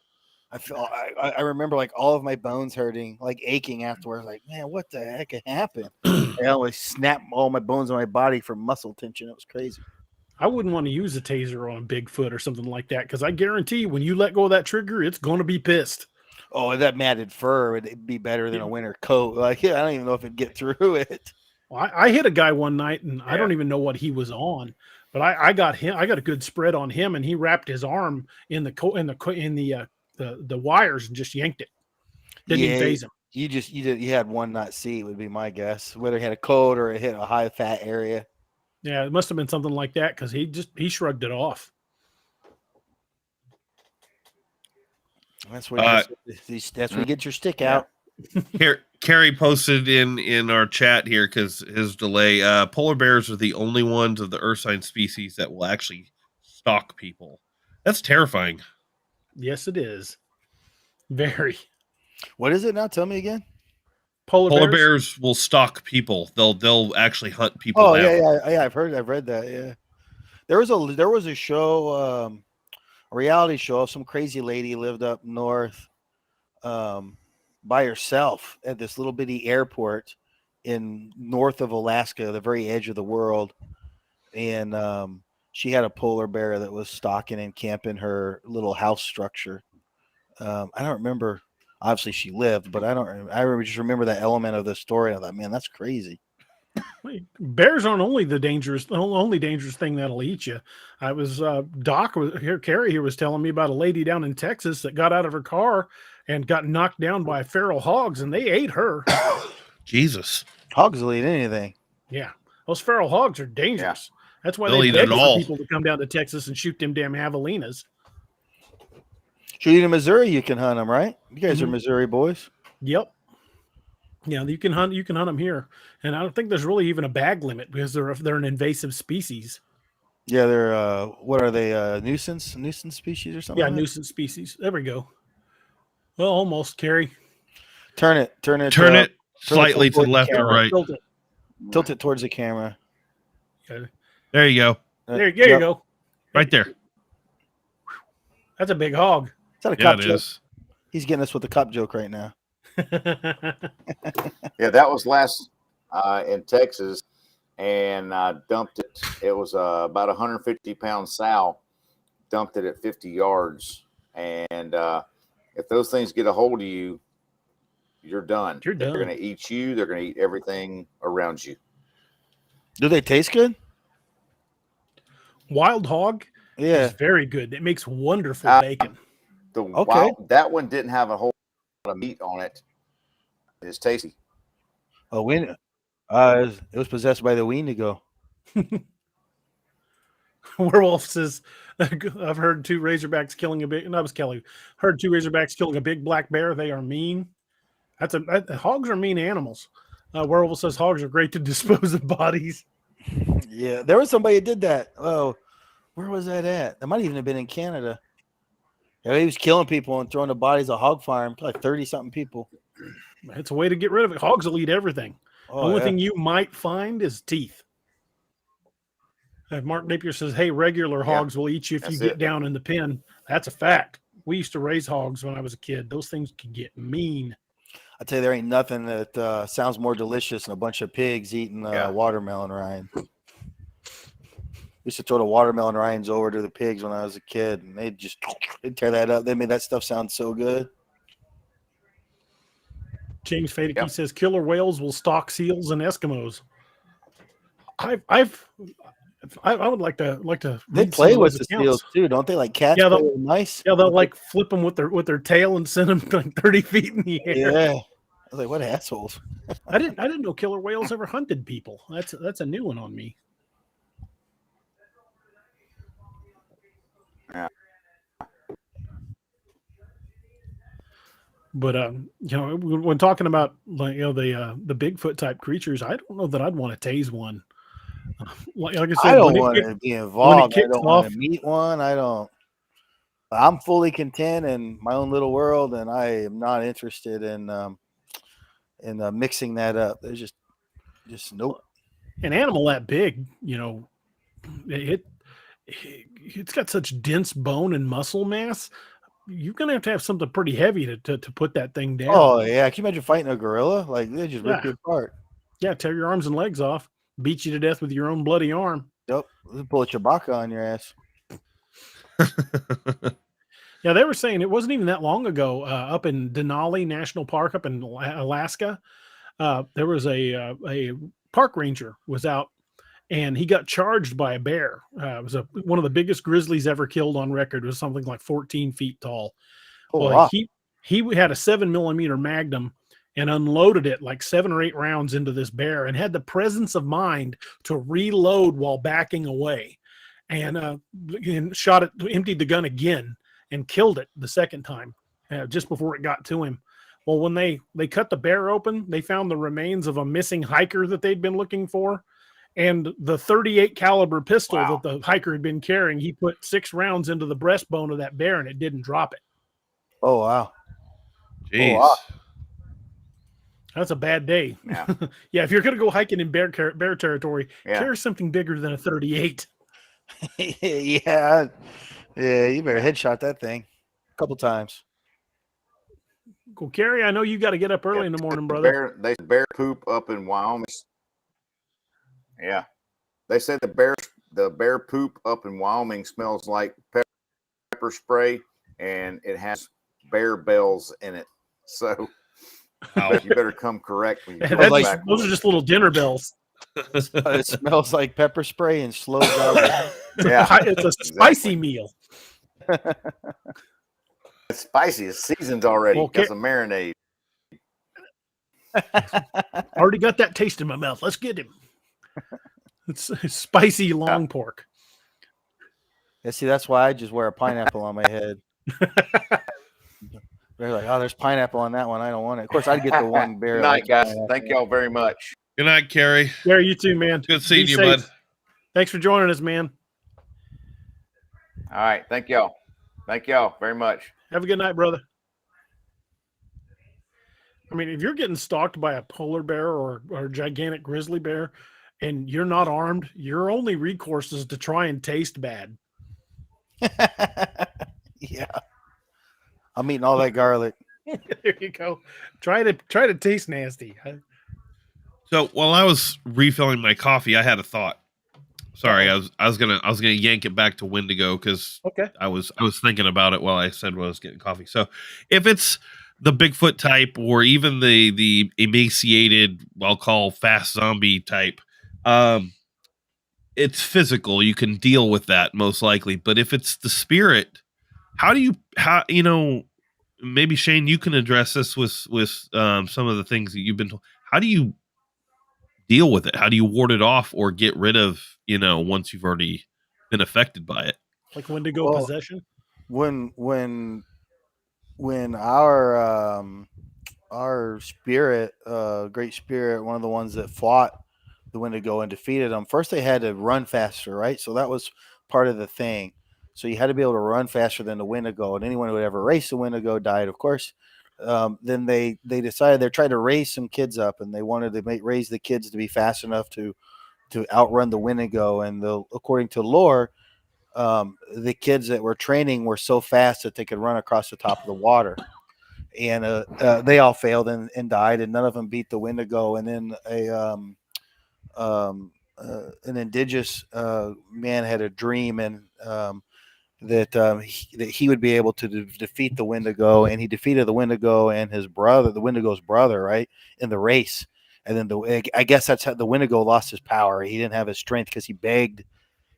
I remember like all of my bones hurting, like aching afterwards. Like, man, what the heck happened? I always snapped all my bones on my body from muscle tension. It was crazy. I wouldn't want to use a taser on a Bigfoot or something like that because I guarantee when you let go of that trigger, it's going to be pissed. Oh, that matted fur would be better than a winter coat. Like, I don't even know if it'd get through it. Well, I hit a guy one night, and I don't even know what he was on, but I got him. I got a good spread on him, and he wrapped his arm in the wires and just yanked it. Didn't even phase him. You had one not see would be my guess. Whether he had a coat or it hit a high fat area. Yeah, it must have been something like that because he shrugged it off. That's where you get your stick out. Here, Carrie posted in our chat here because his delay. Polar bears are the only ones of the Earth sign species that will actually stalk people. That's terrifying. Yes, it is. Very. What is it now? Tell me again. Polar bears will stalk people. They'll actually hunt people. Oh down. yeah. I've read that. Yeah. There was a show, a reality show of some crazy lady lived up north, by herself at this little bitty airport in north of Alaska, the very edge of the world, and she had a polar bear that was stalking and camping her little house structure. I don't remember. Obviously, she lived, but I just remember that element of the story. I thought, man, that's crazy. Bears aren't only the only dangerous thing that'll eat you. I was Carrie here was telling me about a lady down in Texas that got out of her car and got knocked down by feral hogs, and they ate her. Jesus, hogs will eat anything. Yeah, those feral hogs are dangerous. Yeah. That's why they'll they beg for people to come down to Texas and shoot them damn javelinas. Shoot, in Missouri, you can hunt them, right? You guys are Missouri boys. Yep. Yeah, you can hunt them here, and I don't think there's really even a bag limit because they're an invasive species. Yeah, they're what are they? Nuisance species or something? Yeah, nuisance species. There we go. Well, almost, Carrie. Turn it slightly to the left or right. Tilt it towards the camera. Okay. There you go. There you go. Right there. That's a big hog. Is that a cop joke? He's getting us with the cop joke right now. Yeah, that was last in Texas, and I dumped it. It was about 150-pound sow. Dumped it at 50 yards, and if those things get a hold of you, you're done. You're done. They're going to eat you. They're going to eat everything around you. Do they taste good? Wild hog is very good. It makes wonderful bacon. That one didn't have a whole lot of meat on it. It's tasty. Oh, it was possessed by the Wendigo. Werewolf says, I've heard two razorbacks killing a big. And that was Kelly. Heard two razorbacks killing a big black bear. They are mean. Hogs are mean animals. Werewolf says hogs are great to dispose of bodies. Yeah, there was somebody that did that. Oh, where was that at? That might even have been in Canada. Yeah, he was killing people and throwing the bodies of hog farm, like 30-something people. It's a way to get rid of it. Hogs will eat everything. The only thing you might find is teeth. Mark Napier says, hey, regular hogs will eat you if you get down in the pen. That's a fact. We used to raise hogs when I was a kid. Those things can get mean. I tell you, there ain't nothing that sounds more delicious than a bunch of pigs eating watermelon rind. We used to throw the watermelon rinds over to the pigs when I was a kid, and they'd tear that up. They made that stuff sound so good. James Fadeke says killer whales will stalk seals and Eskimos. I would like to They read some play of with those the accounts. seals too, don't they? Like cats Yeah, play with mice. Yeah, they'll like flip them with their tail and send them like 30 feet in the air. Yeah, I was like, what assholes. I didn't know killer whales ever hunted people. That's a new one on me. Yeah. But when talking about like the Bigfoot type creatures, I don't know that I'd want to tase one. Like I said, I don't want to be involved. I don't want to meet one. I'm fully content in my own little world, and I am not interested in mixing that up. There's just nope. An animal that big, it's got such dense bone and muscle mass. You're gonna have something pretty heavy to put that thing down. Oh yeah, can you imagine fighting a gorilla? Like they just rip you apart. Yeah, tear your arms and legs off, beat you to death with your own bloody arm. Yep, pull a Chewbacca on your ass. Yeah, they were saying it wasn't even that long ago up in Denali National Park up in Alaska. There was a park ranger was out, and he got charged by a bear. It was one of the biggest grizzlies ever killed on record. It was something like 14 feet tall. Oh, well, wow. he had a 7mm Magnum and unloaded it like 7 or 8 rounds into this bear, and had the presence of mind to reload while backing away, and shot it, emptied the gun again, and killed it the second time, just before it got to him. Well, when they cut the bear open, they found the remains of a missing hiker that they'd been looking for. And the 38 caliber pistol that the hiker had been carrying, he put 6 rounds into the breastbone of that bear, and it didn't drop it. Oh, wow. Jeez. Oh, wow. That's a bad day. Yeah. Yeah, if you're going to go hiking in bear territory, carry something bigger than a 38. Yeah, you better headshot that thing a couple times. Well, Kerry, I know you got to get up early in the morning, brother. They bear poop up in Wyoming. Yeah, they said the bear poop up in Wyoming smells like pepper spray, and it has bear bells in it. So you better come correct when you come back. Those are just little dinner bells. It smells like pepper spray and slow down. It's a spicy meal. It's spicy. It's seasoned already. Got some marinade. Already got that taste in my mouth. Let's get him. It's spicy long pork. Yeah, see, that's why I just wear a pineapple on my head. They're like, oh, there's pineapple on that one. I don't want it. Of course, I'd get the one bear. Good night, guys. Thank y'all very much. Good night, Kerry. Yeah, you too, man. Good seeing you, bud. Thanks for joining us, man. All right. Thank y'all. Thank y'all very much. Have a good night, brother. I mean, if you're getting stalked by a polar bear or a gigantic grizzly bear and you're not armed, your only recourse is to try and taste bad. Yeah. I'm eating all that garlic. There you go. Try to taste nasty. So while I was refilling my coffee, I had a thought. Sorry, I was gonna yank it back to Wendigo because I was thinking about it while I said I was getting coffee. So if it's the Bigfoot type or even the emaciated, I'll call fast zombie type, it's physical. You can deal with that most likely. But if it's the spirit, how maybe Shane, you can address this with some of the things that you've been told. How do you deal with it? How do you ward it off or get rid of, once you've already been affected by it? Like Wendigo possession? When our spirit, great spirit, one of the ones that fought the Wendigo and defeated them, first they had to run faster, right? So that was part of the thing. So you had to be able to run faster than the Wendigo, and anyone who would ever race the Wendigo died, of course. Then they decided they're trying to raise some kids up, and they wanted to raise the kids to be fast enough to outrun the Wendigo. And according to lore, the kids that were training were so fast that they could run across the top of the water. And they all failed and died, and none of them beat the Wendigo. And then an indigenous man had a dream, and that he would be able to defeat the Wendigo, and he defeated the Wendigo and his brother, the Wendigo's brother, right, in the race. And then I guess that's how the Wendigo lost his power. He didn't have his strength because he begged.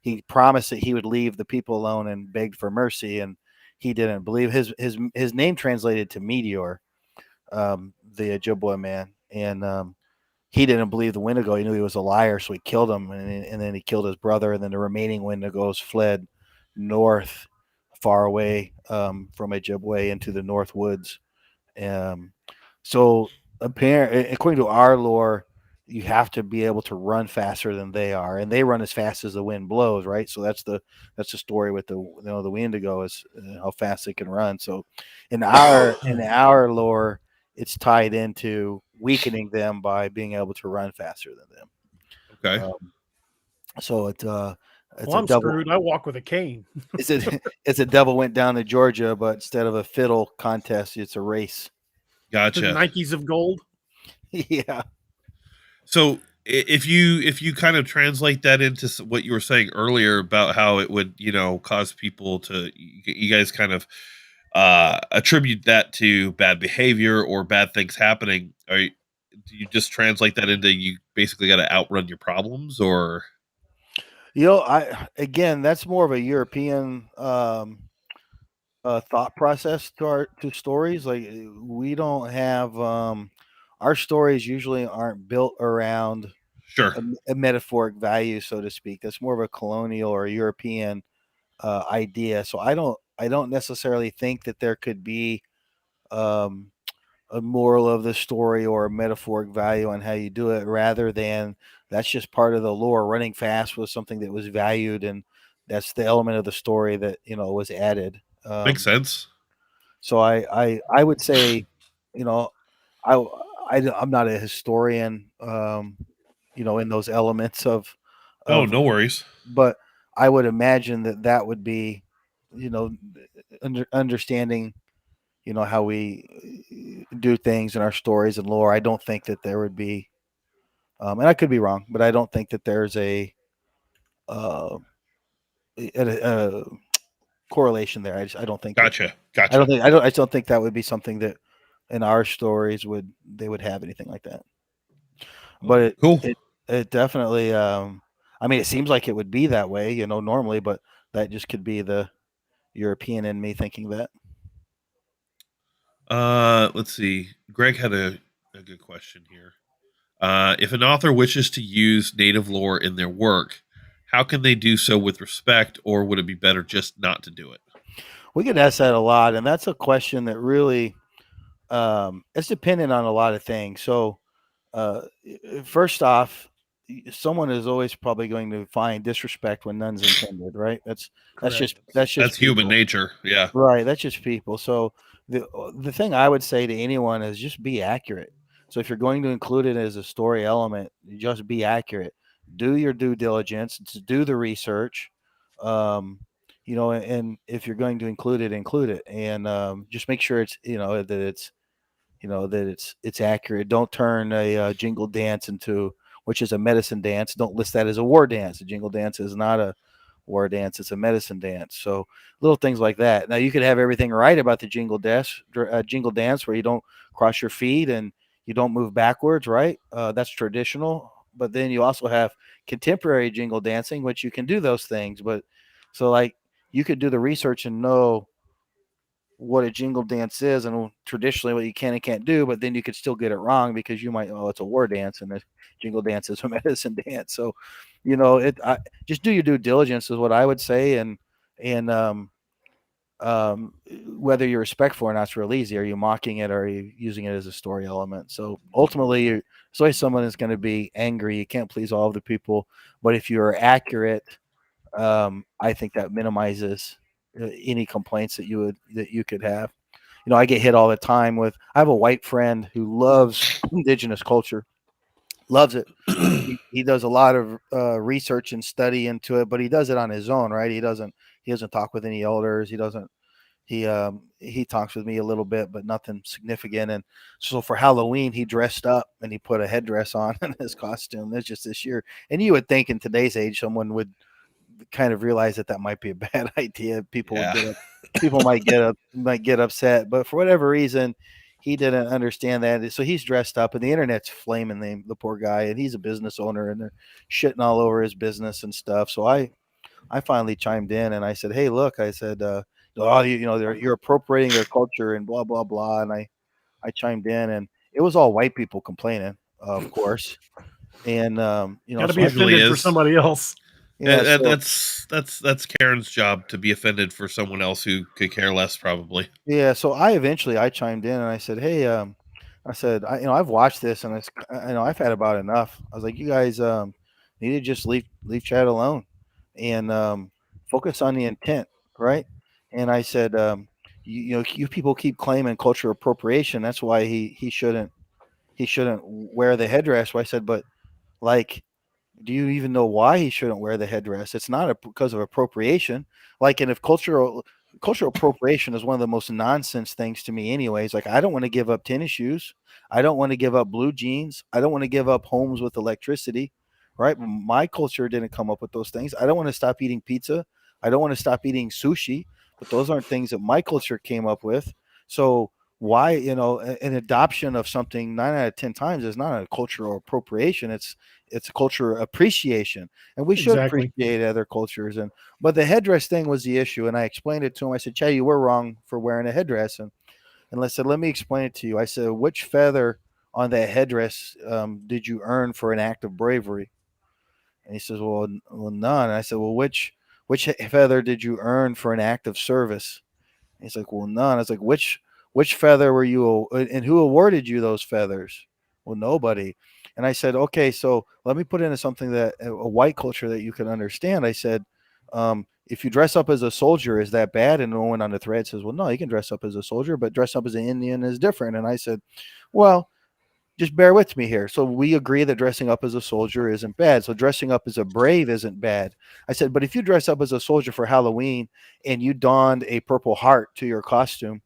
He promised that he would leave the people alone and begged for mercy, and he didn't believe. His name translated to meteor, the Ojibwe man, and he didn't believe the Wendigo. He knew he was a liar, so he killed him, and then he killed his brother, and then the remaining Wendigos fled north, far away from Ojibwe into the North Woods. So according to our lore, you have to be able to run faster than they are, and they run as fast as the wind blows, right? So that's the story with the Wendigo is how fast they can run. So in our lore, it's tied into weakening them by being able to run faster than them. Okay. So it's Well, a I'm double. screwed. I walk with a cane. It's a devil went down to Georgia, but instead of a fiddle contest, it's a race. Gotcha. Nikes of gold. Yeah. So if you kind of translate that into what you were saying earlier about how it would, cause people to, you guys kind of attribute that to bad behavior or bad things happening. Do you just translate that into you basically got to outrun your problems, or? That's more of a European thought process to stories. Like we don't have our stories usually aren't built around Sure. a metaphoric value, so to speak. That's more of a colonial or European idea. So I don't necessarily think that there could be a moral of the story or a metaphoric value on how you do it, rather than that's just part of the lore. Running fast was something that was valued, and that's the element of the story that was added. Makes sense. So I would say, I, I'm not a historian, in those elements Oh, of, no worries. but I would imagine that would be, understanding, how we do things in our stories and lore. I don't think that there would be, and I could be wrong, but I don't think that there's a correlation there. I don't think that. Gotcha. I just don't think that would be something that in our stories they would have anything like that. But Cool. it definitely, I mean, it seems like it would be that way, normally, but that just could be the European in me thinking that. Let's see. Greg had a good question here. If an author wishes to use native lore in their work, how can they do so with respect, or would it be better just not to do it? We get asked that a lot, and that's a question that really it's dependent on a lot of things. So, first off, someone is always probably going to find disrespect when none's intended, right? That's That's human people. nature. Yeah. Right, that's just people. So the thing I would say to anyone is just be accurate. So if you're going to include it as a story element, just be accurate. Do your due diligence, do the research. And if you're going to include it, and just make sure it's that it's accurate. Don't turn a jingle dance into, which is a medicine dance. Don't list that as a war dance. A jingle dance is not a war dance; it's a medicine dance. So little things like that. Now you could have everything right about the jingle dance, where you don't cross your feet and you don't move backwards, right? That's traditional. But then you also have contemporary jingle dancing, which you can do those things. But so like you could do the research and know what a jingle dance is and traditionally what you can and can't do, but then you could still get it wrong because you might, it's a war dance and a jingle dance is a medicine dance. So, just do your due diligence is what I would say. And whether you're respectful or not is real easy. Are you mocking it? Or are you using it as a story element? So ultimately, it's always someone is going to be angry. You can't please all of the people, but if you're accurate, I think that minimizes any complaints that you could have. I get hit all the time with. I have a white friend who loves indigenous culture, loves it. He does a lot of research and study into it, but he does it on his own, right? He doesn't talk with any elders. He talks with me a little bit, but nothing significant. And so for Halloween, he dressed up and he put a headdress on in his costume. That's just this year. And you would think in today's age, someone would kind of realize that might be a bad idea. People might get upset, but for whatever reason, he didn't understand that. So he's dressed up, and the internet's flaming the poor guy, and he's a business owner, and they're shitting all over his business and stuff. So I finally chimed in and I said, "Hey, look," I said, "Oh, you're appropriating their culture and blah blah blah." And I chimed in, and it was all white people complaining, of course. And Got to so be offended for is. somebody else. yeah, so, That's Karen's job to be offended for someone else who could care less, probably. yeah. So I chimed in and I said, "Hey, I said, I've watched this and I've had about enough." I was like, "You guys need to just leave chat alone and focus on the intent, right?" And I said, you people keep claiming cultural appropriation. That's why he shouldn't wear the headdress." Well, I said, "But like, do you even know why he shouldn't wear the headdress? It's not because of appropriation. Like, and if cultural appropriation is one of the most nonsense things to me, anyways. Like, I don't want to give up tennis shoes. I don't want to give up blue jeans. I don't want to give up homes with electricity, right? My culture didn't come up with those things. I don't want to stop eating pizza. I don't want to stop eating sushi, but those aren't things that my culture came up with. So why, an adoption of something 9 out of 10 times is not a cultural appropriation. It's a culture appreciation, and we should Exactly. appreciate other cultures. But the headdress thing was the issue, and I explained it to him. I said, "Chad, you were wrong for wearing a headdress," and I said, "Let me explain it to you." I said, "Which feather on that headdress did you earn for an act of bravery?" And he says, "Well, none." And I said, "Well, which feather did you earn for an act of service?" And he's like, "Well, none." I was like, "Which feather were you, and who awarded you those feathers?" "Well, nobody." And I said, "Okay, so let me put into something that a white culture that you can understand." I said, "If you dress up as a soldier, is that bad?" And no one on the thread says, "Well, no, you can dress up as a soldier, but dress up as an Indian is different." And I said, "Well, just bear with me here. So we agree that dressing up as a soldier isn't bad. So dressing up as a brave isn't bad." I said, "But if you dress up as a soldier for Halloween and you donned a purple heart to your costume,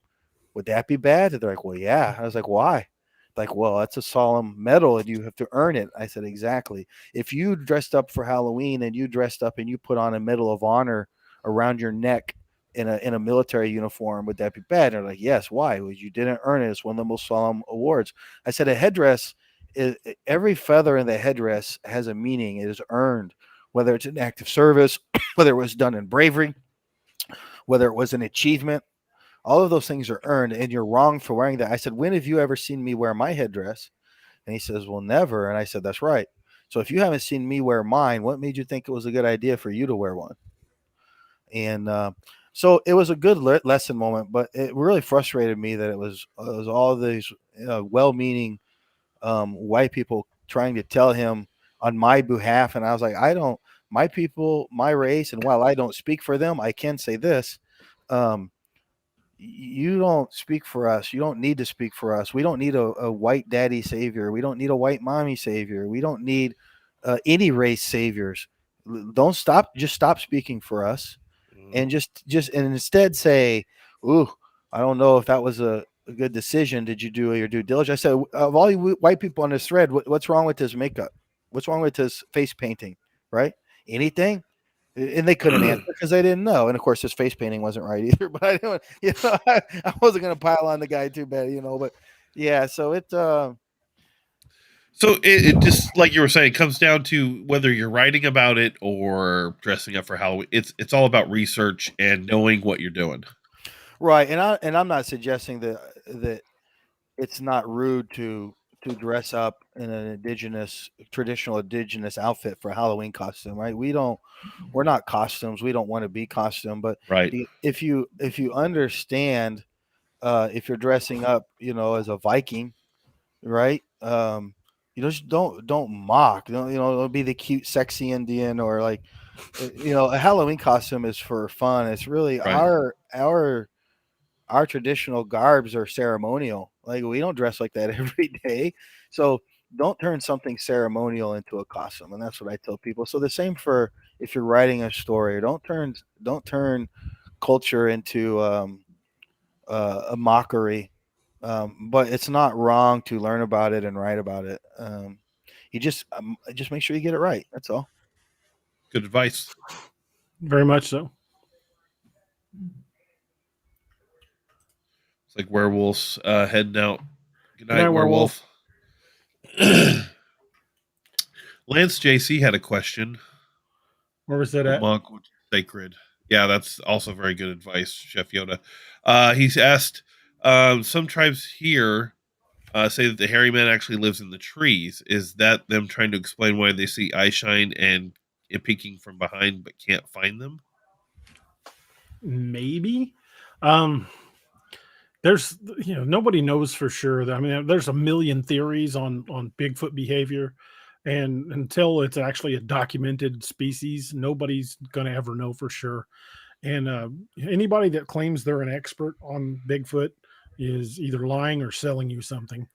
would that be bad?" And they're like, "Well, yeah." I was like, "Why?" Like, "Well, that's a solemn medal and you have to earn it." I said, "Exactly. If you dressed up for Halloween and you dressed up and you put on a Medal of Honor around your neck in a military uniform, would that be bad?" And they're like, "Yes." "Why?" "Well, you didn't earn it. It's one of the most solemn awards." I said, "A headdress is, every feather in the headdress has a meaning. It is earned, whether it's an act of service, whether it was done in bravery, whether it was an achievement. All of those things are earned, and you're wrong for wearing that." I said, "When have you ever seen me wear my headdress?" And he says, "Well, never." And I said, "That's right. So if you haven't seen me wear mine, what made you think it was a good idea for you to wear one?" And so it was a good lesson moment, but it really frustrated me that it was all these well-meaning white people trying to tell him on my behalf. And I was like, my people, my race, and while I don't speak for them, I can say this. Um, you don't speak for us. You don't need to speak for us. We don't need a white daddy savior. We don't need a white mommy savior. We don't need any race saviors. Don't stop. Just stop speaking for us, and and instead say, "Ooh, I don't know if that was a good decision. Did you do your due diligence?" I said, "Of all you white people on this thread, what's wrong with his makeup? What's wrong with his face painting? Right? Anything?" And they couldn't answer because they didn't know. And of course, his face painting wasn't right either. But I didn't, I wasn't going to pile on the guy too bad, But yeah, so So it just, like you were saying, it comes down to whether you're writing about it or dressing up for Halloween. It's all about research and knowing what you're doing. right. And I'm not suggesting that it's not rude to dress up in an traditional indigenous outfit for a Halloween costume, right? We're not costumes. We don't want to be costume. But Right. if you understand, if you're dressing up, as a Viking, right? Just don't mock. Don't be the cute, sexy Indian, or like, a Halloween costume is for fun. It's really Right. our traditional garbs are ceremonial. Like, we don't dress like that every day. So don't turn something ceremonial into a costume. And that's what I tell people. So the same for if you're writing a story. Don't turn culture into a mockery. But it's not wrong to learn about it and write about it. You just make sure you get it right. That's all. Good advice. Very much so. It's like werewolves heading out. Good Good night, night, werewolf. Lance JC had a question. Where was that The at? monk was sacred. Yeah, that's also very good advice, Chef Yoda. He's asked, some tribes here say that the hairy man actually lives in the trees. Is that them trying to explain why they see eye shine and peeking from behind but can't find them? Maybe. There's, nobody knows for sure. I mean, there's a million theories on Bigfoot behavior, and until it's actually a documented species, nobody's going to ever know for sure. And anybody that claims they're an expert on Bigfoot is either lying or selling you something,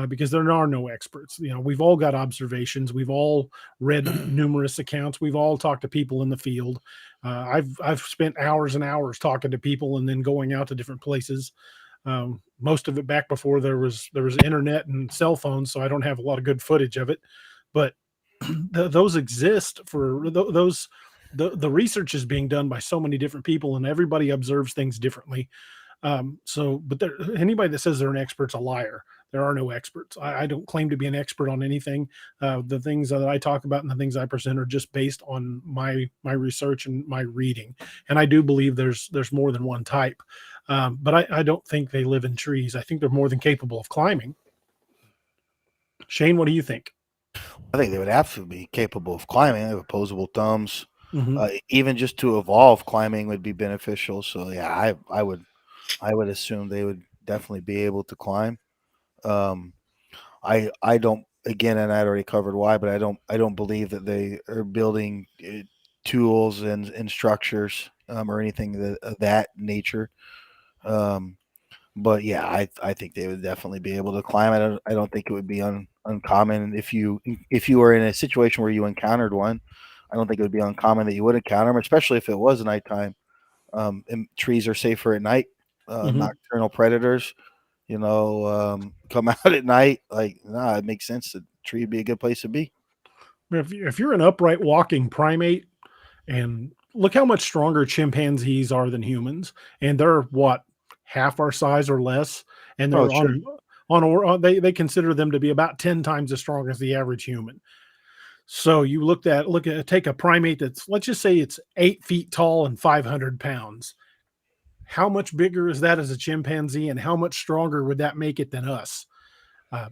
because there are no experts. We've all got observations. We've all read numerous accounts. We've all talked to people in the field. I've spent hours and hours talking to people and then going out to different places. Most of it back before there was internet and cell phones, so I don't have a lot of good footage of it. But those exist for those. The research is being done by so many different people, and everybody observes things differently. But anybody that says they're an expert's a liar. There are no experts. I don't claim to be an expert on anything. The things that I talk about and the things I present are just based on my research and my reading. And I do believe there's more than one type. But I don't think they live in trees. I think they're more than capable of climbing. Shane, what do you think? I think they would absolutely be capable of climbing. They have opposable thumbs. Mm-hmm. Even just to evolve, climbing would be beneficial. So yeah, I would assume they would definitely be able to climb. I don't, again, and I already covered why, but I don't believe that they are building tools and structures or anything of that nature. But yeah, I think they would definitely be able to climb. I don't think it would be uncommon if you were in a situation where you encountered one. I don't think it would be uncommon that you would encounter them, especially if it was nighttime. And trees are safer at night. Mm-hmm. Nocturnal predators, come out at night. It makes sense. The tree would be a good place to be. If you're an upright walking primate, and look how much stronger chimpanzees are than humans, and they're what, half our size or less, and they're they consider them to be about 10 times as strong as the average human. So you take a primate that's, let's just say it's 8 feet tall and 500 pounds. How much bigger is that as a chimpanzee, and how much stronger would that make it than us?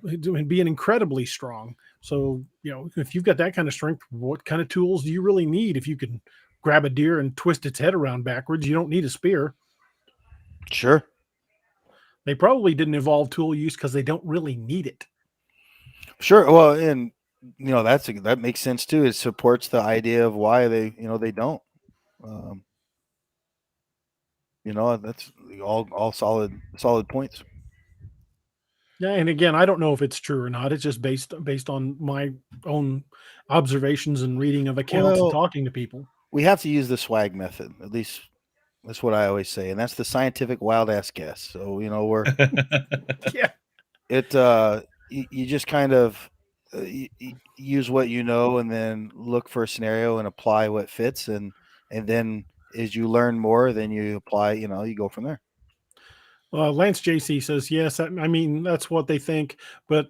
Being incredibly strong. So, if you've got that kind of strength, what kind of tools do you really need? If you can grab a deer and twist its head around backwards, you don't need a spear. Sure. They probably didn't evolve tool use because they don't really need it. Sure. Well, and that makes sense too. It supports the idea of why they don't. That's all solid points. Yeah, and again, I don't know if it's true or not. It's just based on my own observations and reading of accounts and talking to people. We have to use the swag method. At least that's what I always say, and that's the scientific wild ass guess. So we're yeah. You just kind of use what you know, and then look for a scenario and apply what fits, and then as you learn more, then you apply. You go from there. Lance JC says, yes, I mean, that's what they think, but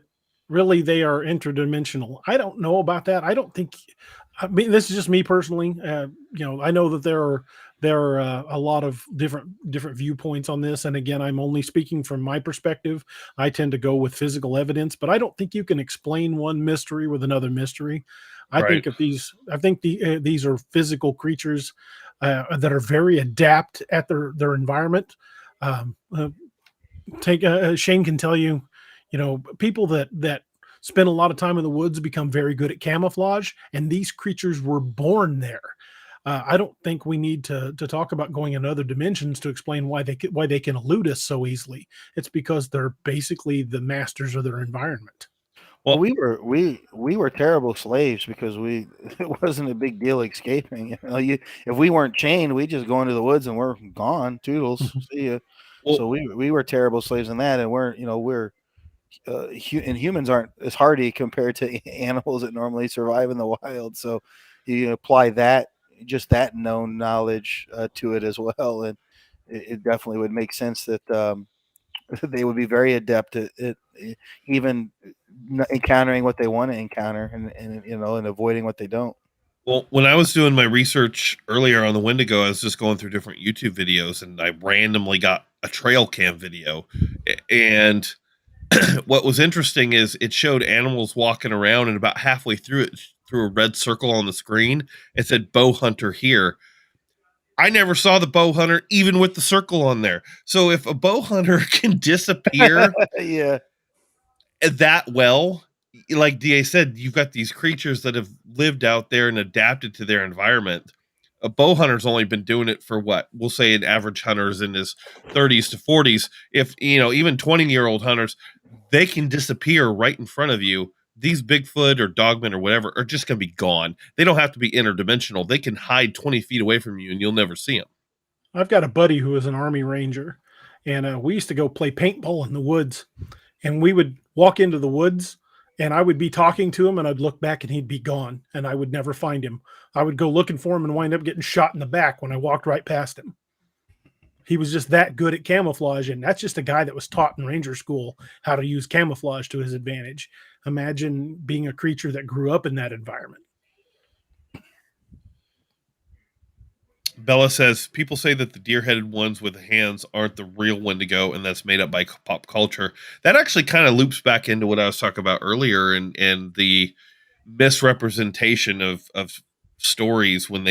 really they are interdimensional. I don't know about that. I don't think, this is just me personally. I know that there are a lot of different viewpoints on this. And again, I'm only speaking from my perspective. I tend to go with physical evidence, but I don't think you can explain one mystery with another mystery. I think these are physical creatures that are very adept at their environment. Shane can tell you, people that spend a lot of time in the woods become very good at camouflage, and these creatures were born there. I don't think we need to talk about going in other dimensions to explain why they can elude us so easily. It's because they're basically the masters of their environment. Well, we were terrible slaves because it wasn't a big deal escaping. If we weren't chained, we just go into the woods and we're gone. Toodles, see ya. Well, so we were terrible slaves in that, and humans aren't as hardy compared to animals that normally survive in the wild. So you apply that known knowledge to it as well, and it definitely would make sense that they would be very adept at even encountering what they want to encounter and and avoiding what they don't. Well, when I was doing my research earlier on the Wendigo, I was just going through different YouTube videos, and I randomly got a trail cam video. And what was interesting is it showed animals walking around, and about halfway through it, through a red circle on the screen, it said bow hunter here. I never saw the bow hunter even with the circle on there. So if a bow hunter can disappear Yeah. that well, like DA said, you've got these creatures that have lived out there and adapted to their environment. A bow hunter's only been doing it for what we'll say an average hunter's in his 30s to 40s. If even 20-year-old hunters, they can disappear right in front of you. These Bigfoot or dogmen or whatever are just going to be gone. They don't have to be interdimensional. They can hide 20 feet away from you and you'll never see them. I've got a buddy who is an Army Ranger, and we used to go play paintball in the woods, and we would walk into the woods, and I would be talking to him, and I'd look back, and he'd be gone, and I would never find him. I would go looking for him and wind up getting shot in the back when I walked right past him. He was just that good at camouflage, and that's just a guy that was taught in Ranger school how to use camouflage to his advantage. Imagine being a creature that grew up in that environment. Bella says, people say that the deer-headed ones with the hands aren't the real Wendigo, and that's made up by pop culture. That actually kind of loops back into what I was talking about earlier and the misrepresentation of stories when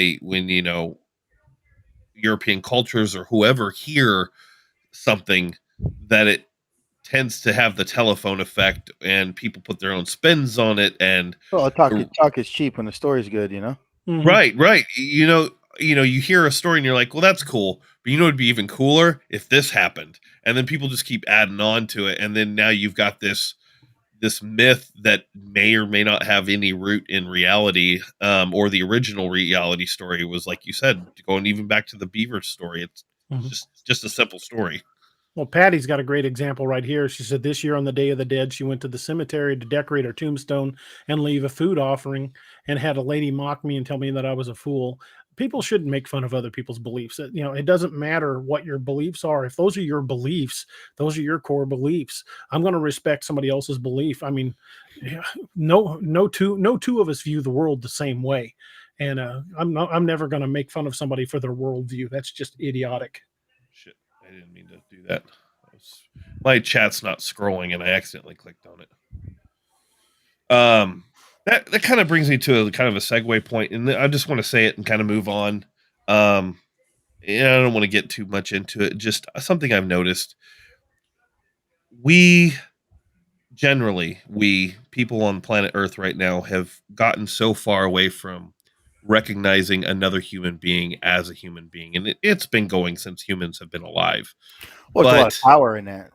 European cultures or whoever hear something, that it tends to have the telephone effect and people put their own spins on it. And Well, talk is cheap when the story's good, Mm-hmm. Right. You hear a story and you're like, well, that's cool. But it'd be even cooler if this happened. And then people just keep adding on to it. And then now you've got this myth that may or may not have any root in reality, or the original reality story was, like you said, going even back to the beaver story. It's just a simple story. Well, Patty's got a great example right here. She said this year on the Day of the Dead, she went to the cemetery to decorate her tombstone and leave a food offering, and had a lady mock me and tell me that I was a fool. People shouldn't make fun of other people's beliefs. It doesn't matter what your beliefs are. If those are your beliefs, those are your core beliefs. I'm going to respect somebody else's belief. I mean, no two of us view the world the same way. And I'm never going to make fun of somebody for their worldview. That's just idiotic. Shit, I didn't mean to do that. My chat's not scrolling, and I accidentally clicked on it. That kind of brings me to a kind of a segue point, and I just want to say it and kind of move on. I don't want to get too much into it. Just something I've noticed. We people on planet Earth right now have gotten so far away from recognizing another human being as a human being, and it's been going since humans have been alive. Well, there's a lot of power in that.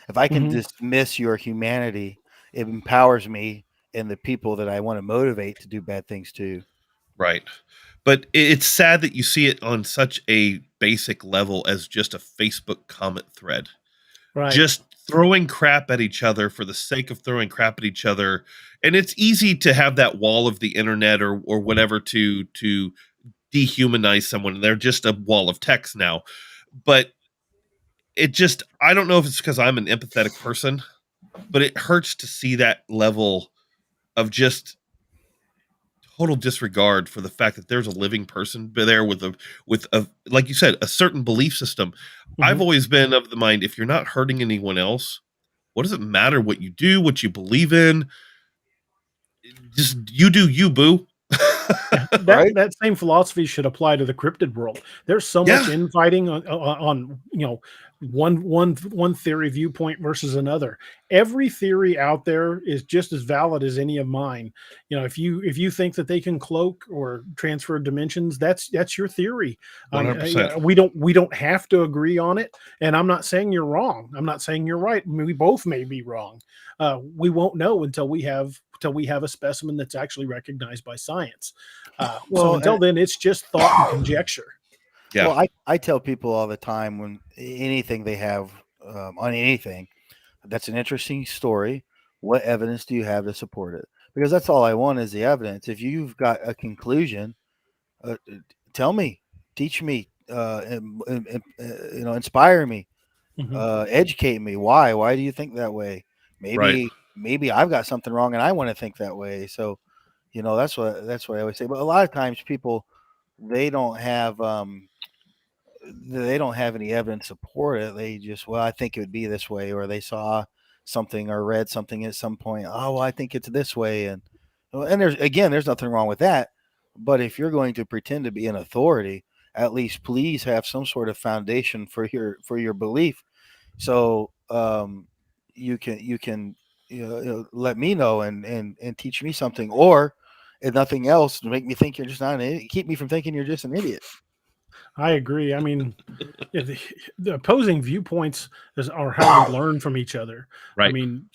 If I can dismiss your humanity, it empowers me and the people that I want to motivate to do bad things too. Right. But it's sad that you see it on such a basic level as just a Facebook comment thread. Right. Just throwing crap at each other for the sake of throwing crap at each other. And it's easy to have that wall of the internet or whatever to dehumanize someone. They're just a wall of text now. But I don't know if it's because I'm an empathetic person, but it hurts to see that level of just total disregard for the fact that there's a living person there with a like you said, a certain belief system. I've always been of the mind, if you're not hurting anyone else, what does it matter what you do, what you believe in? Just you do you, boo. That same philosophy should apply to the cryptid world. There's so much infighting on one theory viewpoint versus another. Every theory out there is just as valid as any of mine. If you think that they can cloak or transfer dimensions, that's your theory. 100%. We don't have to agree on it. And I'm not saying you're wrong. I'm not saying you're right. I mean, we both may be wrong. We won't know until we have a specimen that's actually recognized by science. So until then, it's just thought and conjecture. Yeah. Well, I tell people all the time when anything they have on anything, that's an interesting story. What evidence do you have to support it? Because that's all I want is the evidence. If you've got a conclusion, tell me, teach me, inspire me. Educate me. Why do you think that way? Right. Maybe I've got something wrong and I want to think that way. So, that's what I would say. But a lot of times people, they don't have any evidence to support it. They just, well, I think it would be this way, or they saw something or read something at some point. Oh, well, I think it's this way. And there's nothing wrong with that. But if you're going to pretend to be an authority, at least please have some sort of foundation for your belief. So you can let me know and teach me something, or if nothing else, to make me think you're just not an idiot. Keep me from thinking you're just an idiot. I agree. I mean, the opposing viewpoints are how we learn from each other. Right. I mean,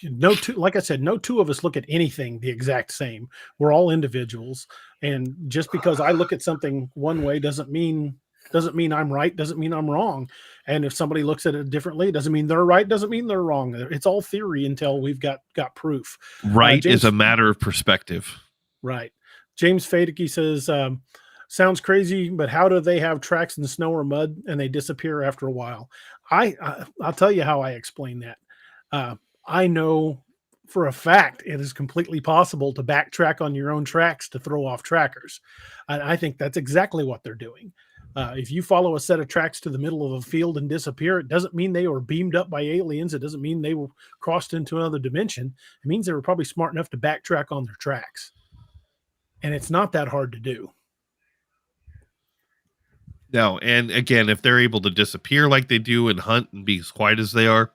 like I said, no two of us look at anything the exact same. We're all individuals, and just because I look at something one way doesn't mean I'm right. Doesn't mean I'm wrong. And if somebody looks at it differently, doesn't mean they're right. Doesn't mean they're wrong. It's all theory until we've got proof. Right is a matter of perspective. Right. James Fadeke says, sounds crazy, but how do they have tracks in snow or mud and they disappear after a while? I'll tell you how I explain that. I know for a fact it is completely possible to backtrack on your own tracks to throw off trackers. And I think that's exactly what they're doing. If you follow a set of tracks to the middle of a field and disappear, it doesn't mean they were beamed up by aliens. It doesn't mean they were crossed into another dimension. It means they were probably smart enough to backtrack on their tracks. And it's not that hard to do. No, and again, if they're able to disappear like they do and hunt and be as quiet as they are,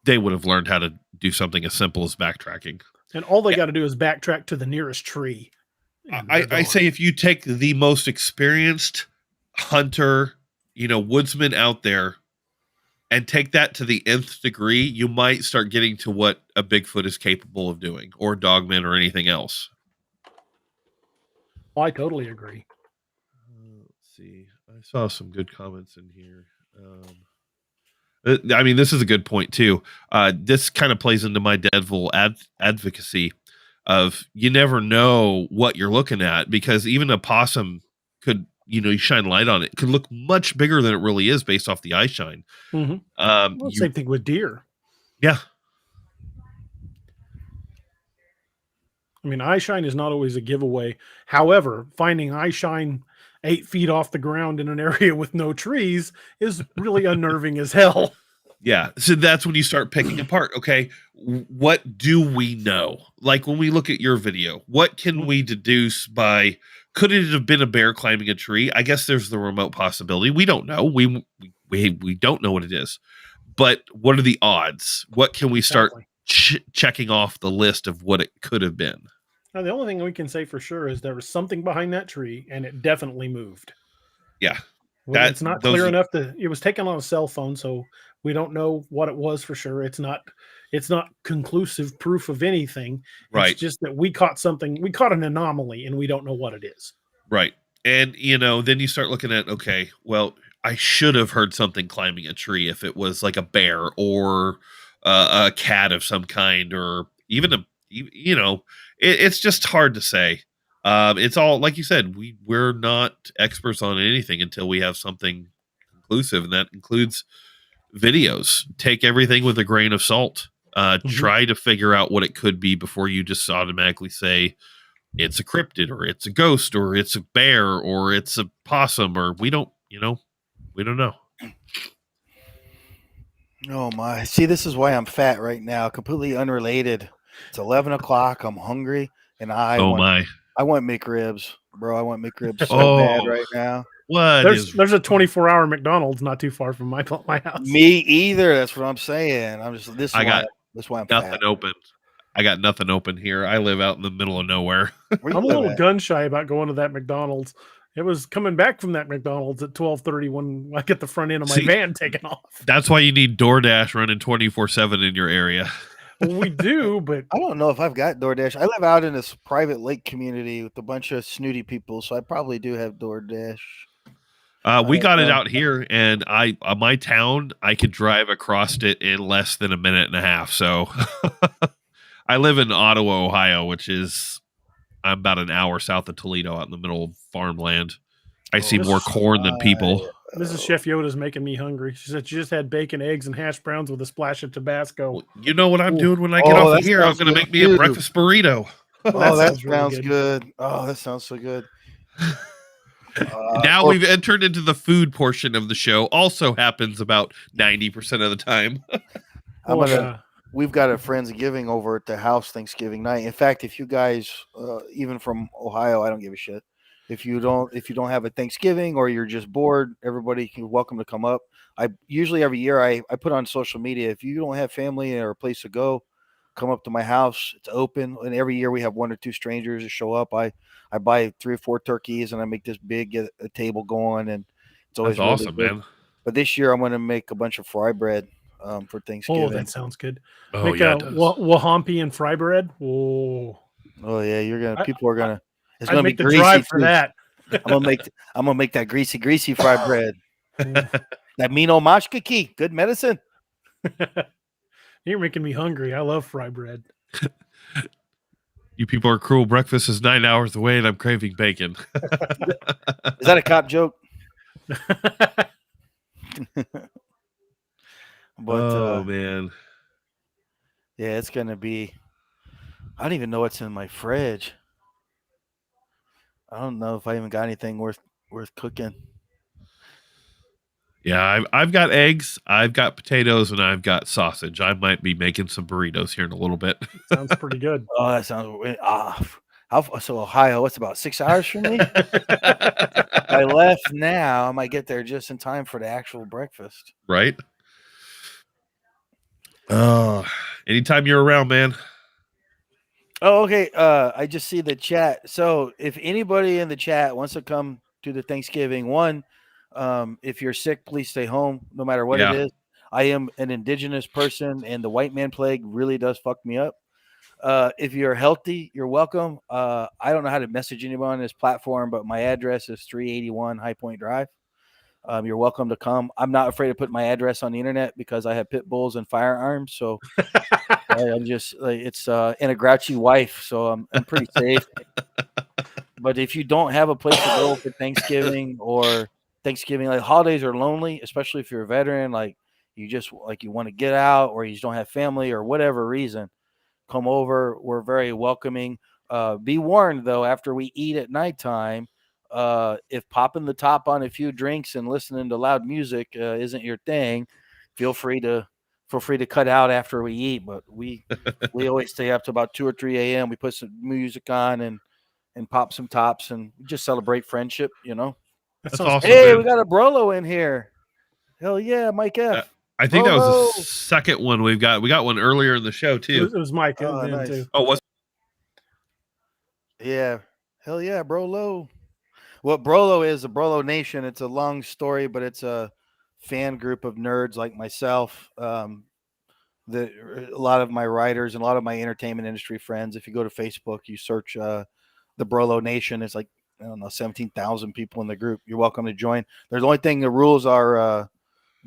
they would have learned how to do something as simple as backtracking. And all they got to do is backtrack to the nearest tree. I say if you take the most experienced hunter, woodsman out there and take that to the nth degree, you might start getting to what a Bigfoot is capable of doing, or dogman or anything else. I totally agree. Let's see. I saw some good comments in here. I mean, this is a good point too. This kind of plays into my devil advocacy of you never know what you're looking at, because even a possum could, you shine light on it, could look much bigger than it really is based off the eye shine. Mm-hmm. Same thing with deer. Yeah. I mean, eye shine is not always a giveaway. However, finding eye shine 8 feet off the ground in an area with no trees is really unnerving as hell. Yeah. So that's when you start picking apart. Okay. What do we know? Like when we look at your video, what can we deduce by, could it have been a bear climbing a tree? I guess there's the remote possibility. We don't know. We don't know what it is, but what are the odds? What can we start checking off the list of what it could have been? Now, the only thing we can say for sure is there was something behind that tree, and it definitely moved. Yeah. It's not clear enough it was taken on a cell phone, so we don't know what it was for sure. It's not conclusive proof of anything. Right. It's just that we caught an anomaly, and we don't know what it is. Right. And, then you start looking at, okay, well, I should have heard something climbing a tree if it was like a bear or a cat of some kind, or even it's just hard to say. It's all, like you said, we're not experts on anything until we have something conclusive, and that includes videos. Take everything with a grain of salt. Try to figure out what it could be before you just automatically say it's a cryptid, or it's a ghost, or it's a bear, or it's a possum, or we don't know. Oh my! See, this is why I'm fat right now. Completely unrelated. It's 11 o'clock. I'm hungry, and I want McRibs, bro. I want McRibs so bad right now. What? There's a 24-hour McDonald's not too far from my house. Me either. That's what I'm saying. I'm just this. I got nothing fat. Open. I got nothing open here. I live out in the middle of nowhere. I'm a little gun shy about going to that McDonald's. It was coming back from that McDonald's at 12:30 when I get the front end of my van taken off. That's why you need DoorDash running 24/7 in your area. Well, we do, but I don't know if I've got DoorDash. I live out in this private lake community with a bunch of snooty people, so I probably do have DoorDash. We got it out here, and my town, I could drive across it in less than a minute and a half. So I live in Ottawa, Ohio, which is about an hour south of Toledo, out in the middle of farmland. I see more corn than people. Mrs. Chef Yoda's making me hungry. She said she just had bacon, eggs, and hash browns with a splash of Tabasco. Well, you know what I'm Ooh. doing when I get off that of here? I'm sounds going to good make me a too. breakfast burrito. Oh, that sounds really sounds good. Oh, that sounds so good. Now we've entered into the food portion of the show. Also happens about 90% of the time. We've got a Friendsgiving over at the house Thanksgiving night. In fact, if you guys, even from Ohio, I don't give a shit. If you don't have a Thanksgiving or you're just bored, everybody can welcome to come up. I usually every year I put on social media. If you don't have family or a place to go, come up to my house. It's open, and every year we have 1 or 2 strangers that show up. I buy 3 or 4 turkeys, and I make this big get a table going, and it's always That's awesome, really good. man. But this year I'm going to make a bunch of fry bread for Thanksgiving. Oh, that sounds good. Oh, Make yeah, a Wahompi and fry bread. Oh yeah, people are gonna. It's I'd gonna be make the greasy drive for too. that. I'm gonna make that greasy fried bread. That Mino Mashkiki, good medicine. You're making me hungry. I love fry bread. You people are cruel. Breakfast is 9 hours away, and I'm craving bacon. Is that a cop joke? But man, yeah, it's gonna be. I don't even know what's in my fridge. I don't know if I even got anything worth cooking. Yeah, I've got eggs, I've got potatoes, and I've got sausage. I might be making some burritos here in a little bit. Sounds pretty good. Oh, that sounds so Ohio, what's about 6 hours from me? If I left now, I might get there just in time for the actual breakfast. Right? Anytime you're around, man. Oh, okay. I just see the chat. So if anybody in the chat wants to come to the Thanksgiving one, if you're sick, please stay home, no matter what it is. I am an indigenous person, and the white man plague really does fuck me up. If you're healthy, you're welcome. I don't know how to message anyone on this platform, but my address is 381 High Point Drive. You're welcome to come. I'm not afraid to put my address on the internet because I have pit bulls and firearms. So I'm just it's and a grouchy wife, so I'm pretty safe. But if you don't have a place to go for Thanksgiving or Thanksgiving, like holidays are lonely, especially if you're a veteran, like you just you want to get out or you just don't have family or whatever reason, come over. We're very welcoming. Be warned though, after we eat at nighttime, if popping the top on a few drinks and listening to loud music isn't your thing, feel free to cut out after we eat. But we always stay up to about 2 or 3 a.m. We put some music on and pop some tops and just celebrate friendship, That's awesome. Hey, man. we got a Brolo in here. Hell yeah, Mike F. I think that Brolo. was the second one we've got. We got one earlier in the show too. It was Mike. Oh, nice. Too. Oh, was Yeah. Hell yeah, Brolo. What Brolo is, a Brolo Nation. It's a long story, but it's a fan group of nerds like myself. A lot of my writers and a lot of my entertainment industry friends. If you go to Facebook, you search the Brolo Nation. It's like, I don't know, 17,000 people in the group. You're welcome to join. There's the only thing, the rules are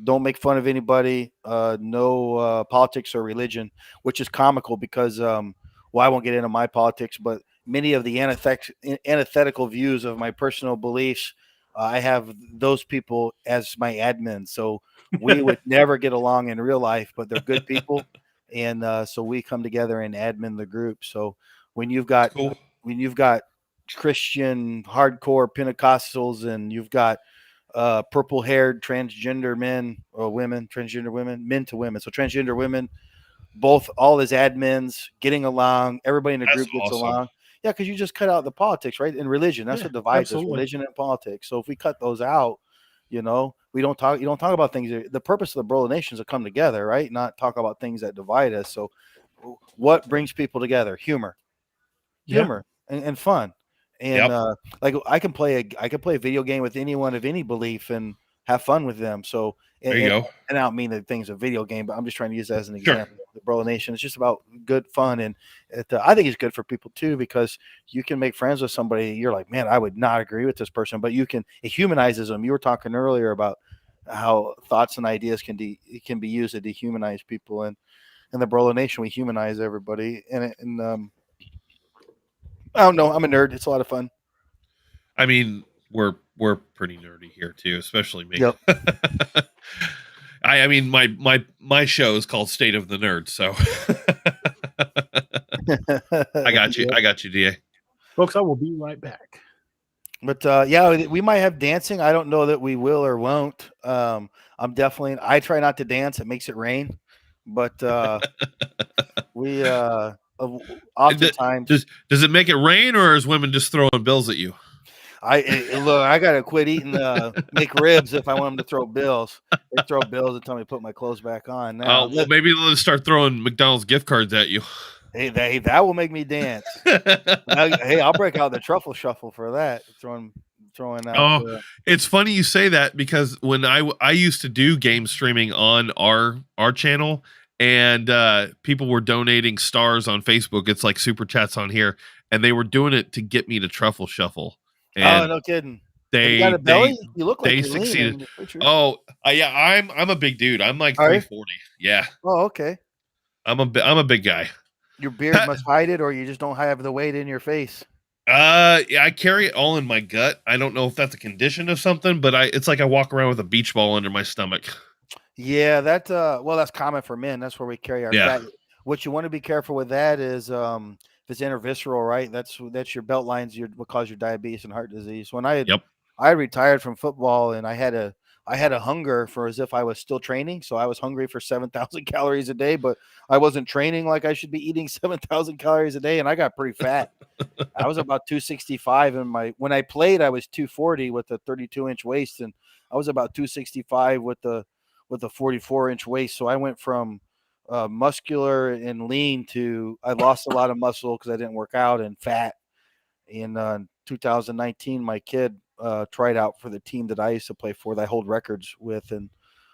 don't make fun of anybody, no politics or religion, which is comical because, I won't get into my politics, but many of the antithetical views of my personal beliefs, I have those people as my admins. So we would never get along in real life, but they're good people. And so we come together and admin the group. So when you've got Christian hardcore Pentecostals and you've got purple-haired transgender men or women, transgender women, men to women. So transgender women, all as admins, getting along. Everybody in the group gets along. Yeah, because you just cut out the politics, right? And religion. That's what divides us, religion and politics. So if we cut those out, we don't talk. You don't talk about things. The purpose of the Brolo Nation is to come together, right? Not talk about things that divide us. So what brings people together? Humor and fun. And like I can play a video game with anyone of any belief and have fun with them. So there you go. And I don't mean that thing's a video game, but I'm just trying to use that as an example. The Brolo Nation is just about good fun, and I think it's good for people too because you can make friends with somebody. You're like, man, I would not agree with this person, but it humanizes them. You were talking earlier about how thoughts and ideas can be used to dehumanize people, and in the Brolo Nation, we humanize everybody, and I don't know. I'm a nerd. It's a lot of fun. I mean, we're we're pretty nerdy here too, especially me. Yep. I mean, my show is called State of the Nerd, so I got you. Yep. I got you, DA. Folks, I will be right back. But yeah, we might have dancing. I don't know that we will or won't. I try not to dance. It makes it rain. But we oftentimes does it make it rain, or is women just throwing bills at you? Look, I gotta quit eating make ribs if I want them to throw bills. They throw bills and tell me to put my clothes back on. Now, Well, maybe they'll start throwing McDonald's gift cards at you. Hey, that will make me dance. Hey, I'll break out the truffle shuffle for that. Throwing out. It's funny you say that, because when I used to do game streaming on our channel, and people were donating stars on Facebook. It's like super chats on here, and they were doing it to get me to truffle shuffle. And no kidding. They you got a belly? You look like they you're succeeded. lean. Yeah, I'm a big dude. I'm like 340. Yeah. Oh, okay. I'm a big guy. Your beard must hide it, or you just don't have the weight in your face. Yeah, I carry it all in my gut. I don't know if that's a condition of something, but it's like I walk around with a beach ball under my stomach. Yeah, that's common for men. That's where we carry our fat. What you want to be careful with that is if it's intervisceral, right? That's your belt lines. What cause your diabetes and heart disease. When I retired from football, and I had a hunger for as if I was still training. So I was hungry for 7,000 calories a day, but I wasn't training like I should be eating 7,000 calories a day. And I got pretty fat. I was about 265. And when I played, I was 240 with a 32-inch waist. And I was about 265 with a 44-inch waist. So I went from muscular and lean to I lost a lot of muscle because I didn't work out, and fat. In 2019, my kid tried out for the team that I used to play for that I hold records with, and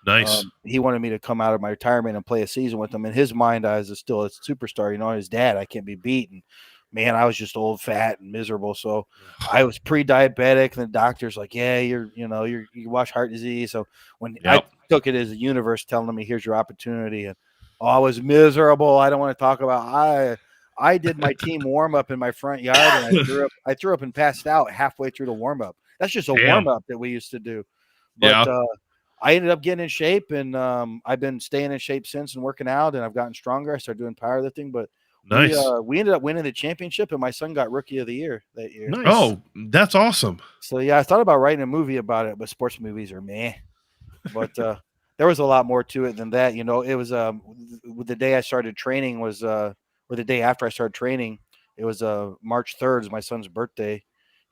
nice. He wanted me to come out of my retirement and play a season with him. In his mind, I was still a superstar. His dad, I can't be beaten. Man, I was just old, fat, and miserable. So I was pre-diabetic, and the doctor's like, "Yeah, you watch heart disease." So when I took it as a universe telling me, "Here's your opportunity," and I was miserable. I don't want to talk about. I did my team warm up in my front yard, and I threw up and passed out halfway through the warm up. That's just a warm up that we used to do. But I ended up getting in shape, and I've been staying in shape since and working out, and I've gotten stronger. I started doing powerlifting, but nice. We ended up winning the championship, and my son got Rookie of the Year that year. Nice. Oh, that's awesome. So I thought about writing a movie about it, but sports movies are meh. But there was a lot more to it than that. It was the day I started training was or the day after I started training. It was March 3rd, my son's birthday,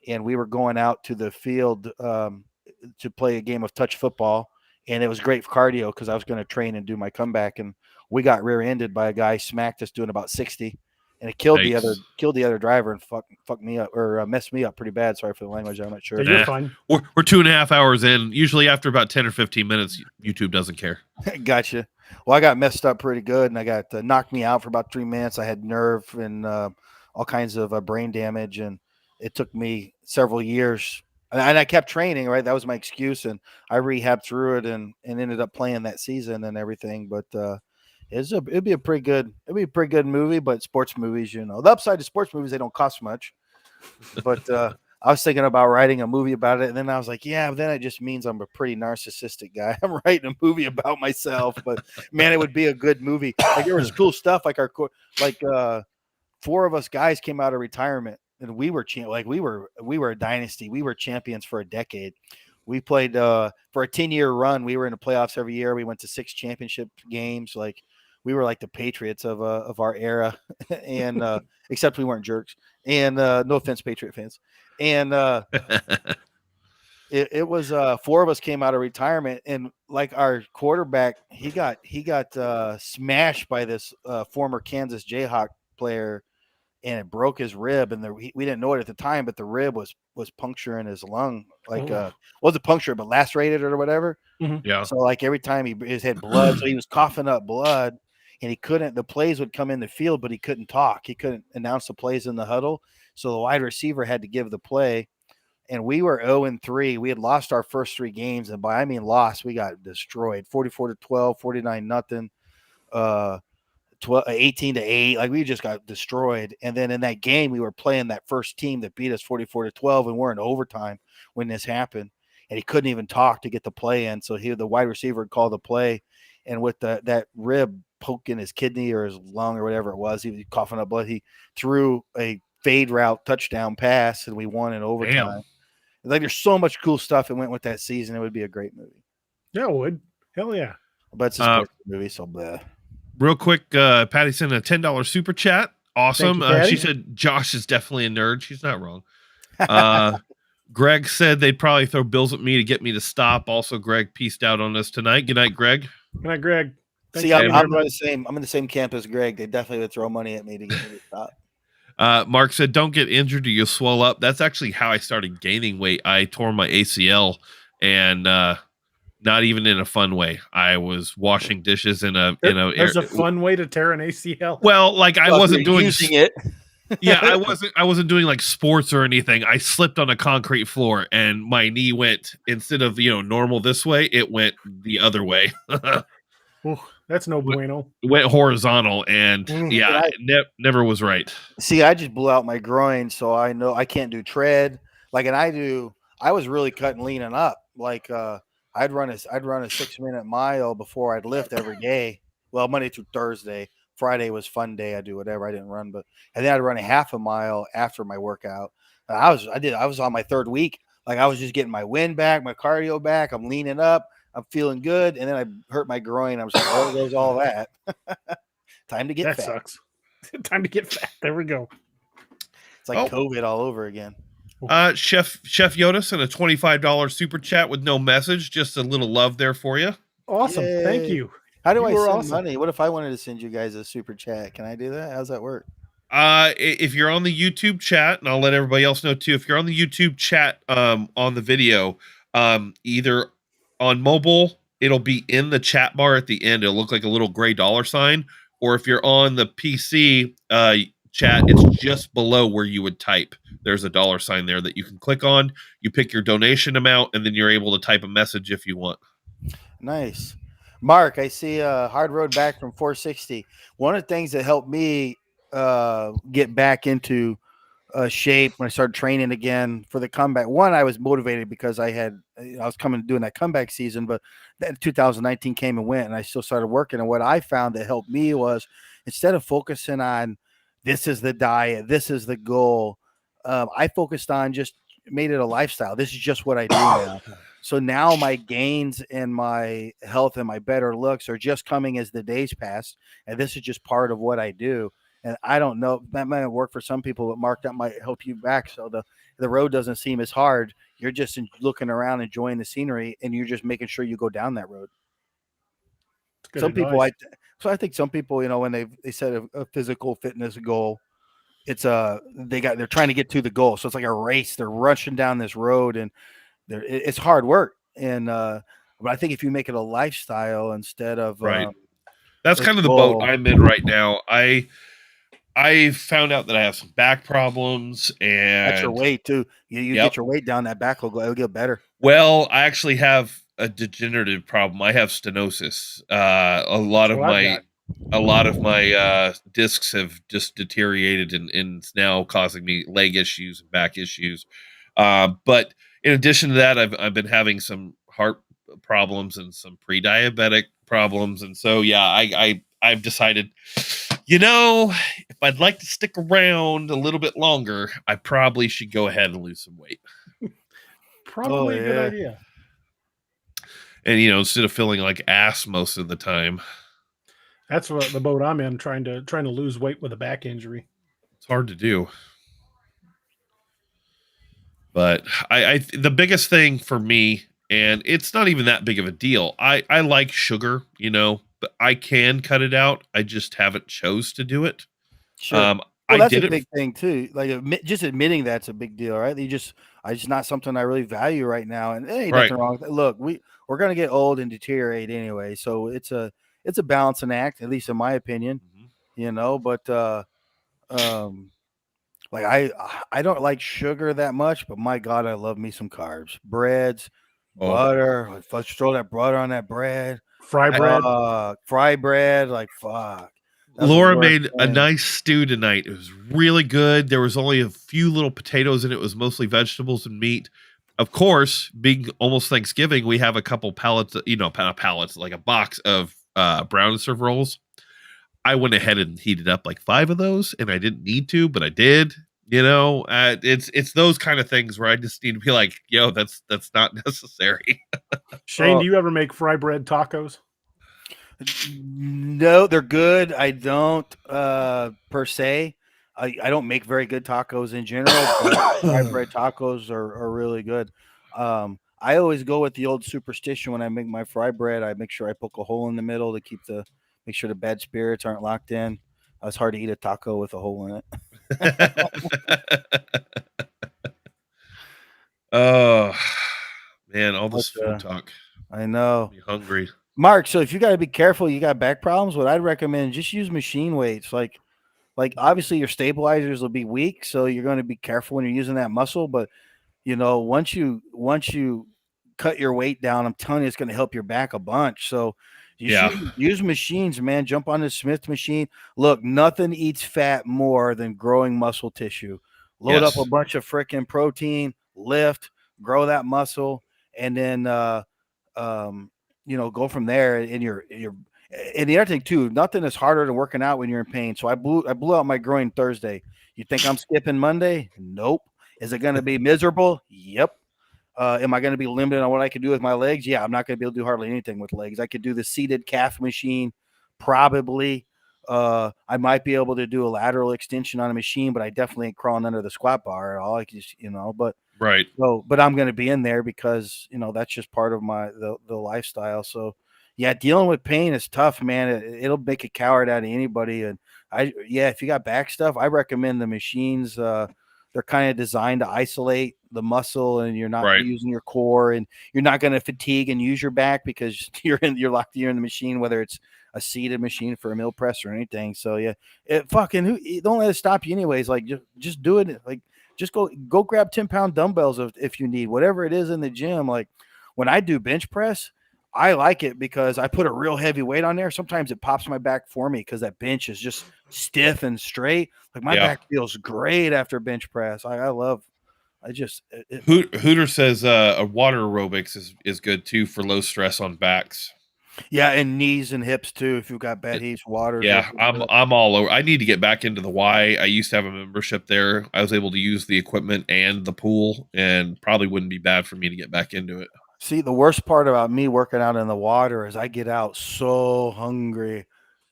and we were going out to the field to play a game of touch football, and it was great cardio because I was going to train and do my comeback, and we got rear-ended by a guy, smacked us doing about 60, and it killed the other driver and fucked me up, or messed me up pretty bad. Sorry for the language. I'm not sure. Yeah, you're fine. We're 2.5 hours in. Usually after about 10 or 15 minutes, YouTube doesn't care. Gotcha. Well, I got messed up pretty good, and I got knocked me out for about 3 minutes. I had nerve and all kinds of brain damage, and it took me several years. And I kept training, right? That was my excuse, and I rehabbed through it and ended up playing that season and everything. But it'd be a pretty good movie. But sports movies, the upside to sports movies, they don't cost much. But I was thinking about writing a movie about it, and then I was like, yeah, but then it just means I'm a pretty narcissistic guy. I'm writing a movie about myself, but man, it would be a good movie. Like there was cool stuff, like 4 of us guys came out of retirement, and we were we were a dynasty. We were champions for a decade. We played for a 10-year run. We were in the playoffs every year. We went to 6 championship games. Like we were like the Patriots of our era, and except we weren't jerks. And no offense, Patriot fans. And it was 4 of us came out of retirement, and like our quarterback, he got smashed by this former Kansas Jayhawk player, and it broke his rib. And we didn't know it at the time, but the rib was puncturing his lung, like wasn't punctured, but lacerated or whatever. Mm-hmm. Yeah. So like every time he had blood, so he was coughing up blood, and he couldn't. The plays would come in the field, but he couldn't talk. He couldn't announce the plays in the huddle. So the wide receiver had to give the play, and we were 0-3. We had lost our first 3 games, and lost, we got destroyed, 44-12, 49-0, 18-8. Like we just got destroyed. And then in that game, we were playing that first team that beat us 44-12, and we're in overtime when this happened. And he couldn't even talk to get the play in. So the wide receiver called the play, and with that rib poking his kidney or his lung or whatever it was, he was coughing up blood. He threw a fade route touchdown pass, and we won in overtime. Like there's so much cool stuff that went with that season. It would be a great movie. Yeah, it would. Hell yeah. But it's a sports movie, so blah. Real quick, Patty sent a $10 super chat. Awesome. Thank you, Patty. She said Josh is definitely a nerd. She's not wrong. Greg said they'd probably throw bills at me to get me to stop. Also, Greg pieced out on us tonight. Good night, Greg. Good night, Greg. See, I'm in the same camp as Greg. They definitely would throw money at me to get me to stop. Mark said, don't get injured or you'll swell up. That's actually how I started gaining weight. I tore my ACL, and not even in a fun way. I was washing dishes There's a fun way to tear an ACL. Well, like I wasn't doing using it. Yeah, I wasn't doing like sports or anything. I slipped on a concrete floor and my knee went, instead of normal this way, it went the other way. Ooh, that's no bueno. It went horizontal, and never was right. See, I just blew out my groin, so I know I can't do tread. Like, and I was really cutting leaning up. Like, I'd run a 6-minute mile before I'd lift every day. Well, Monday through Thursday. Friday was fun day. I do whatever. I didn't run, and then I'd run a half a mile after my workout. I was on my 3rd week. Like I was just getting my wind back, my cardio back. I'm leaning up. I'm feeling good. And then I hurt my groin. I was like, oh, there's all that. Time to get fat. That sucks. Time to get fat. There we go. It's like COVID all over again. Chef Yoda sent a $25 super chat with no message. Just a little love there for you. Awesome. Yay. Thank you. How do I send money? What if I wanted to send you guys a super chat? Can I do that? How's that work? If you're on the YouTube chat, and I'll let everybody else know too, if you're on the YouTube chat on the video, either on mobile, it'll be in the chat bar at the end. It'll look like a little gray $sign. Or if you're on the PC chat, it's just below where you would type. There's a $sign there that you can click on. You pick your donation amount, and then you're able to type a message if you want. Nice. Mark, I see a hard road back from 460. One of the things that helped me get back into shape when I started training again for the comeback. One, I was motivated because I was doing that comeback season, but then 2019 came and went, and I still started working. And what I found that helped me was, instead of focusing on this is the diet, this is the goal, I focused on just made it a lifestyle. This is just what I do now. So now my gains and my health and my better looks are just coming as the days pass. And this is just part of what I do. And I don't know, that might work for some people, but Mark, that might help you back. So the road doesn't seem as hard. You're just looking around, enjoying the scenery, and you're just making sure you go down that road. Some people, I think some people, when they set a physical fitness goal, it's they're trying to get to the goal. So it's like a race. They're rushing down this road, and it's hard work. And but I think if you make it a lifestyle instead of right, that's kind of the boat I'm in right now. I found out that I have some back problems, and that's your weight too. You get your weight down, that back will get better. Well, I actually have a degenerative problem. I have stenosis. A lot of my discs have just deteriorated, and it's now causing me leg issues and back issues. But in addition to that, I've been having some heart problems and some pre-diabetic problems, and so I've decided, if I'd like to stick around a little bit longer, I probably should go ahead and lose some weight. Probably a good idea. And instead of feeling like ass most of the time. That's what the boat I'm in, trying to lose weight with a back injury. It's hard to do. But the biggest thing for me, and it's not even that big of a deal. I like sugar, but I can cut it out. I just haven't chose to do it. Sure. That's a big thing too. Like just admitting that's a big deal, right? It's not something I really value right now. And hey, nothing wrong with it. Look, we're gonna get old and deteriorate anyway. So it's a balancing act, at least in my opinion. But like I don't like sugar that much, but my God, I love me some carbs, breads, butter. Let's throw that butter on that bread. Fry bread, like fuck. That was the Laura worst, made a man. nice stew tonight. It was really good. There was only a few little potatoes in it. It was mostly vegetables and meat. Of course, being almost Thanksgiving, we have a couple pallets, not pallets, like a box of brown and serve rolls. I went ahead and heated up like 5 of those, and I didn't need to, but I did. It's those kind of things where I just need to be like, yo, that's not necessary. Shane, Oh. do you ever make fry bread tacos? No, they're good. I don't per se. I don't make very good tacos in general, but fried bread tacos are really good. I always go with the old superstition when I make my fry bread. I make sure I poke a hole in the middle to make sure the bad spirits aren't locked in. It's hard to eat a taco with a hole in it. Oh man, all this But, food talk. I know. I'm hungry. Mark, so if you got to be careful, you got back problems, what I'd recommend, just use machine weights. Like obviously your stabilizers will be weak, so you're going to be careful when you're using that muscle. But once you cut your weight down, I'm telling you, it's going to help your back a bunch. So use machines, man. Jump on the Smith machine. Look, nothing eats fat more than growing muscle tissue. Load up a bunch of freaking protein, lift, grow that muscle, and then go from there. And the other thing too, nothing is harder than working out when you're in pain. So I blew out my groin Thursday. You think I'm skipping Monday? Nope. Is it going to be miserable? Yep. Am I going to be limited on what I can do with my legs? Yeah, I'm not going to be able to do hardly anything with legs. I could do the seated calf machine, probably. I might be able to do a lateral extension on a machine, but I definitely ain't crawling under the squat bar at all. I just, but right. So, but I'm going to be in there because that's just part of the lifestyle. So, yeah, dealing with pain is tough, man. It'll make a coward out of anybody. And if you got back stuff, I recommend the machines. They're kind of designed to isolate the muscle, and you're not using your core, and you're not going to fatigue and use your back because you're locked in the machine, whether it's a seated machine for a mill press or anything. So yeah, don't let it stop you anyways. Like just do it. Like just go grab 10-pound dumbbells if you need, whatever it is in the gym. Like when I do bench press, I like it because I put a real heavy weight on there. Sometimes it pops my back for me because that bench is just stiff and straight. Like my back feels great after bench press. Hooter says a water aerobics is good too for low stress on backs. Yeah, and knees and hips too. If you've got bad heaps, water. Yeah, I'm all over. I need to get back into the Y. I used to have a membership there. I was able to use the equipment and the pool, and probably wouldn't be bad for me to get back into it. See, the worst part about me working out in the water is I get out so hungry.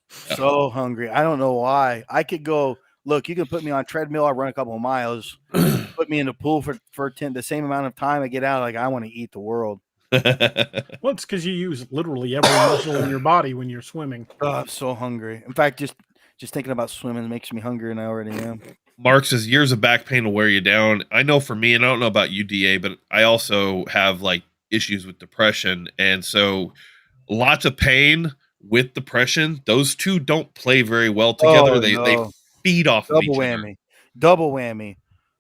So hungry. I don't know why. I could go, look, you can put me on treadmill. I run a couple of miles, put me in the pool for the same amount of time. I get out like I want to eat the world. Well, it's because you use literally every muscle in your body when you're swimming. Oh, I'm so hungry. In fact, just thinking about swimming makes me hungry, and I already am. Mark says years of back pain will wear you down. I know for me, and I don't know about UDA, but I also have like issues with depression, and so lots of pain with depression. Those two don't play very well together. They feed off of each other. Double whammy.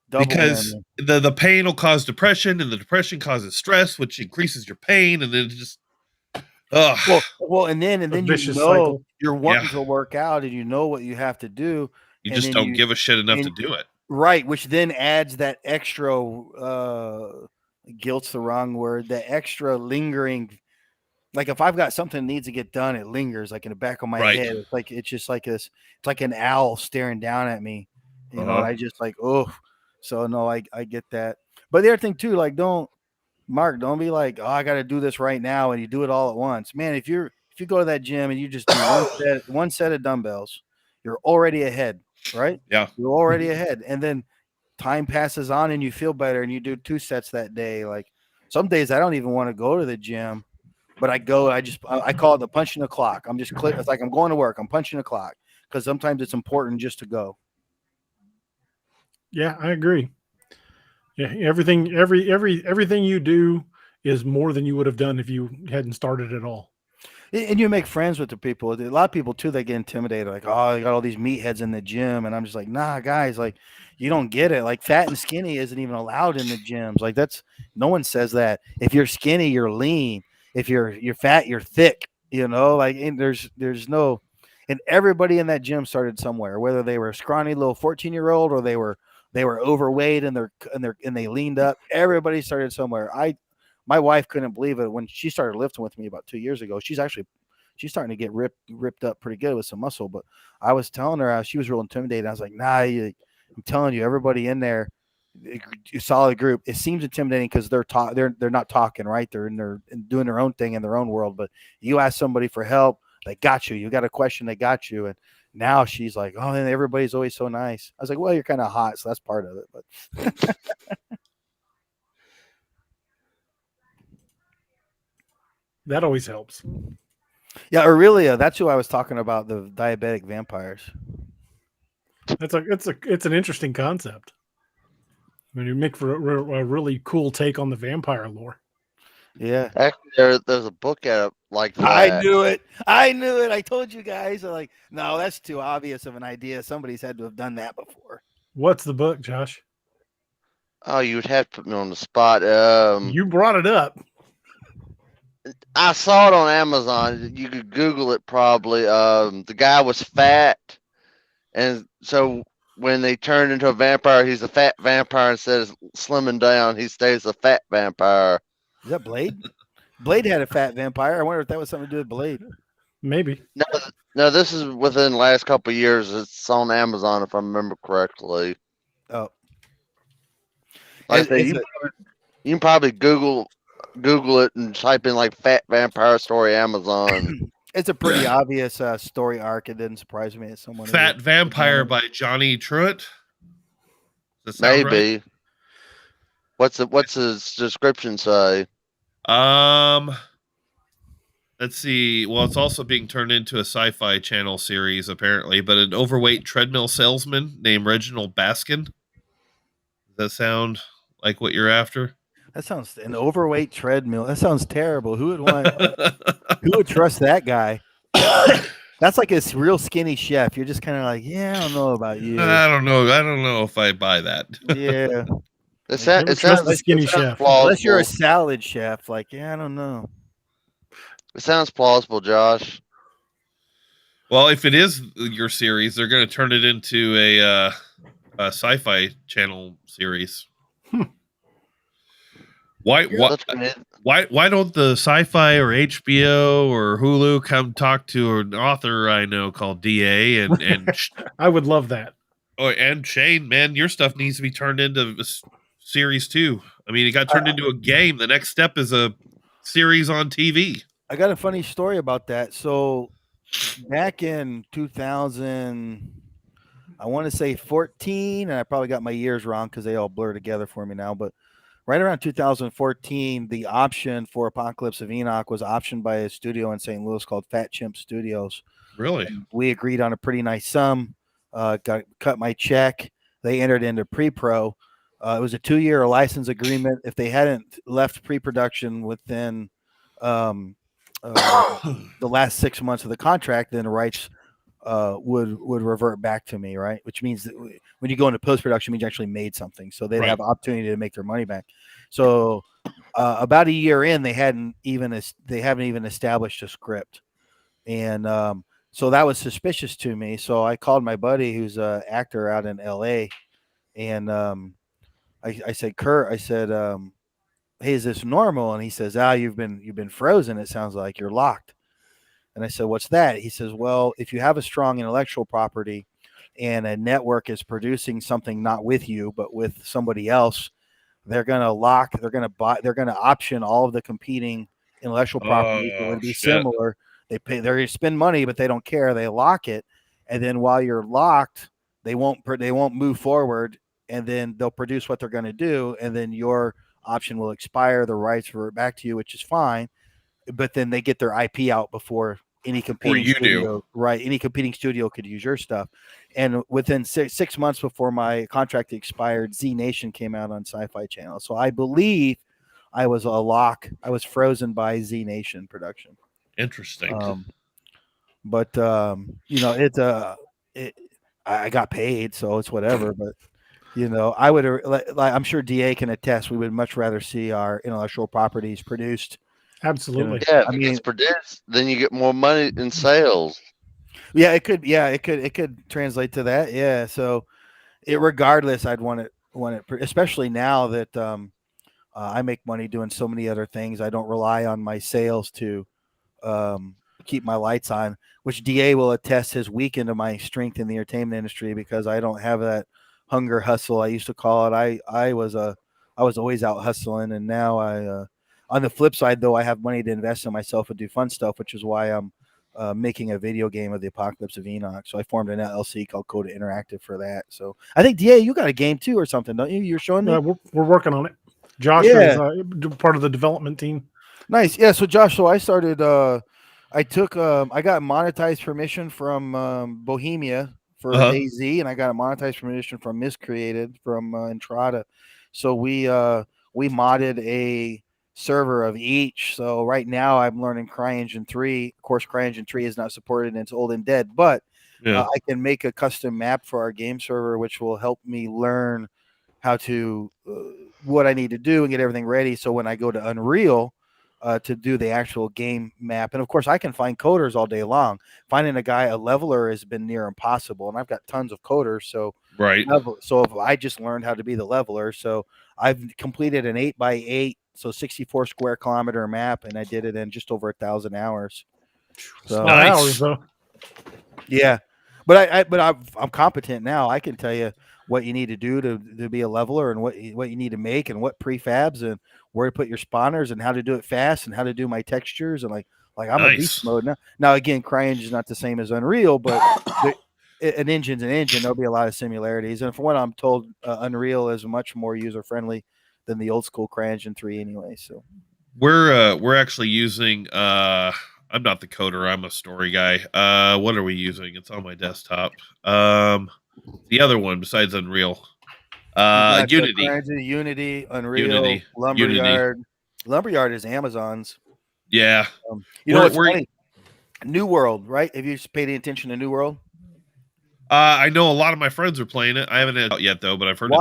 Because the pain will cause depression, and the depression causes stress, which increases your pain, and then it just well, and then cycle. You're wanting to work out, and you know what you have to do. You just don't give a shit enough to do it. Right, which then adds that extra guilt's the wrong word, the extra lingering. Like if I've got something that needs to get done, it lingers like in the back of my head. It's like it's like an owl staring down at me. You know, and I just like, so no, I get that. But the other thing too, like don't be like, oh, I gotta do this right now, and you do it all at once. Man, if you go to that gym and you just do one set of dumbbells, you're already ahead, right? Yeah. You're already ahead. And then time passes on and you feel better and you do 2 sets that day. Like some days I don't even want to go to the gym, but I go, I call it the punching the clock. I'm just it's like I'm going to work. I'm punching the clock because sometimes it's important just to go. Yeah, I agree. Yeah, everything you do is more than you would have done if you hadn't started at all. And you make friends with the people. A lot of people too, they get intimidated. Like, oh, you got all these meatheads in the gym, and I'm just like, nah, guys, like, you don't get it. Like, fat and skinny isn't even allowed in the gyms. Like, no one says that. If you're skinny, you're lean. If you're fat, you're thick. You know, like, and there's no. And everybody in that gym started somewhere, whether they were a scrawny little 14-year-old or they were overweight and they leaned up. Everybody started somewhere. My wife couldn't believe it when she started lifting with me about 2 years ago. She's starting to get ripped up pretty good with some muscle. But I was telling her she was real intimidated. I was like, nah, I'm telling you, everybody in there, a solid group. It seems intimidating because they're not talking, right? They're doing their own thing in their own world. But you ask somebody for help, they got you. You got a question, they got you. And now she's like, oh, and everybody's always so nice. I was like, well, you're kind of hot, so that's part of it. But that always helps. yeah, Aurelia, that's who I was talking about, the diabetic vampires. It's an interesting concept. I mean, you make for a really cool take on the vampire lore. Yeah. Actually, there's a book out like that. I knew it. I told you guys. I'm like, no, that's too obvious of an idea. Somebody's had to have done that before. What's the book, Josh? Oh, you would have to put me on the spot. You brought it up. I saw it on Amazon. You could Google it probably. The guy was fat, and so when they turn into a vampire, he's a fat vampire. Instead of slimming down, he stays a fat vampire. Is that Blade? Blade had a fat vampire. I wonder if that was something to do with Blade. Maybe. No, this is within the last couple of years. It's on Amazon, if I remember correctly. Oh. Like you can probably Google it and type in like fat vampire story Amazon. It's a pretty obvious story arc. It didn't surprise me. It's someone Fat Vampire by Johnny Truitt. Maybe. Right? What's his description say? Let's see. Well, it's also being turned into a Sci-Fi Channel series, apparently. But an overweight treadmill salesman named Reginald Baskin. Does that sound like what you're after? That sounds an overweight treadmill. That sounds terrible. Who would trust that guy? That's like a real skinny chef. You're just kind of like, yeah, I don't know about you. I don't know if I buy that. Yeah. It sounds like skinny chef. Plausible. Unless you're a salad chef, like, yeah, I don't know. It sounds plausible, Josh. Well, if it is your series, they're going to turn it into a Sci-Fi Channel series. Why don't the Sci-Fi or HBO or Hulu come talk to an author I know called DA and I would love that. Oh, and Shane, man, your stuff needs to be turned into a series too. I mean, it got turned into a game. The next step is a series on TV. I got a funny story about that. So back in 2000, I want to say 14, and I probably got my years wrong because they all blur together for me now, but right around 2014, the option for Apocalypse of Enoch was optioned by a studio in St. Louis called Fat Chimp Studios. Really? And we agreed on a pretty nice sum, cut my check. They entered into pre-pro. It was a 2-year license agreement. If they hadn't left pre-production within the last 6 months of the contract, then the rights would revert back to me, right? Which means that when you go into post-production, means you actually made something, so they'd have opportunity to make their money back. So about a year in, they haven't even established a script, and so that was suspicious to me. So I called my buddy who's an actor out in LA, and I said, Kurt, I said, hey, is this normal? And he says, you've been frozen. It sounds like you're locked. And I said, what's that? He says, well, if you have a strong intellectual property and a network is producing something not with you, but with somebody else, they're going to option all of the competing intellectual property. It would be similar. They're going to spend money, but they don't care. They lock it. And then while you're locked, they won't move forward. And then they'll produce what they're going to do. And then your option will expire. The rights revert back to you, which is fine. But then they get their IP out before any competing studio, right? Any competing studio could use your stuff. And within 6 months before my contract expired, Z Nation came out on Sci-Fi Channel. So I believe I was a lock. I was frozen by Z Nation production. Interesting. I got paid, so it's whatever. But I would, I'm sure DA can attest. We would much rather see our intellectual properties produced. Absolutely. Yeah, I mean, it's produced, then you get more money in sales. Yeah, it could. Yeah, it could translate to that. Yeah. So, regardless, I'd want it, especially now that I make money doing so many other things. I don't rely on my sales to keep my lights on, which DA will attest has weakened to my strength in the entertainment industry because I don't have that hunger hustle I used to call it. I was always out hustling, and now on the flip side though, I have money to invest in myself and do fun stuff, which is why I'm making a video game of the Apocalypse of Enoch. So I formed an LLC called Coda Interactive for that. So I think DA, you got a game too or something, don't you? You're showing me. We're working on it. Josh is part of the development team. Nice. Yeah. So Josh, so I started. I took. I got monetized permission from Bohemia for AZ, and I got a monetized permission from Miscreated from Entrada. So we modded a server of each. So right now I'm learning CryEngine 3. Of course, CryEngine 3 is not supported and it's old and dead, but I can make a custom map for our game server, which will help me learn how to what I need to do and get everything ready. So when I go to Unreal to do the actual game map, and of course I can find coders all day long. Finding a leveler has been near impossible, and I've got tons of coders. So so if I just learned how to be the leveler, so I've completed an 8x8, so 64 square kilometer map, and I did it in just over 1,000 hours. So hours though. Yeah, but I'm competent now. I can tell you what you need to do to be a leveler, and what you need to make, and what prefabs, and where to put your spawners, and how to do it fast, and how to do my textures, and like I'm a beast mode now. Now again, CryEngine is not the same as Unreal, but an engine's an engine. There'll be a lot of similarities, and from what I'm told, Unreal is much more user friendly than the old school CryEngine 3 anyway. So we're actually using I'm not the coder, I'm a story guy. What are we using? It's on my desktop. The other one besides Unreal. Unity, Unreal, Lumberyard. Lumberyard is Amazon's. Yeah. You know what's funny? New World, right? Have you paid any attention to New World? I know a lot of my friends are playing it. I haven't had it out yet though, but I've heard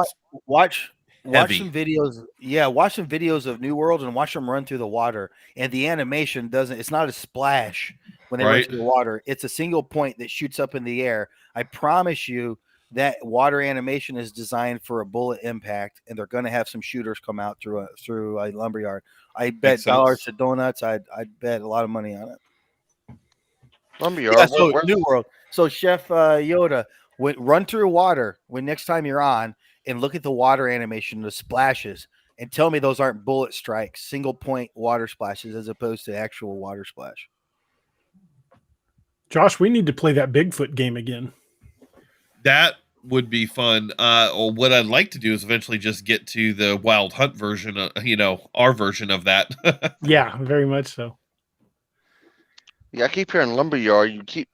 watch some videos. Yeah, watch some videos of New World and watch them run through the water. And the animation it's not a splash when they run through the water. It's a single point that shoots up in the air. I promise you that water animation is designed for a bullet impact, and they're going to have some shooters come out through a lumberyard. I bet dollars to donuts. I'd bet a lot of money on it. Lumberyard. Yeah, so New World. So Chef Yoda, run through water when next time you're on, and look at the water animation, the splashes, and tell me those aren't bullet strikes, single point water splashes, as opposed to actual water splash. Josh, we need to play that Bigfoot game again. That would be fun. Or what I'd like to do is eventually just get to the Wild Hunt version, our version of that. Yeah, very much so. Yeah, I keep hearing lumberyard. You keep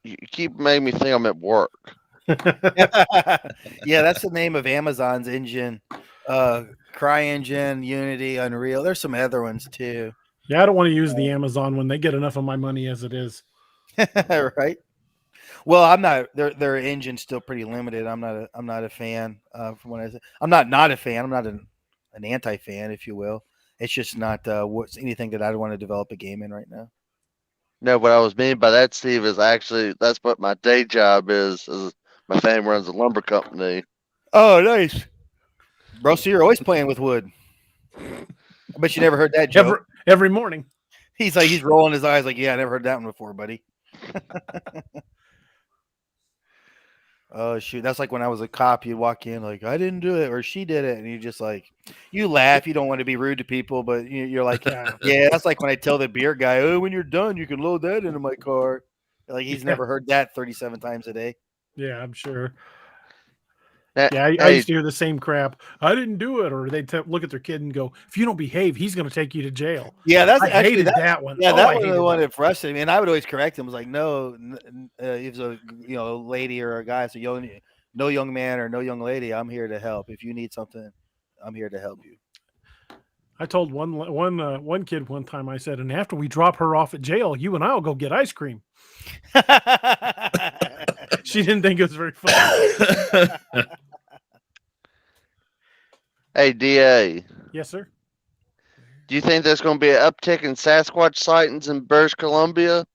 making me think I'm at work. Yeah, that's the name of Amazon's engine. CryEngine, Unity, Unreal. There's some other ones too. Yeah, I don't want to use the Amazon one. They get enough of my money as it is. Right. Well, I'm not. Their engine's still pretty limited. I'm not a fan. From what I'm not a fan. I'm not an anti-fan, if you will. It's just not what's anything that I'd want to develop a game in right now. No, what I was meaning by that, Steve, is actually that's what my day job is my family runs a lumber company. Oh, nice, bro. So you're always playing with wood. I bet you never heard that joke. Every morning. He's rolling his eyes like, yeah, I never heard that one before, buddy. Oh shoot, that's like when I was a cop. You'd walk in like, I didn't do it, or she did it, and you just like, you laugh. You don't want to be rude to people, but you're like, yeah. That's like when I tell the beer guy, oh, when you're done, you can load that into my car. Like he's never heard that 37 times a day. Yeah, I'm sure. Yeah, I used to hear the same crap. I didn't do it, or they look at their kid and go, "If you don't behave, he's going to take you to jail." Yeah, I hated that one. Yeah, that was the one that frustrated me, and I would always correct him. I was like, "No, if it's a lady or a guy, so no young man or no young lady, I'm here to help. If you need something, I'm here to help you." I told one kid one time. I said, "And after we drop her off at jail, you and I will go get ice cream." She didn't think it was very funny. Hey, DA. Yes, sir. Do you think there's going to be an uptick in Sasquatch sightings in British Columbia?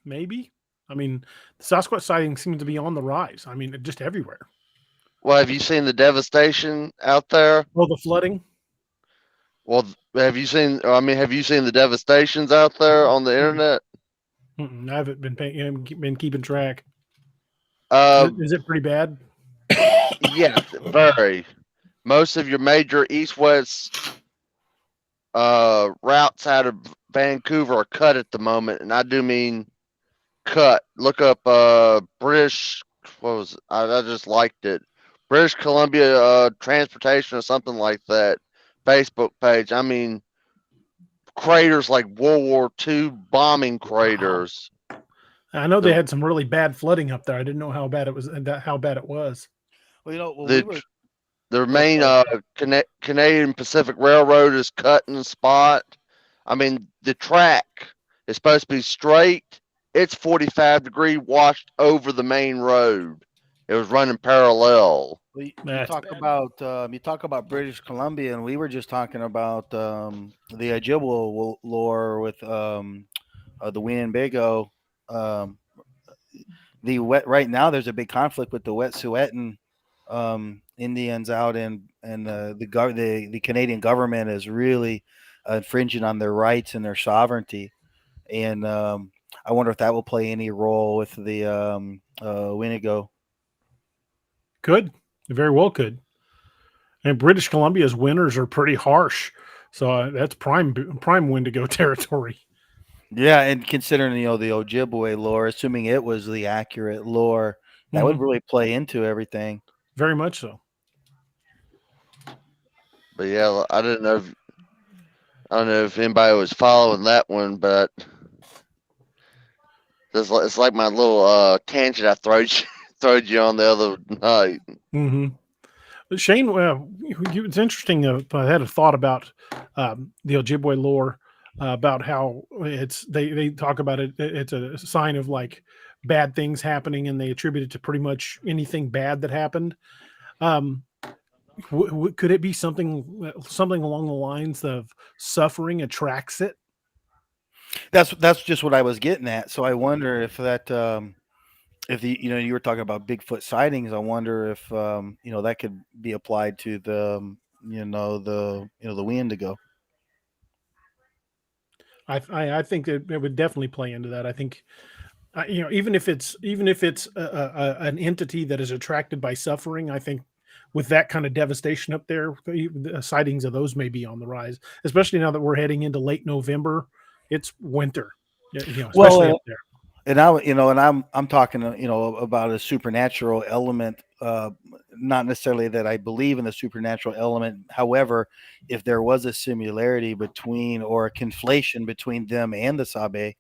maybe. I mean, the Sasquatch sightings seem to be on the rise. I mean, just everywhere. Well, have you seen the devastation out there? Well, the flooding. Well, have you seen? I mean, have you seen the devastations out there on the internet? I haven't been keeping track. Um, Is it pretty bad? Yes, very. Most of your major east-west routes out of Vancouver are cut at the moment, and I do mean cut. Look up British. What was it? I just liked it. British Columbia Transportation or something like that. Facebook page. I mean, craters like World War II bombing craters. I know they had some really bad flooding up there. I didn't know how bad it was. How bad it was. Well, you know, The main Canadian Pacific Railroad is cut in the spot. I mean, the track is supposed to be straight. It's 45-degree washed over the main road. It was running parallel. you talk about British Columbia, and we were just talking about the Ojibwe lore with the Windigo. Right now there's a big conflict with the Wet'suwet'en Indians out in, and the Canadian government is really infringing on their rights and their sovereignty, and I wonder if that will play any role with the Wendigo. Could. It very well could. And British Columbia's winters are pretty harsh, so that's prime Wendigo territory. Yeah, and considering the Ojibwe lore, assuming it was the accurate lore, that would really play into everything. Very much so. But yeah, I don't know if anybody was following that one, but it's like my little tangent I throwed you on the other night. Shane, it's interesting. I had a thought about the Ojibwe lore, about how they talk about it. It's a sign of like bad things happening, and they attribute it to pretty much anything bad that happened. Could it be something along the lines of suffering attracts it? That's just what I was getting at. So I wonder if that, you were talking about Bigfoot sightings. I wonder if that could be applied to the Wendigo. I think it would definitely play into that. I think, even if it's an entity that is attracted by suffering, I think with that kind of devastation up there, the sightings of those may be on the rise, especially now that we're heading into late November. It's winter, especially up there. And I'm talking, about a supernatural element, not necessarily that I believe in the supernatural element. However, if there was a similarity between, or a conflation between them and the Sabe,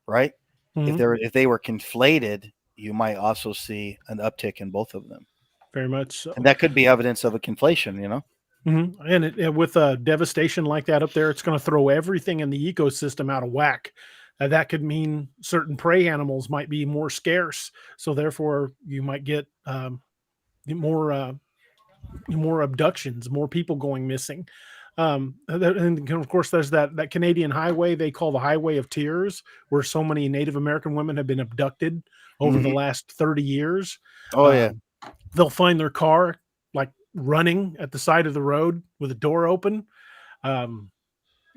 right? If they were conflated, you might also see an uptick in both of them. Very much so. And that could be evidence of a conflation, And with a devastation like that up there, it's going to throw everything in the ecosystem out of whack. That could mean certain prey animals might be more scarce, so therefore you might get more abductions, more people going missing. And of course, there's that Canadian highway they call the Highway of Tears, where so many Native American women have been abducted over the last 30 years. Oh, yeah. They'll find their car like running at the side of the road with a door open.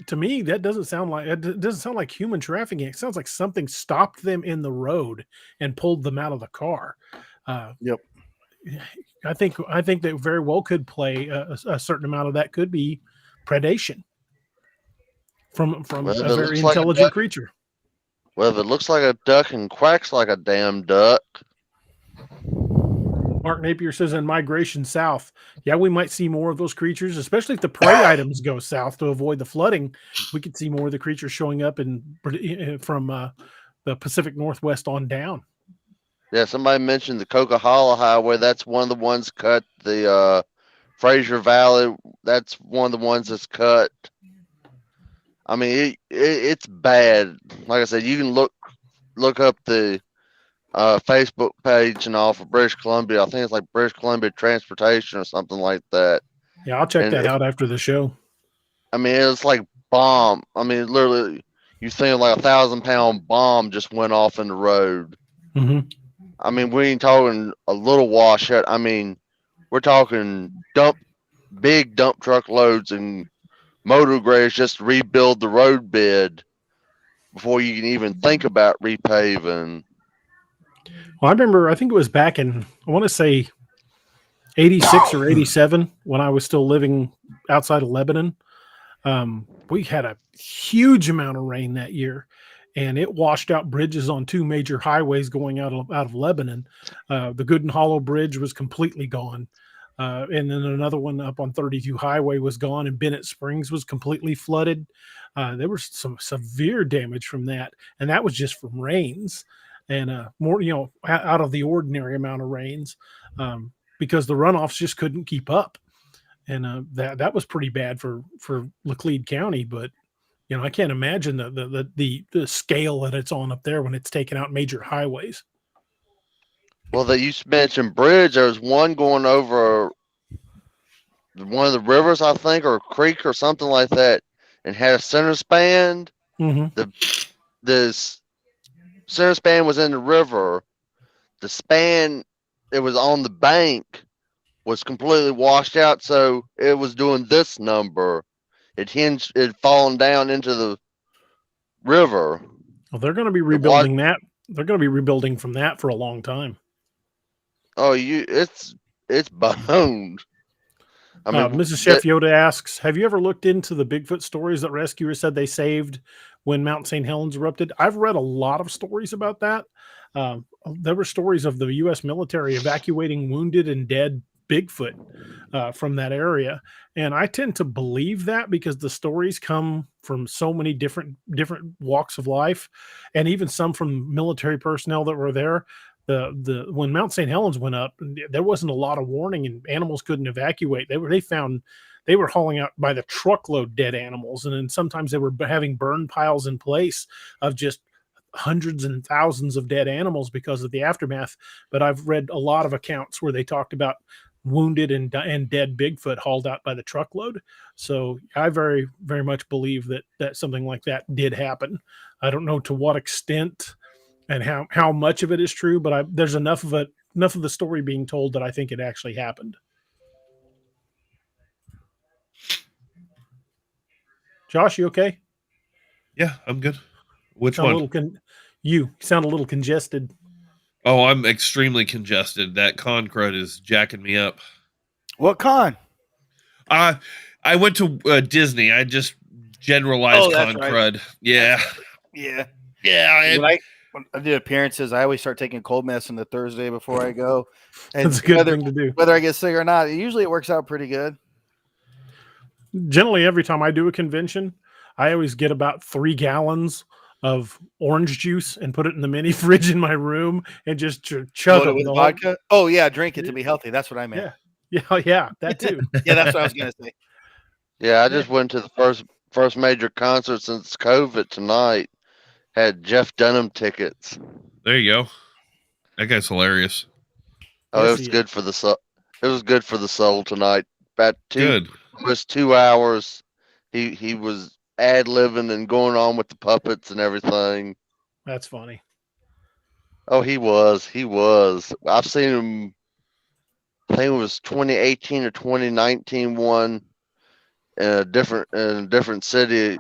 To me, that doesn't sound like human trafficking. It sounds like something stopped them in the road and pulled them out of the car. Yep. I think that very well could play a certain amount of that could be predation from a very intelligent creature. Well, if it looks like a duck and quacks like a damn duck. Mark Napier says in migration south, yeah, we might see more of those creatures, especially if the prey items go south to avoid the flooding. We could see more of the creatures showing up from the Pacific Northwest on down. Yeah, somebody mentioned the Coquihalla Highway. That's one of the ones cut. The Fraser Valley, that's one of the ones that's cut. I mean, it's bad. Like I said, you can look up the Facebook page and all for British Columbia. I think it's like British Columbia Transportation or something like that. Yeah, I'll check that out after the show. I mean, it's like bomb. I mean, literally, you think like 1,000-pound bomb just went off in the road. Hmm. I mean, we ain't talking a little washout. I mean, we're talking big dump truck loads and motor grades just to rebuild the road bed before you can even think about repaving. Well, I remember, I think it was back in, I want to say 86 or 87 when I was still living outside of Lebanon. We had a huge amount of rain that year, and it washed out bridges on two major highways going out of Lebanon. The Good and Hollow Bridge was completely gone. And then another one up on 32 Highway was gone, and Bennett Springs was completely flooded. There was some severe damage from that, and that was just from rains and more, out of the ordinary amount of rains, because the runoffs just couldn't keep up. And that was pretty bad for Laclede County, but I can't imagine the scale that it's on up there when it's taking out major highways. Well, that you mentioned bridge. There was one going over one of the rivers, I think, or a creek or something like that, and had a center span. Mm-hmm. This center span was in the river. The span, it was on the bank, was completely washed out, so it was doing this number. It fallen down into the river. Well, they're going to be rebuilding that. They're going to be rebuilding from that for a long time. Oh, it's boned. I mean, Mrs. Chef Yoda asks, have you ever looked into the Bigfoot stories that rescuers said they saved when Mount St. Helens erupted? I've read a lot of stories about that. There were stories of the U.S. military evacuating wounded and dead Bigfoot from that area. And I tend to believe that because the stories come from so many different walks of life, and even some from military personnel that were there. When Mount St. Helens went up, there wasn't a lot of warning, and animals couldn't evacuate. They were hauling out by the truckload dead animals, and then sometimes they were having burn piles in place of just hundreds and thousands of dead animals because of the aftermath. But I've read a lot of accounts where they talked about wounded and dead Bigfoot hauled out by the truckload. So I very, very much believe that something like that did happen. I don't know to what extent and how much of it is true, but there's enough of the story being told that I think it actually happened. Josh, you okay? Yeah, I'm good. Which one? You sound a little congested. Oh, I'm extremely congested. That con crud is jacking me up. What con? I went to Disney. I just generalized con crud. Right. Yeah. Yeah. Yeah. When I did appearances, I always start taking cold medicine the Thursday before I go. And that's a good thing to do. Whether I get sick or not, usually it works out pretty good. Generally, every time I do a convention, I always get about 3 gallons of orange juice and put it in the mini fridge in my room and just chug it with vodka. Oh yeah, drink it to be healthy. That's what I meant. Yeah, that too. Yeah, that's what I was gonna say. Yeah, I just went to the first major concert since COVID tonight. Had Jeff Dunham tickets. There you go. That guy's hilarious. Oh, it was good for the soul. It was good for the soul tonight. About 2 hours. He was ad-libbing and going on with the puppets and everything. That's funny. Oh, he was. I've seen him. I think it was 2018 or 2019 one in a different city.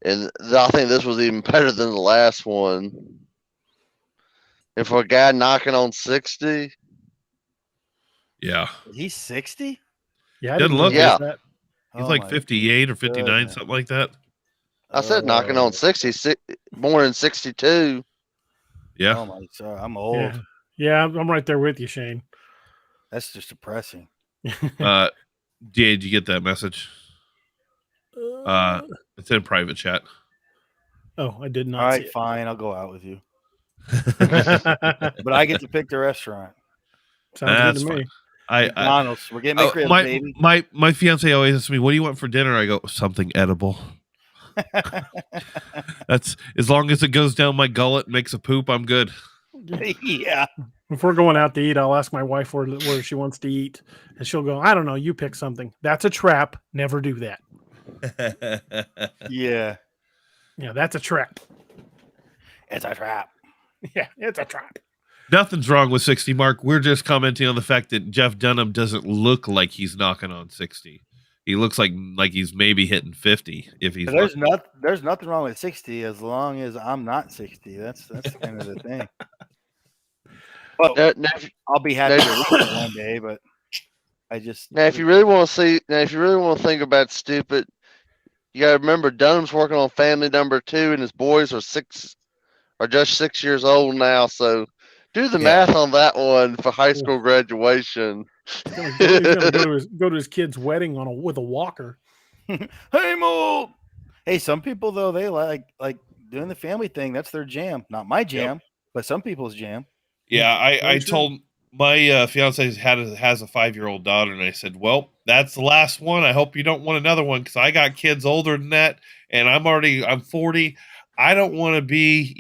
And I think this was even better than the last one. And for a guy knocking on 60. Yeah. He's 60? Yeah. I didn't look at that. He's like 58 or 59, something like that. I said knocking on 60, more than 62. Yeah. Oh my God, I'm old. Yeah, I'm right there with you, Shane. That's just depressing. Did you get that message? It's in private chat. Oh, I did not. All right, fine. I'll go out with you. But I get to pick the restaurant. Sounds good to me. McDonald's. We're getting McRibs, baby. My fiance always asks me, "What do you want for dinner?" I go, "Something edible." That's as long as it goes down my gullet and makes a poop, I'm good. Yeah. If we're going out to eat, I'll ask my wife where she wants to eat, and she'll go, "I don't know. You pick something." That's a trap. Never do that. Yeah. Yeah, that's a trap. It's a trap. Yeah, it's a trap. Nothing's wrong with 60, Mark. We're just commenting on the fact that Jeff Dunham doesn't look like he's knocking on 60. He looks like he's maybe hitting 50 if he's. There's nothing wrong with 60 as long as I'm not 60. That's kind of the thing. Well, I'll be happy to reach it one day, but I just Now, if you really want to think about stupid, you got to remember Dunham's working on family number 2, and his boys are just 6 years old now. So do the math on that one for high school graduation. He's gonna go to his kid's wedding with a walker. Hey, Mo. Hey, some people though, they like doing the family thing. That's their jam. Not my jam, but some people's jam. Yeah, I told my fiance has a 5-year-old daughter, and I said, well, that's the last one. I hope you don't want another one, because I got kids older than that, and I'm 40. I don't want to be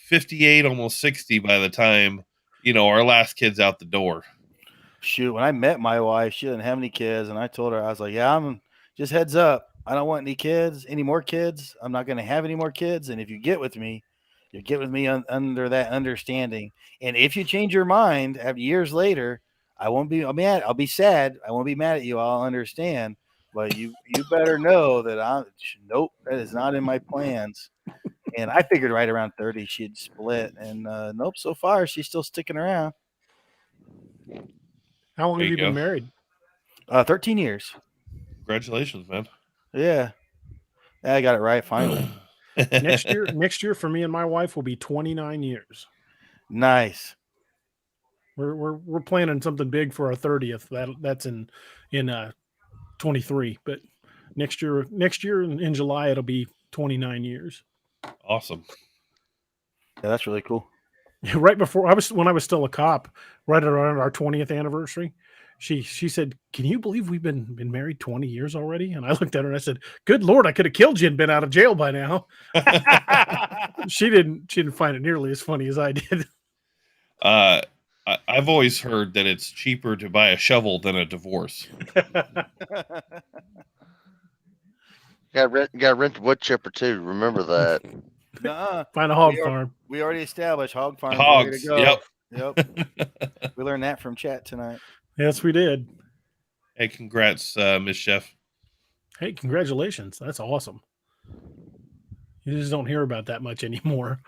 58, almost 60 by the time our last kid's out the door. Shoot, when I met my wife, she didn't have any kids, and I told her, I was like, yeah, I'm just heads up. I don't want any more kids. I'm not going to have any more kids. And if you get with me, you get with me under that understanding. And if you change your mind years later, I'll be sad. I won't be mad at you. I'll understand. But you better know that nope, that is not in my plans. And I figured right around 30 she'd split. And nope, so far she's still sticking around. How long have you been married? 13 years. Congratulations, man. Yeah. I got it right finally. Next year for me and my wife will be 29 years. Nice. We're planning something big for our 30th. That's in 23, but next year in July it'll be 29 years. Awesome. Yeah, that's really cool. Right before when I was still a cop, right around our 20th anniversary, she said, "Can you believe we've been married 20 years already?" And I looked at her and I said, "Good Lord, I could have killed you and been out of jail by now." She didn't find it nearly as funny as I did. I've always heard that it's cheaper to buy a shovel than a divorce. Got rent the wood chipper too. Remember that. Find a hog farm. We already established hog farm. Hogs. Yep. We learned that from chat tonight. Yes, we did. Hey, congrats, Miss Chef. Hey, congratulations. That's awesome. You just don't hear about that much anymore.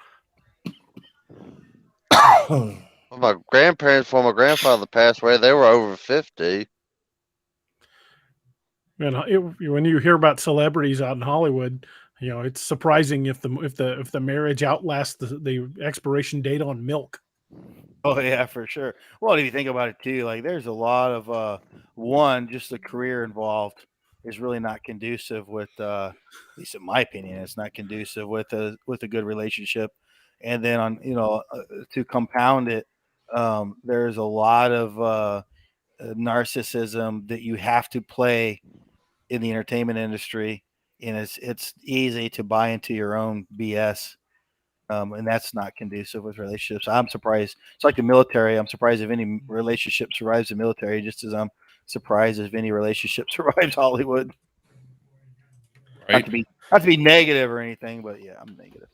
My grandparents, before my grandfather passed away, they were over 50. And when you hear about celebrities out in Hollywood, it's surprising if the marriage outlasts the expiration date on milk. Oh yeah, for sure. Well, if you think about it too, like there's a lot of just the career involved is really not conducive with, at least in my opinion, it's not conducive with a good relationship. And then on to compound it, there's a lot of narcissism that you have to play in the entertainment industry, and it's easy to buy into your own BS, and that's not conducive with relationships. I'm surprised. It's like the military. I'm surprised if any relationship survives the military, just as I'm surprised if any relationship survives Hollywood. Right. Not to be negative or anything, but yeah, I'm negative.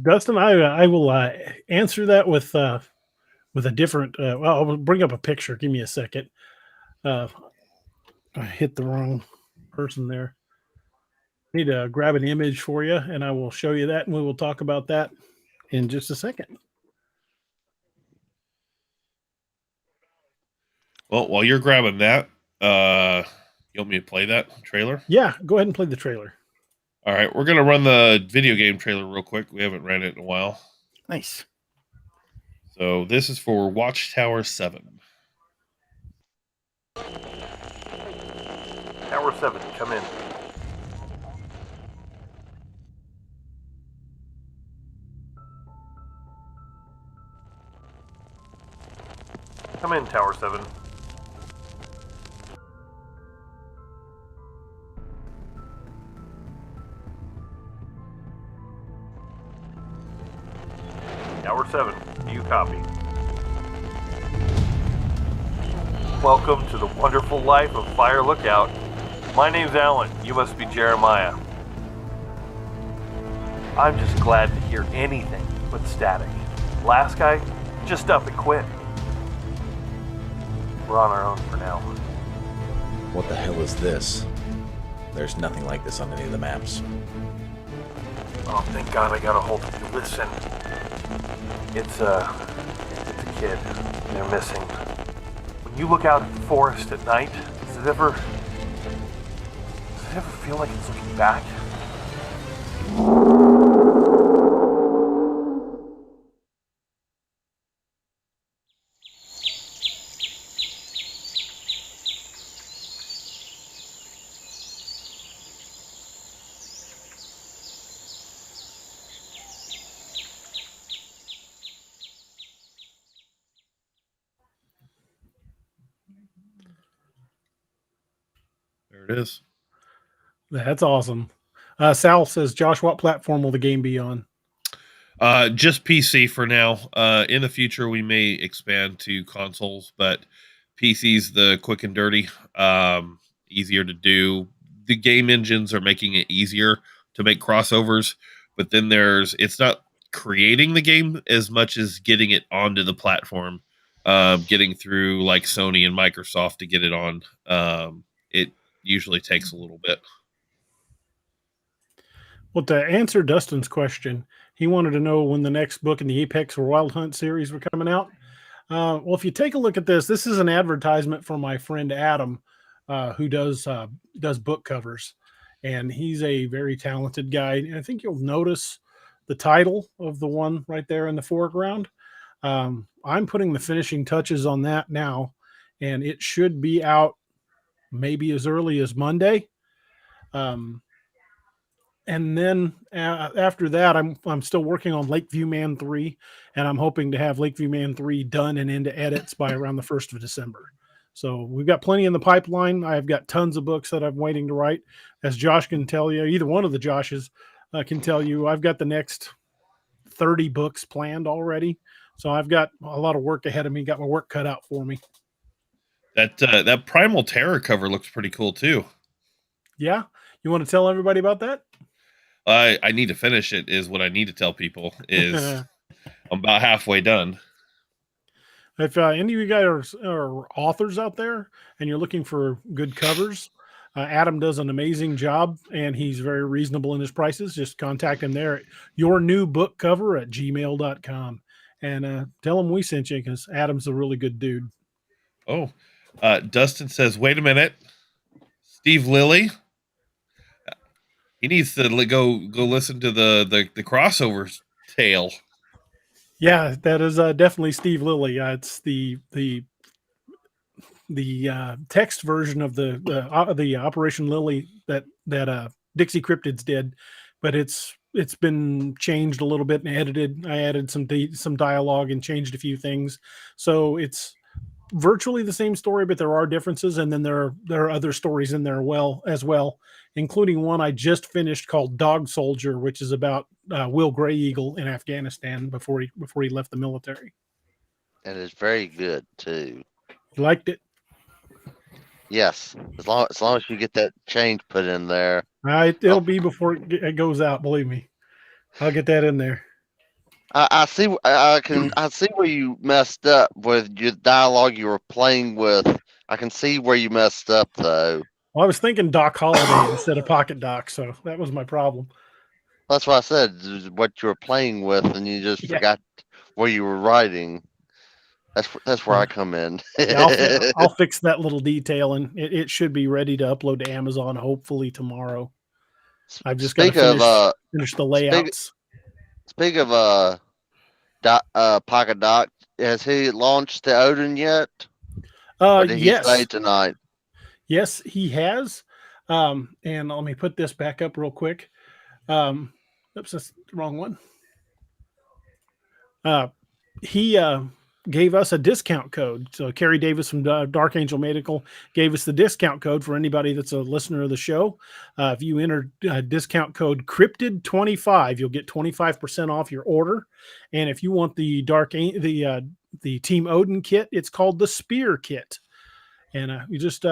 Dustin, I will answer that with a different. I'll bring up a picture. Give me a second. I hit the wrong person there. I need to grab an image for you, and I will show you that, and we will talk about that in just a second. Well, while you're grabbing that, you want me to play that trailer? Yeah, go ahead and play the trailer. All right, we're going to run the video game trailer real quick. We haven't ran it in a while. Nice. So this is for Watchtower 7. Tower 7, come in. Come in, Tower 7. Tower 7, do you copy? Welcome to the wonderful life of Fire Lookout. My name's Alan. You must be Jeremiah. I'm just glad to hear anything with static. Last guy just up and quit. We're on our own for now. What the hell is this? There's nothing like this on any of the maps. Oh, thank God I got a hold of you. Listen. It's a kid. They're missing. When you look out at the forest at night, does it ever feel like it's looking back? There it is. That's awesome. Sal says, Josh, what platform will the game be on? Just PC for now. In the future, we may expand to consoles, but PC's the quick and dirty, easier to do. The game engines are making it easier to make crossovers, but then it's not creating the game as much as getting it onto the platform, getting through like Sony and Microsoft to get it on. It usually takes a little bit. Well, to answer Dustin's question, he wanted to know when the next book in the Apex or Wild Hunt series were coming out. Well, if you take a look at this is an advertisement for my friend Adam, who does book covers, and he's a very talented guy. And I think you'll notice the title of the one right there in the foreground. I'm putting the finishing touches on that now, and it should be out maybe as early as Monday. And then after that, I'm still working on Lakeview Man 3, and I'm hoping to have Lakeview Man 3 done and into edits by around the 1st of December. So we've got plenty in the pipeline. I've got tons of books that I'm waiting to write. As Josh can tell you, either one of the Joshes can tell you, I've got the next 30 books planned already. So I've got a lot of work ahead of me, got my work cut out for me. That Primal Terror cover looks pretty cool too. Yeah? You want to tell everybody about that? I need to finish it is what I need to tell people is I'm about halfway done. If any of you guys are authors out there and you're looking for good covers, Adam does an amazing job and he's very reasonable in his prices. Just contact him there at yournewbookcover@gmail.com and tell him we sent you because Adam's a really good dude. Oh, Dustin says, wait a minute. Steve Lilly. He needs to go listen to the crossover tale. Yeah, that is definitely Steve Lilly. It's the text version of the Operation Lily that Dixie Cryptids did, but it's been changed a little bit and edited. I added some dialogue and changed a few things, so it's virtually the same story, but there are differences, and then there are other stories in there as well, including one I just finished called Dog Soldier, which is about Will Gray Eagle in Afghanistan before he left the military. And it's very good too. You liked it? Yes, as long as you get that change put in there. It'll be before it goes out. Believe me, I'll get that in there. I see. I see where you messed up with your dialogue you were playing with. I can see where you messed up though. Well, I was thinking Doc Holliday instead of Pocket Doc, so that was my problem. That's what I said. What you were playing with, and you just forgot where you were writing. That's where I come in. Yeah, I'll fix that little detail, and it should be ready to upload to Amazon hopefully tomorrow. I've just got to finish the layouts. Speak of Pocket Doc, has he launched the Odin yet? Or did he say tonight? Yes, he has. And let me put this back up real quick. Oops, that's the wrong one. He gave us a discount code. So Carrie Davis from Dark Angel Medical gave us the discount code for anybody that's a listener of the show. If you enter discount code Cryptid25, you'll get 25% off your order. And if you want the the Team Odin kit, it's called the Spear Kit. And you just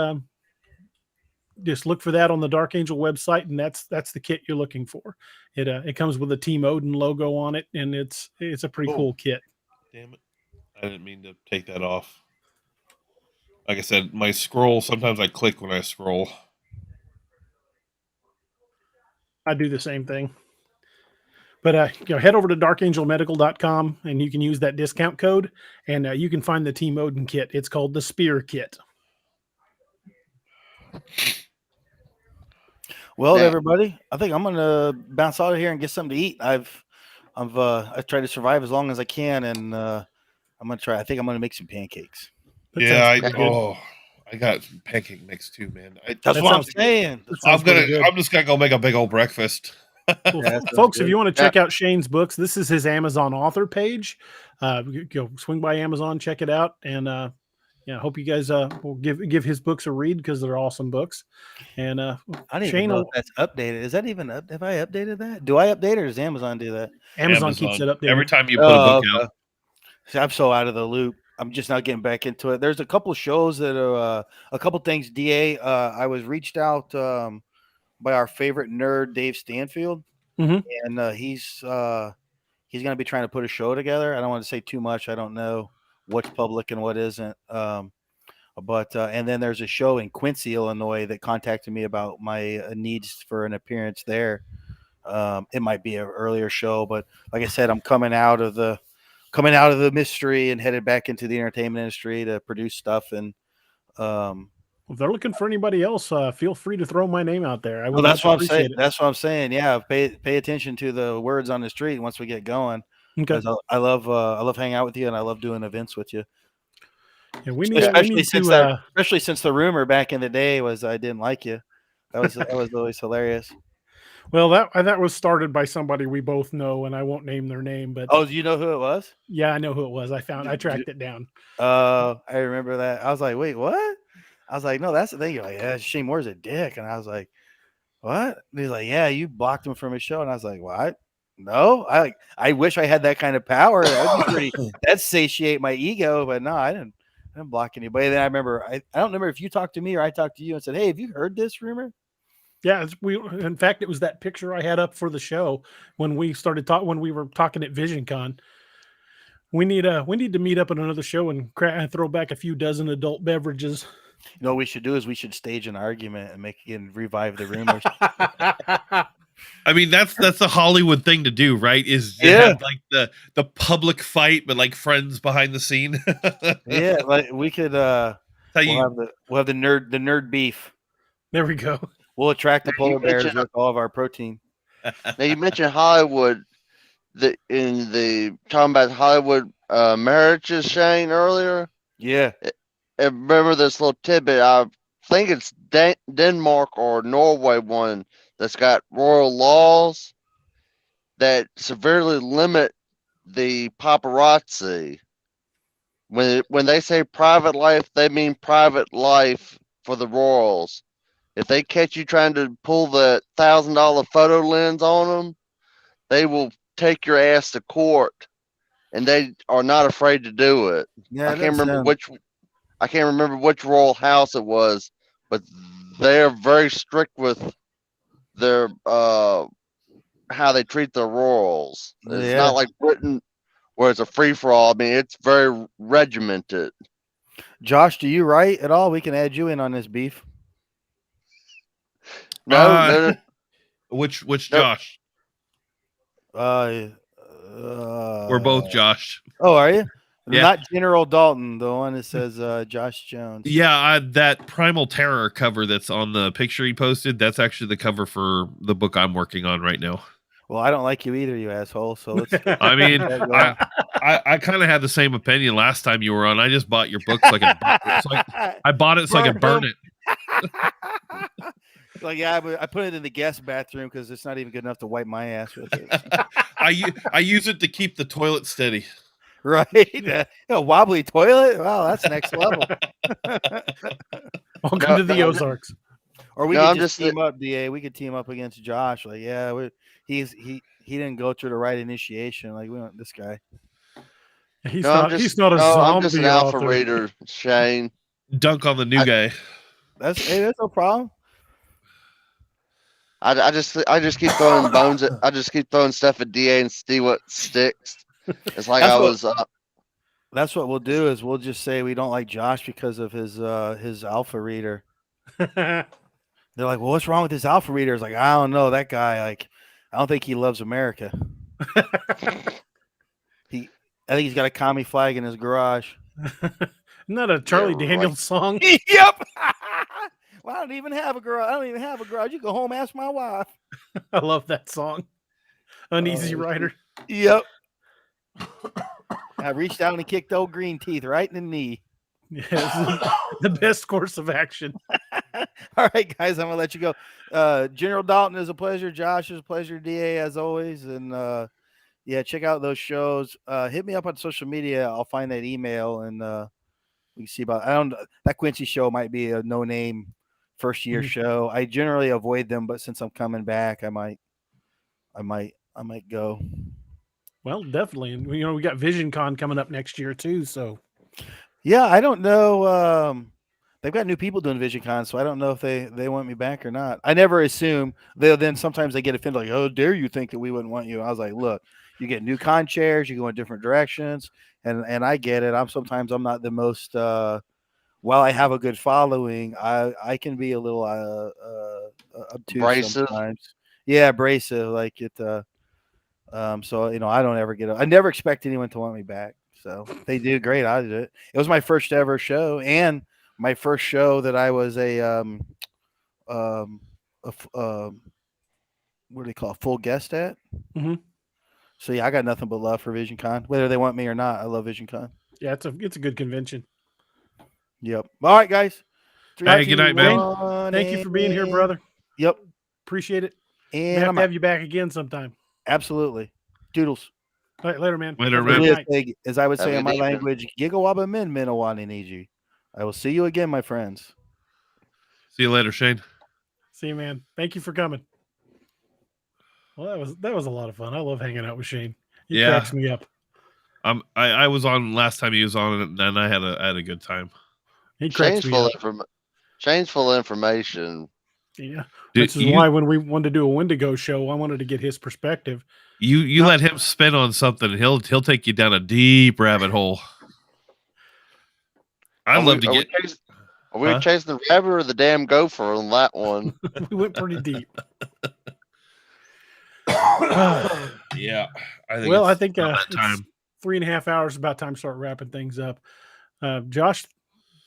just look for that on the Dark Angel website, and that's the kit you're looking for. It comes with a Team Odin logo on it, and it's a pretty cool kit. Damn it! I didn't mean to take that off. Like I said, my scroll. Sometimes I click when I scroll. I do the same thing. But head over to darkangelmedical.com and you can use that discount code, and you can find the Team Odin kit. It's called the Spear Kit. Well, Yeah. everybody, I think I'm gonna bounce out of here and get something to eat. I've tried to survive as long as I can, and I'm gonna try. I think I'm gonna make some pancakes. That sounds pretty good. I got pancake mix too, man. That's what I'm saying. I'm just gonna go make a big old breakfast. Well, folks, if you want to check out Shane's books, this is his Amazon author page. Go swing by Amazon, check it out, and I hope you guys will give his books a read because they're awesome books. And I don't even know if that's updated. Is that even up? Have I updated that? Do I update it, or does Amazon do that? Amazon keeps it updated every time you put a book out. See, I'm so out of the loop. I'm just not getting back into it. There's a couple of shows that are a couple things. DA, I was reached out by our favorite nerd, Dave Stanfield, and he's going to be trying to put a show together. I don't want to say too much. I don't know what's public and what isn't. But and then there's a show in Quincy, Illinois, that contacted me about my needs for an appearance there. It might be an earlier show, but like I said, I'm coming out of the mystery and headed back into the entertainment industry to produce stuff. And if they're looking for anybody else, feel free to throw my name out there. That's what I'm saying. That's what I'm saying. Yeah, pay attention to the words on the street once we get going. Okay. I love hanging out with you, and I love doing events with you. Yeah, especially since the rumor back in the day was I didn't like you. That was always hilarious. Well, that was started by somebody we both know, and I won't name their name. But do you know who it was? Yeah, I know who it was. I tracked it down. I remember that. I was like, wait, what? I was like, no, that's the thing. You're like, yeah, Shane Moore's a dick, and I was like, what? And he's like, yeah, you blocked him from his show, and I was like, what? No, I wish I had that kind of power. That'd satiate my ego, but no, I didn't block anybody. Then I remember, I don't remember if you talked to me or I talked to you and said, hey, have you heard this rumor? Yeah, in fact, it was that picture I had up for the show when we started when we were talking at VisionCon. We need to meet up at another show and throw back a few dozen adult beverages. You know what we should do is we should stage an argument and revive the rumors. I mean, that's a Hollywood thing to do, right? Is have like the public fight, but like friends behind the scene. Yeah, like we could. We'll have the nerd beef. There we go. We'll attract the polar bears with all of our protein. Now you mentioned Hollywood. In the talking about Hollywood marriages, Shane, earlier. Yeah. I remember this little tidbit. I think it's Denmark or Norway one that's got royal laws that severely limit the paparazzi. When they say private life, they mean private life for the royals. If they catch you trying to pull the $1,000 photo lens on them, they will take your ass to court, and they are not afraid to do it. Yeah, I can't remember which royal house it was, but they're very strict with their how they treat their royals. It's not like Britain where it's a free for all. I mean, it's very regimented. Josh, do you write at all? We can add you in on this beef. No. Which Josh? We're both Josh. Oh, are you? Yeah. Not General Dalton, the one that says Josh Jones. Yeah, that Primal Terror cover that's on the picture he posted, that's actually the cover for the book I'm working on right now. Well, I don't like you either, you asshole. So let's. I mean, I kind of had the same opinion last time you were on. I just bought your book so I bought it so I could burn it. Like, yeah, I put it in the guest bathroom because it's not even good enough to wipe my ass with it. I use it to keep the toilet steady. Right? Wobbly toilet? Wow, that's next level. Welcome to the Ozarks. Or we could just team up, DA. We could team up against Josh. Like, yeah, he didn't go through the right initiation. Like, we want this guy. He's not a zombie. I'm just an alpha reader, Shane. Dunk on the new guy. That's no problem. I just keep throwing bones. I just keep throwing stuff at DA and see what sticks. It's like That's what we'll do is we'll just say we don't like Josh because of his alpha reader. They're like, well, what's wrong with his alpha reader? It's like, I don't know. That guy, like, I don't think he loves America. I think he's got a commie flag in his garage. Isn't that a Charlie Daniels song? Yep. Well, I don't even have a garage. You go home, ask my wife. I love that song. Uneasy Rider. Yep. I reached out and kicked old Green Teeth right in the knee. Yes, the best course of action. All right, guys, I'm gonna let you go. General Dalton is a pleasure. Josh is a pleasure. DA as always, and yeah, check out those shows. Hit me up on social media. I'll find that email and we can see about. That Quincy show might be a no name first year show. I generally avoid them, but since I'm coming back, I might go. Well, definitely, and we got Vision Con coming up next year too. So yeah, I don't know. They've got new people doing Vision Con, so I don't know if they want me back or not. I never assume. Then sometimes they get offended, like, "Oh, dare you think that we wouldn't want you?" I was like, "Look, you get new con chairs, you go in different directions, and I get it. I'm not the most. While I have a good following, I can be a little obtuse abrasive. sometimes. Yeah, abrasive, like it. So I don't ever I never expect anyone to want me back. So they do great. I did it. It was my first ever show and my first show that I was what do they call it? Full guest at. Mm-hmm. So yeah, I got nothing but love for Vision Con, whether they want me or not. I love Vision Con. Yeah, it's a good convention. Yep. All right, guys. Hey, good night, man. Thank you for being here, brother. Yep. Appreciate it. And have to have you back again sometime. Absolutely. Doodles. All right, later, man. Later, man. As I would say in my language, Gigawaba min minawani niji. I will see you again, my friends. See you later, Shane. See you, man. Thank you for coming. Well, that was a lot of fun. I love hanging out with Shane. He cracks me up. I was on last time he was on, and I had a good time. He cracks me up. Shane's full of information. Yeah, this is why when we wanted to do a Wendigo show, I wanted to get his perspective. You let him spin on something, and he'll take you down a deep rabbit hole. I'd love to get. Are we chasing the rabbit or the damn gopher on that one? We went pretty deep. Yeah, I think it's 3.5 hours. About time to start wrapping things up. Josh,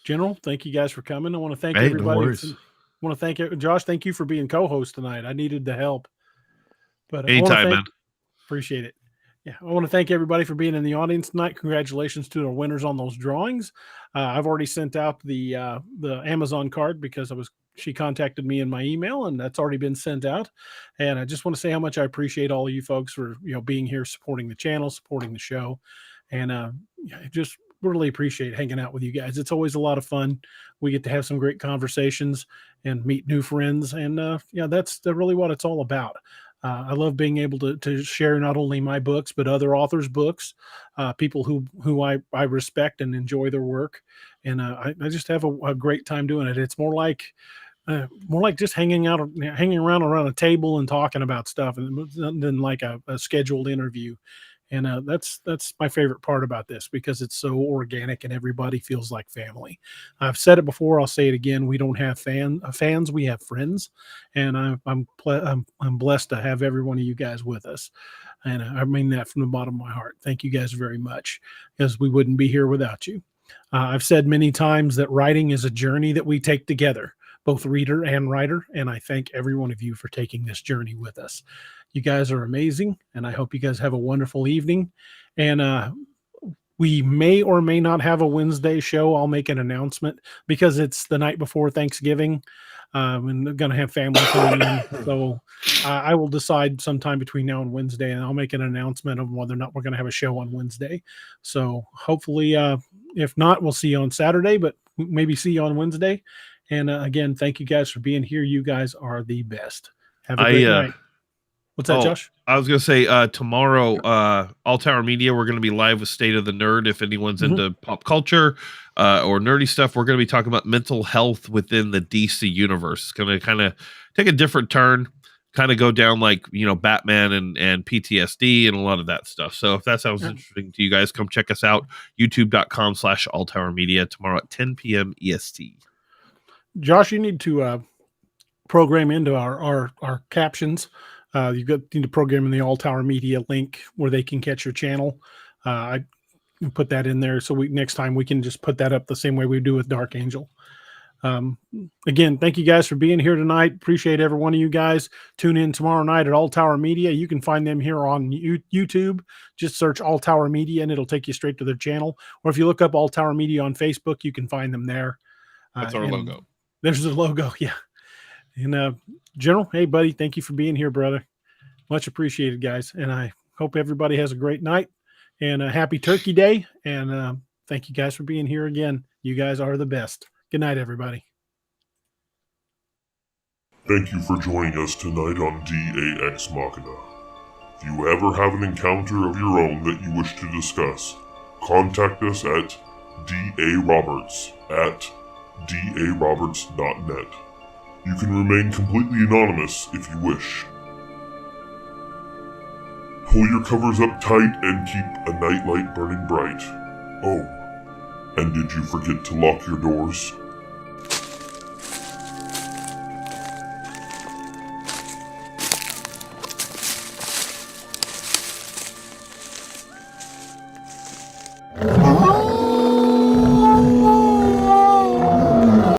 General, thank you guys for coming. I want to thank everybody. No want to thank Josh. Thank you for being co-host tonight. I needed the help, but anytime, man. Appreciate it. Yeah, I want to thank everybody for being in the audience tonight. Congratulations to our winners on those drawings. I've already sent out the Amazon card because she contacted me in my email, and that's already been sent out. And I just want to say how much I appreciate all of you folks for being here, supporting the channel, supporting the show, and just really appreciate hanging out with you guys. It's always a lot of fun. We get to have some great conversations and meet new friends, and that's really what it's all about. I love being able to share not only my books, but other authors' books, people who I respect and enjoy their work. And I just have a great time doing it. It's more like just hanging around a table and talking about stuff than like a scheduled interview. And that's my favorite part about this, because it's so organic and everybody feels like family. I've said it before. I'll say it again. We don't have fans. We have friends, and I'm blessed to have every one of you guys with us. And I mean that from the bottom of my heart. Thank you guys very much, because we wouldn't be here without you. I've said many times that writing is a journey that we take together, both reader and writer. And I thank every one of you for taking this journey with us. You guys are amazing, and I hope you guys have a wonderful evening. And we may or may not have a Wednesday show. I'll make an announcement because it's the night before Thanksgiving. And they're going to have family coming in. So I will decide sometime between now and Wednesday, and I'll make an announcement of whether or not we're going to have a show on Wednesday. So hopefully, if not, we'll see you on Saturday, but maybe see you on Wednesday. And again, thank you guys for being here. You guys are the best. Have a great night. What's that, Josh? I was going to say tomorrow, All Tower Media, we're going to be live with State of the Nerd. If anyone's into pop culture or nerdy stuff, we're going to be talking about mental health within the DC universe. It's going to kind of take a different turn. kind of go down like, Batman and PTSD and a lot of that stuff. So if that sounds interesting to you guys, come check us out. youtube.com/alltowermedia tomorrow at 10 p.m. EST. Josh, you need to program into our captions. You need to program in the All Tower Media link where they can catch your channel. I can put that in there so next time we can just put that up the same way we do with Dark Angel. Again, thank you guys for being here tonight. Appreciate every one of you guys. Tune in tomorrow night at All Tower Media. You can find them here on YouTube. Just search All Tower Media and it'll take you straight to their channel. Or if you look up All Tower Media on Facebook, you can find them there. That's our logo. There's the logo. Yeah. And General, hey buddy, thank you for being here, brother. Much appreciated, guys. And I hope everybody has a great night and a happy Turkey Day. And thank you guys for being here again. You guys are the best. Good night, everybody. Thank you for joining us tonight on DAX Machina. If you ever have an encounter of your own that you wish to discuss, contact us at daroberts@daroberts.net. You can remain completely anonymous if you wish. Pull your covers up tight and keep a nightlight burning bright. Oh, and did you forget to lock your doors?